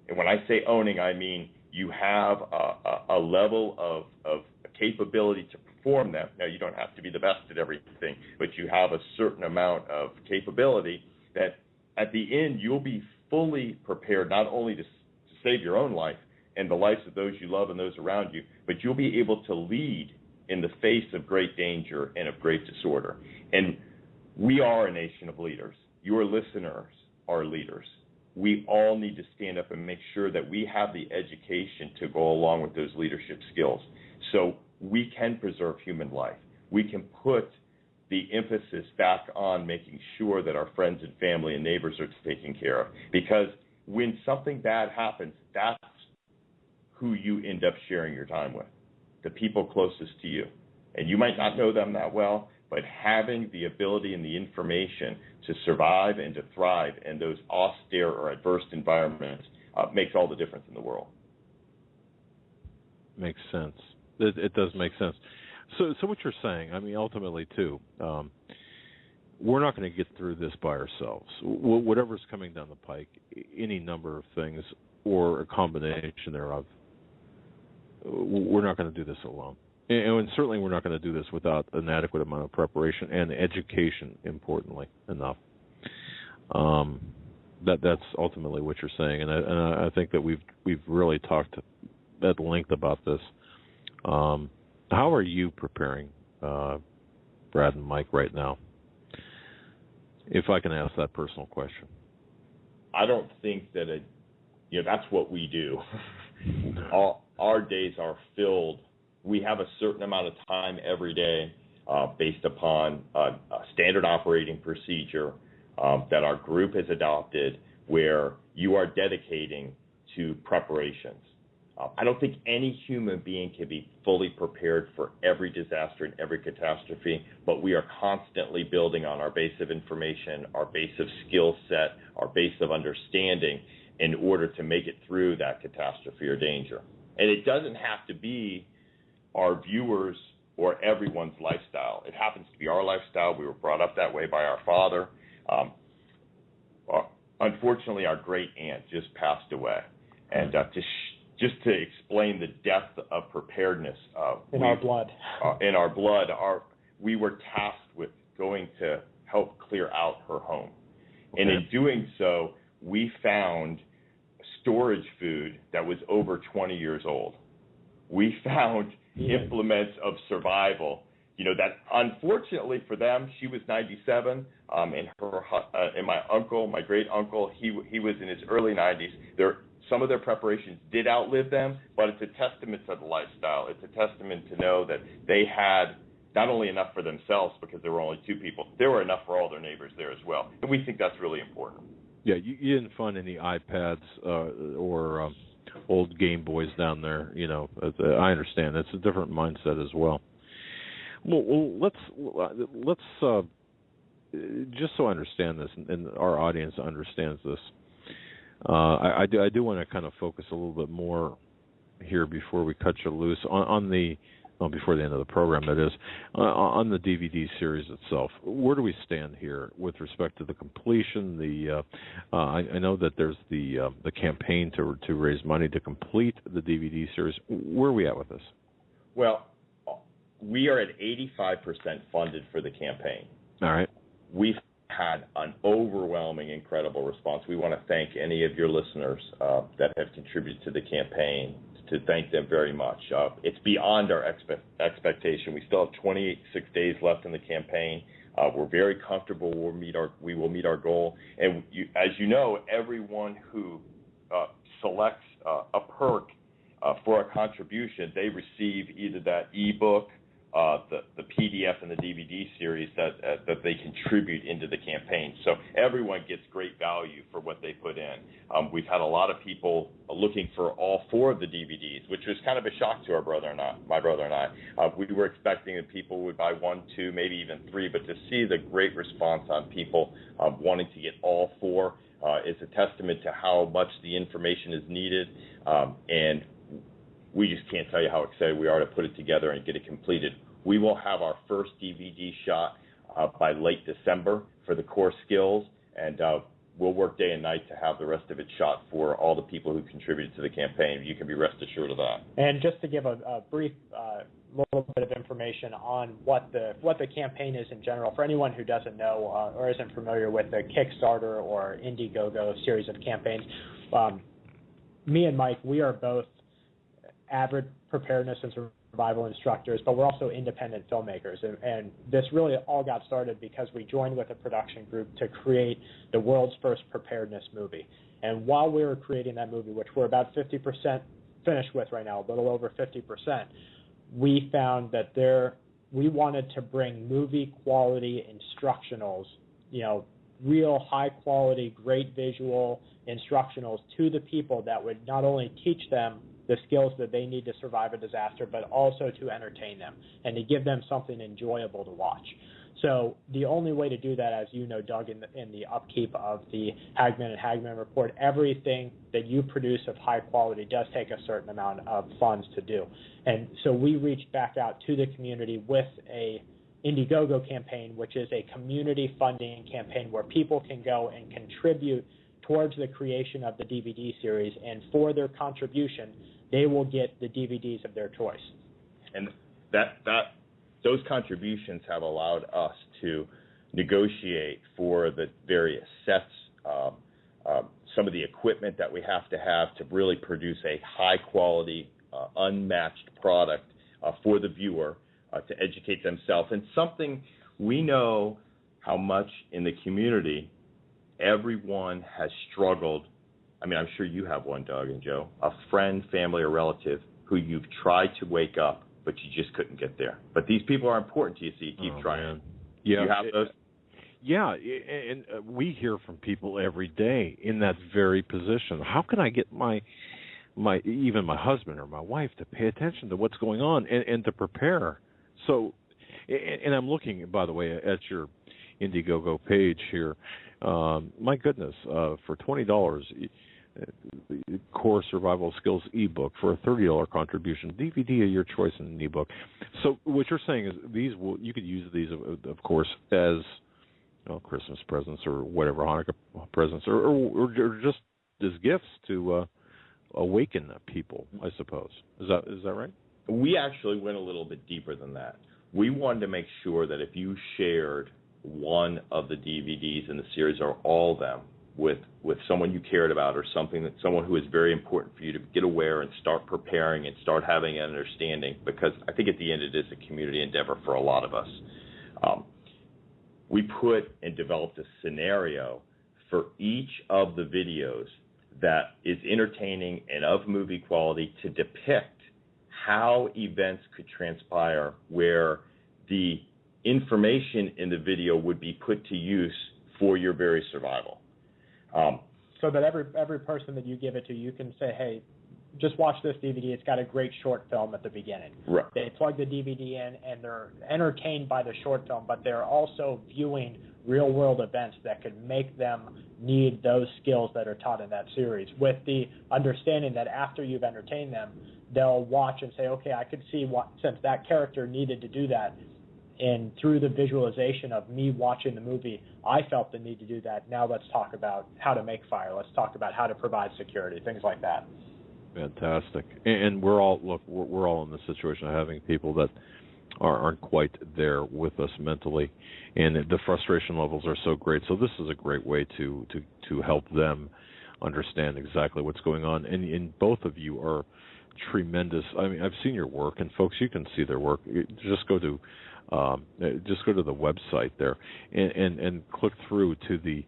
and when I say owning, I mean you have a level of capability to perform them. Now, you don't have to be the best at everything, but you have a certain amount of capability that at the end you'll be fully prepared not only to save your own life and the lives of those you love and those around you, but you'll be able to lead in the face of great danger and of great disorder. And we are a nation of leaders. Your listeners are leaders. We all need to stand up and make sure that we have the education to go along with those leadership skills so we can preserve human life. We can put the emphasis back on making sure that our friends and family and neighbors are taken care of. Because when something bad happens, that's who you end up sharing your time with, the people closest to you. And you might not know them that well, but having the ability and the information to survive and to thrive in those austere or adverse environments makes all the difference in the world. Makes sense. It does make sense. So what you're saying, I mean, ultimately, too, we're not going to get through this by ourselves. Whatever's coming down the pike, any number of things or a combination thereof, we're not going to do this alone. And certainly we're not going to do this without an adequate amount of preparation and education, importantly enough. That's ultimately what you're saying, and I think that we've really talked at length about this. How are you preparing, Brad and Mike, right now? If I can ask that personal question. I don't think that that's what we do. Our days are filled. We have a certain amount of time every day based upon a standard operating procedure that our group has adopted where you are dedicating to preparations. I don't think any human being can be fully prepared for every disaster and every catastrophe, but we are constantly building on our base of information, our base of skill set, our base of understanding in order to make it through that catastrophe or danger. And it doesn't have to be our viewers or everyone's lifestyle. It happens to be our lifestyle. We were brought up that way by our father. Unfortunately, our great aunt just passed away. And just to explain the depth of preparedness. In our blood, we were tasked with going to help clear out her home. Okay. And in doing so, we found storage food that was over 20 years old. We found implements of survival, that unfortunately for them, she was 97, and my great uncle, he was in his early 90s. Some of their preparations did outlive them, but it's a testament to the lifestyle. It's a testament to know that they had not only enough for themselves because there were only 2 people, there were enough for all their neighbors there as well. And we think that's really important. Yeah, you didn't find any iPads or old Game Boys down there. You know, I understand. It's a different mindset as well. Well, let's just so I understand this, and our audience understands this. I do want to kind of focus a little bit more here before we cut you loose on the before the end of the program, that is, on the DVD series itself. Where do we stand here with respect to the completion? I know that there's the campaign to raise money to complete the DVD series. Where are we at with this? Well, we are at 85% funded for the campaign. All right. We've had an overwhelming, incredible response. We want to thank any of your listeners that have contributed to the campaign, to thank them very much. It's beyond our expectation. We still have 26 days left in the campaign. We're very comfortable we will meet our goal. And as you know, everyone who selects a perk for a contribution, they receive either that ebook, the PDF, and the DVD series that they contribute into the campaign. So everyone gets great value for what they put in. We've had a lot of people looking for all 4 of the DVDs, which was kind of a shock to my brother and I. We were expecting that people would buy 1, 2, maybe even 3, but to see the great response on people wanting to get all 4 is a testament to how much the information is needed, and we just can't tell you how excited we are to put it together and get it completed. We will have our first DVD shot by late December for the core skills, and we'll work day and night to have the rest of it shot for all the people who contributed to the campaign. You can be rest assured of that. And just to give a brief little bit of information on what the campaign is in general, for anyone who doesn't know or isn't familiar with the Kickstarter or Indiegogo series of campaigns, me and Mike, we are both avid preparedness and survival instructors, but we're also independent filmmakers. And this really all got started because we joined with a production group to create the world's first preparedness movie. And while we were creating that movie, which we're about 50% finished with right now, a little over 50%, we found that we wanted to bring movie quality instructionals, real high quality, great visual instructionals to the people that would not only teach them the skills that they need to survive a disaster, but also to entertain them and to give them something enjoyable to watch. So the only way to do that, as you know, Doug, in the upkeep of the Hagmann and Hagmann report, everything that you produce of high quality does take a certain amount of funds to do. And so we reached back out to the community with a Indiegogo campaign, which is a community funding campaign where people can go and contribute towards the creation of the DVD series, and for their contribution, they will get the DVDs of their choice. And those contributions have allowed us to negotiate for the various sets, some of the equipment that we have to really produce a high-quality, unmatched product for the viewer to educate themselves. And something we know how much in the community everyone has struggled. I mean, I'm sure you have one, Doug and Joe, a friend, family, or relative who you've tried to wake up, but you just couldn't get there. But these people are important to you, so you keep trying. Man. Yeah. You have those? Yeah, and we hear from people every day in that very position. How can I get my even my husband or my wife to pay attention to what's going on and to prepare? So, and I'm looking, by the way, at your Indiegogo page here. My goodness, for $20, Core Survival Skills ebook, for a $30 contribution, DVD of your choice in an ebook. So what you're saying is you could use these, of course, as Christmas presents or whatever, Hanukkah presents, or just as gifts to awaken people, I suppose. Is that right? We actually went a little bit deeper than that. We wanted to make sure that if you shared one of the DVDs in the series or all of them with someone you cared about or someone who is very important for you to get aware and start preparing and start having an understanding, because I think at the end it is a community endeavor for a lot of us. We put and developed a scenario for each of the videos that is entertaining and of movie quality to depict how events could transpire where the information in the video would be put to use for your very survival. So that every person that you give it to, you can say, hey, just watch this DVD. It's got a great short film at the beginning. Right. They plug the DVD in, and they're entertained by the short film, but they're also viewing real-world events that could make them need those skills that are taught in that series, with the understanding that after you've entertained them, they'll watch and say, okay, I could see what, since that character needed to do that, and through the visualization of me watching the movie, I felt the need to do that. Now let's talk about how to make fire. Let's talk about how to provide security, things like that. Fantastic. And we're all in the situation of having people that aren't quite there with us mentally, and the frustration levels are so great. So this is a great way to help them understand exactly what's going on. And both of you are tremendous. I mean, I've seen your work, and folks, you can see their work. Just go to the website there and click through to the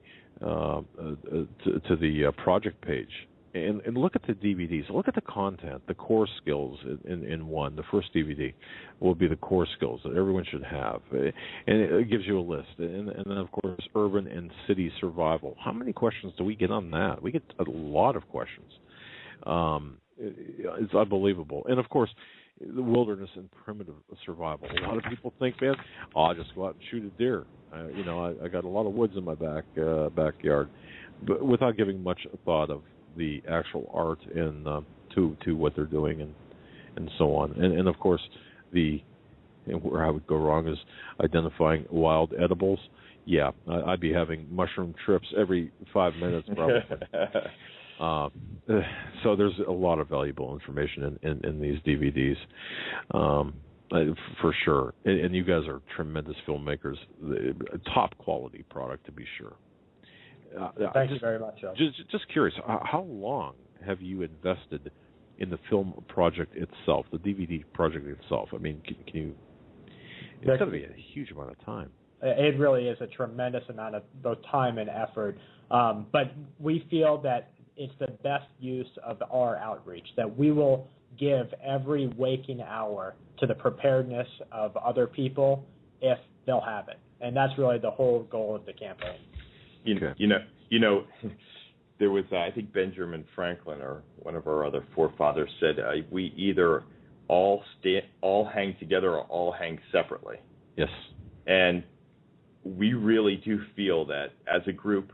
project page. And look at the DVDs. Look at the content, the core skills in one. The first DVD will be the core skills that everyone should have. And it gives you a list. And then, of course, urban and city survival. How many questions do we get on that? We get a lot of questions. It's unbelievable. And, of course, the wilderness and primitive survival. A lot of people think, man, I'll just go out and shoot a deer. I got a lot of woods in my backyard, but without giving much thought of the actual art and to what they're doing and so on. And of course, where I would go wrong is identifying wild edibles. Yeah, I'd be having mushroom trips every 5 minutes probably. So there's a lot of valuable information in these DVDs, for sure. And you guys are tremendous filmmakers, top quality product to be sure. Thank you very much, Joe. Just curious, how long have you invested in the film project itself, the DVD project itself? I mean, can you? It's got to be a huge amount of time. It really is a tremendous amount of both time and effort. But we feel that it's the best use of our outreach, that we will give every waking hour to the preparedness of other people if they'll have it. And that's really the whole goal of the campaign. You know, there was, I think Benjamin Franklin or one of our other forefathers said, we either all hang together or all hang separately. Yes. And we really do feel that as a group,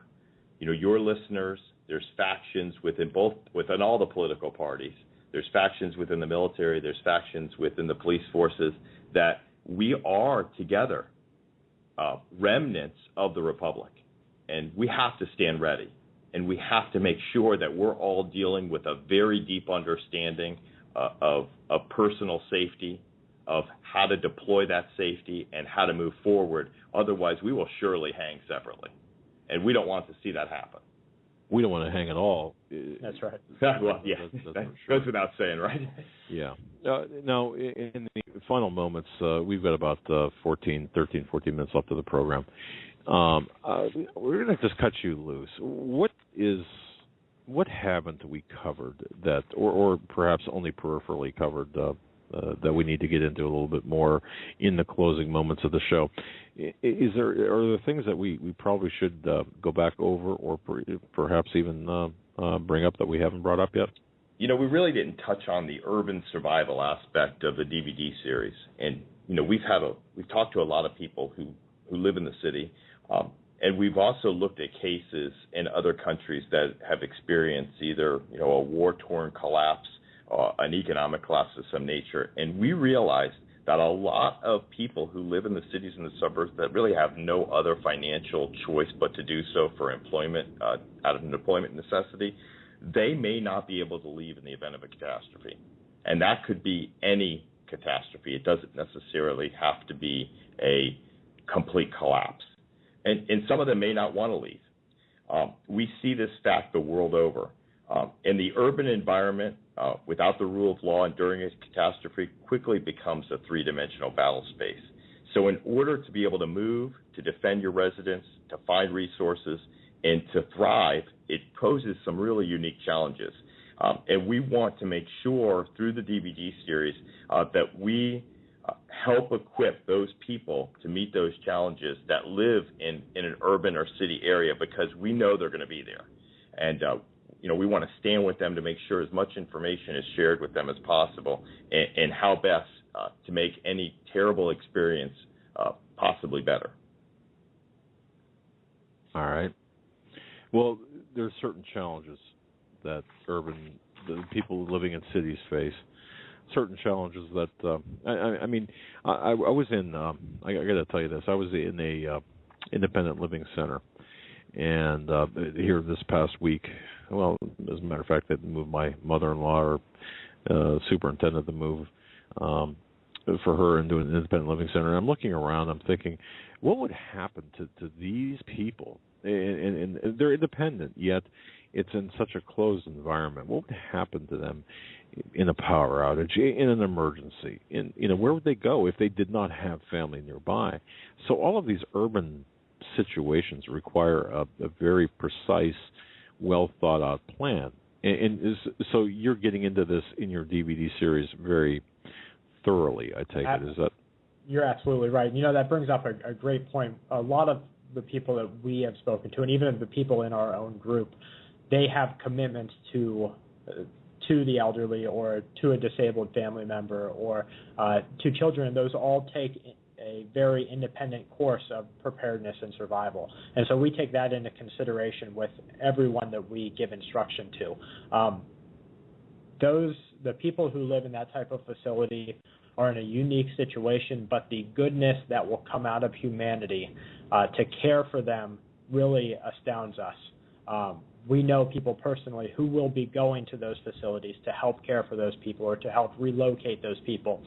your listeners, there's factions within all the political parties. There's factions within the military. There's factions within the police forces, that we are together remnants of the Republic. And we have to stand ready, and we have to make sure that we're all dealing with a very deep understanding of personal safety, of how to deploy that safety, and how to move forward. Otherwise, we will surely hang separately, and we don't want to see that happen. We don't want to hang at all. That's right. Well, yeah, that goes without saying, right? Yeah. Now, in the final moments, we've got about 13, 14 minutes left of the program. We're going to just cut you loose. What haven't we covered that, or perhaps only peripherally covered, that we need to get into a little bit more in the closing moments of the show? Are there things that we probably should go back over, or perhaps even bring up that we haven't brought up yet? We really didn't touch on the urban survival aspect of the DVD series, and we've talked to a lot of people who live in the city. And we've also looked at cases in other countries that have experienced either, a war-torn collapse, an economic collapse of some nature. And we realized that a lot of people who live in the cities and the suburbs that really have no other financial choice but to do so for employment, out of an employment necessity, they may not be able to leave in the event of a catastrophe. And that could be any catastrophe. It doesn't necessarily have to be a complete collapse. And some of them may not want to leave. We see this fact the world over. In the urban environment, without the rule of law and during a catastrophe, quickly becomes a three-dimensional battle space. So in order to be able to move, to defend your residents, to find resources, and to thrive, it poses some really unique challenges. And we want to make sure through the DVD series that we help equip those people to meet those challenges that live in an urban or city area, because we know they're going to be there. And, we want to stand with them to make sure as much information is shared with them as possible, and how best to make any terrible experience possibly better. All right. Well, there's certain challenges that the people living in cities face. Certain challenges that I was in. I got to tell you this. I was in a independent living center, and here this past week. Well, as a matter of fact, they moved my mother-in-law, or superintendent, to move for her into an independent living center. And I'm looking around. I'm thinking, what would happen to these people? And they're independent, yet it's in such a closed environment. What would happen to them in a power outage, in an emergency? Where would they go if they did not have family nearby? So all of these urban situations require a very precise, well thought out plan. So you're getting into this in your DVD series very thoroughly, I take it. Is that? You're absolutely right. That brings up a great point. A lot of the people that we have spoken to, and even the people in our own group, they have commitments to the elderly, or to a disabled family member, or to children. And those all take a very independent course of preparedness and survival. And so we take that into consideration with everyone that we give instruction to. The people who live in that type of facility are in a unique situation, but the goodness that will come out of humanity to care for them really astounds us. We know people personally who will be going to those facilities to help care for those people, or to help relocate those people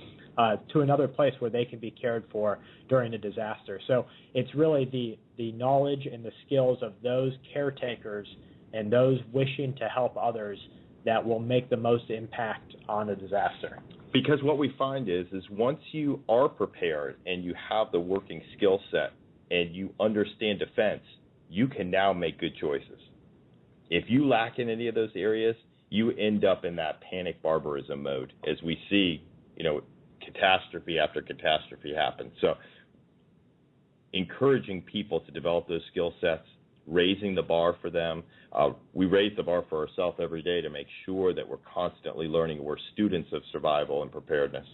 to another place where they can be cared for during a disaster. So it's really the knowledge and the skills of those caretakers and those wishing to help others that will make the most impact on a disaster. Because what we find is once you are prepared and you have the working skill set and you understand defense, you can now make good choices. If you lack in any of those areas, you end up in that panic barbarism mode, as we see, catastrophe after catastrophe happen. So encouraging people to develop those skill sets, raising the bar for them. We raise the bar for ourselves every day to make sure that we're constantly learning. We're students of survival and preparedness.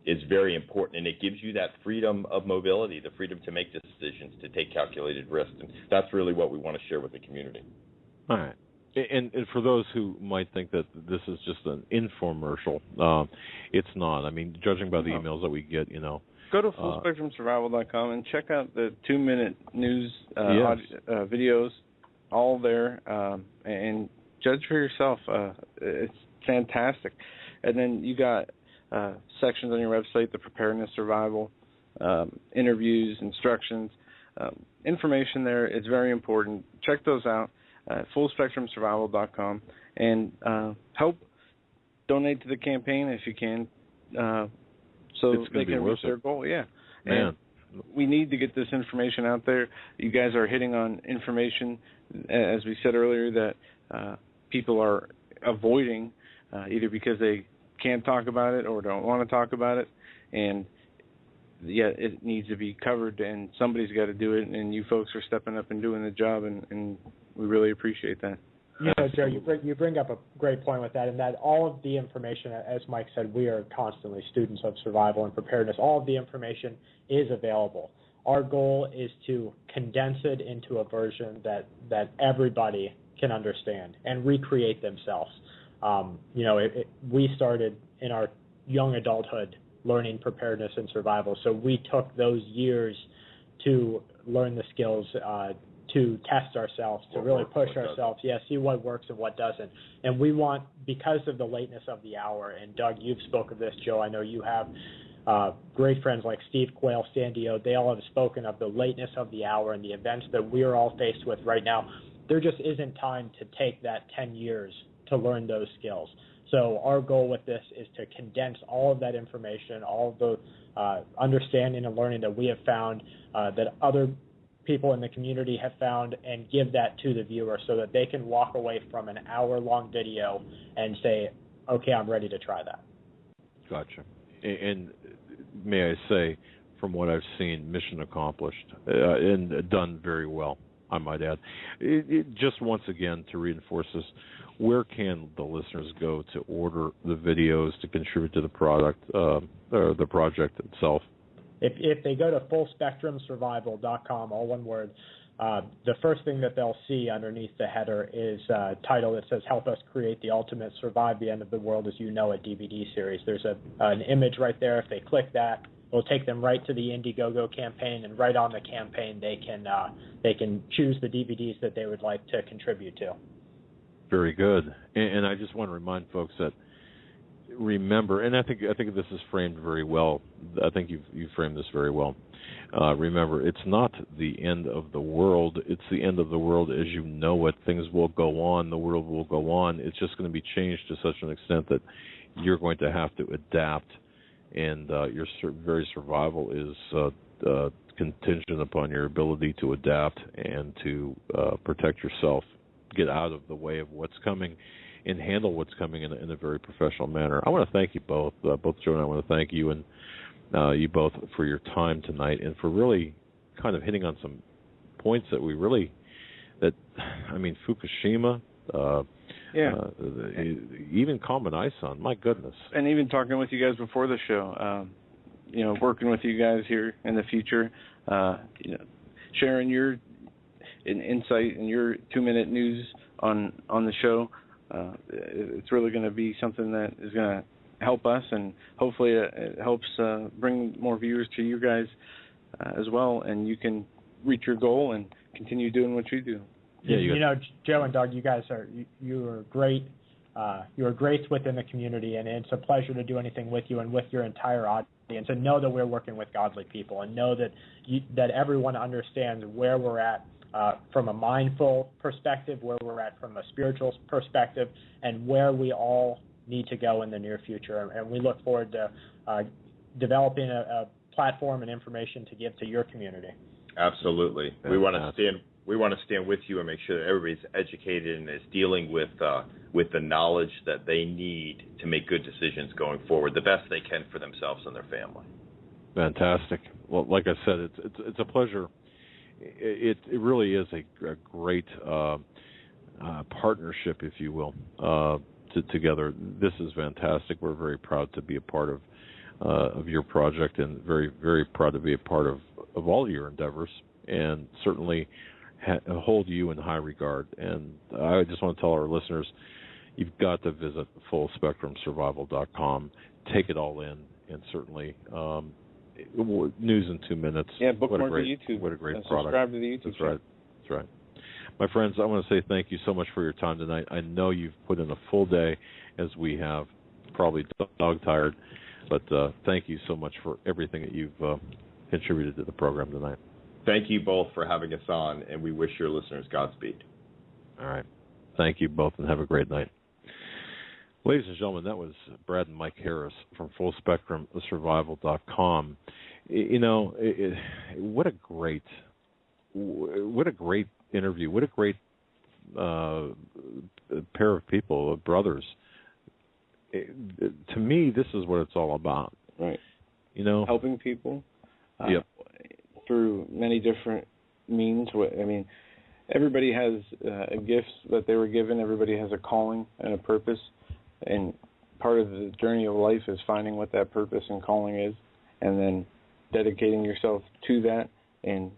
Is very important, and it gives you that freedom of mobility, the freedom to make decisions, to take calculated risks, and that's really what we want to share with the community. All right. And for those who might think that this is just an infomercial, it's not. I mean, judging by the emails that we get, Go to fullspectrumsurvival.com and check out the 2-minute news videos, all there, and judge for yourself. It's fantastic. And then you got sections on your website, the preparedness, survival, interviews, instructions, information there. It's very important. Check those out. fullspectrumsurvival.com, and help donate to the campaign if you can, so they can reach their goal. Yeah, man, and we need to get this information out there. You guys are hitting on information, as we said earlier, that people are avoiding either because they can't talk about it or don't want to talk about it, and it needs to be covered, and somebody's got to do it, and you folks are stepping up and doing the job, and we really appreciate that. Joe, you bring up a great point with that, and that all of the information, as Mike said, we are constantly students of survival and preparedness. All of the information is available. Our goal is to condense it into a version that everybody can understand and recreate themselves. We started in our young adulthood learning preparedness and survival, so we took those years to learn the skills, to test ourselves, to really push ourselves, see what works and what doesn't. And we want, because of the lateness of the hour, and Doug, you've spoken of this, Joe, I know you have, great friends like Steve Quayle, Standio, they all have spoken of the lateness of the hour and the events that we're all faced with right now. There just isn't time to take that 10 years to learn those skills. So our goal with this is to condense all of that information, all of the understanding and learning that we have found, that other people in the community have found, and give that to the viewer so that they can walk away from an hour-long video and say, okay, I'm ready to try that. Gotcha. And may I say, from what I've seen, mission accomplished and done very well, I might add. Just once again, to reinforce this, where can the listeners go to order the videos to contribute to the product, or the project itself? If they go to fullspectrumsurvival.com, all one word, the first thing that they'll see underneath the header is a title that says "Help Us Create the Ultimate Survive the End of the World as You Know It" DVD series. There's an image right there. If they click that, it'll take them right to the Indiegogo campaign, and right on the campaign they can choose the DVDs that they would like to contribute to. Very good. And I just want to remind folks that, remember, and I think this is framed very well. I think you've framed this very well. Remember, it's not the end of the world. It's the end of the world as you know it. Things will go on. The world will go on. It's just going to be changed to such an extent that you're going to have to adapt. And your very survival is contingent upon your ability to adapt and to protect yourself, get out of the way of what's coming, and handle what's coming in a very professional manner. I want to thank you both. Both Joe and I want to thank you and you both for your time tonight and for really kind of hitting on some points that Fukushima, even Common Ison, my goodness. And even talking with you guys before the show, working with you guys here in the future, sharing your insight and your 2-minute news on the show. It's really going to be something that is going to help us, and hopefully it helps bring more viewers to you guys as well, and you can reach your goal and continue doing what you do. Yeah, Joe and Doug, you guys are great. You are great within the community, and it's a pleasure to do anything with you and with your entire audience. And know that we're working with godly people, and know that everyone understands where we're at from a mindful perspective, where we're at from a spiritual perspective, and where we all need to go in the near future. And we look forward to developing a platform and information to give to your community. Absolutely. We want to stand with you and make sure that everybody's educated and is dealing with the knowledge that they need to make good decisions going forward, the best they can for themselves and their family. Fantastic. Well, like I said, it's a pleasure. It really is a great partnership, if you will, together. This is fantastic. We're very proud to be a part of your project, and very, very proud to be a part of all your endeavors, and certainly hold you in high regard. And I just want to tell our listeners, you've got to visit fullspectrumsurvival.com, take it all in, and certainly news in 2 minutes. Yeah, bookmark the YouTube. What a great product. Subscribe to the YouTube. That's right. My friends, I want to say thank you so much for your time tonight. I know you've put in a full day, as we have, probably dog-tired, but thank you so much for everything that you've contributed to the program tonight. Thank you both for having us on, and we wish your listeners Godspeed. All right. Thank you both, and have a great night. Ladies and gentlemen, that was Brad and Mike Harris from FullSpectrumSurvival.com. What a great interview. What a great pair of people, brothers. To me, this is what it's all about. Right. Helping people. Through many different means. Everybody has gifts that they were given. Everybody has a calling and a purpose. And part of the journey of life is finding what that purpose and calling is, and then dedicating yourself to that and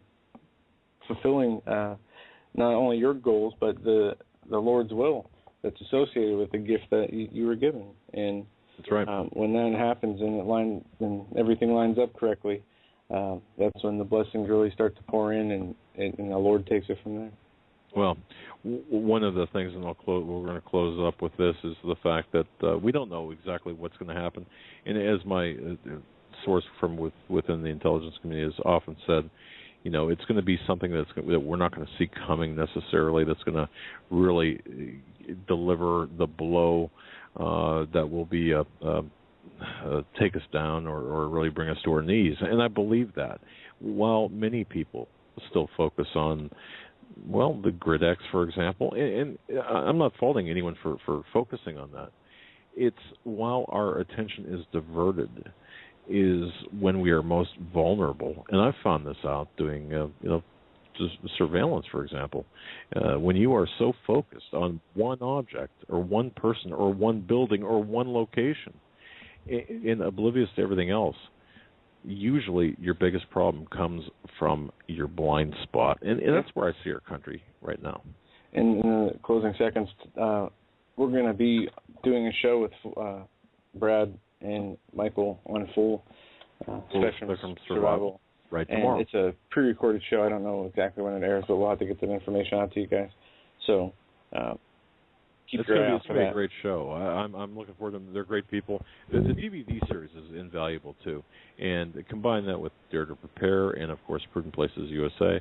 fulfilling not only your goals, but the Lord's will that's associated with the gift that you were given. And that's right. When that happens and everything lines up correctly, that's when the blessings really start to pour in, and the Lord takes it from there. Well, one of the things, and we're going to close up with this, is the fact that we don't know exactly what's going to happen. And as my source from within the intelligence community has often said, it's going to be something that we're not going to see coming necessarily, that's going to really deliver the blow that will be take us down or really bring us to our knees. And I believe that. While many people still focus on, the Grid X, for example, and I'm not faulting anyone for focusing on that. It's while our attention is diverted is when we are most vulnerable. And I've found this out doing, just surveillance, for example. When you are so focused on one object or one person or one building or one location, and oblivious to everything else, usually your biggest problem comes from your blind spot. And that's where I see our country right now. In the closing seconds, we're going to be doing a show with Brad and Michael on full spectrum survival. Right tomorrow. And it's a pre-recorded show. I don't know exactly when it airs, but we'll have to get that information out to you guys. So keep your eye out for that. It's going to be a great show. I'm looking forward to them. They're great people. The DVD series is invaluable, too. And combine that with Dare to Prepare and, of course, Prudent Places USA.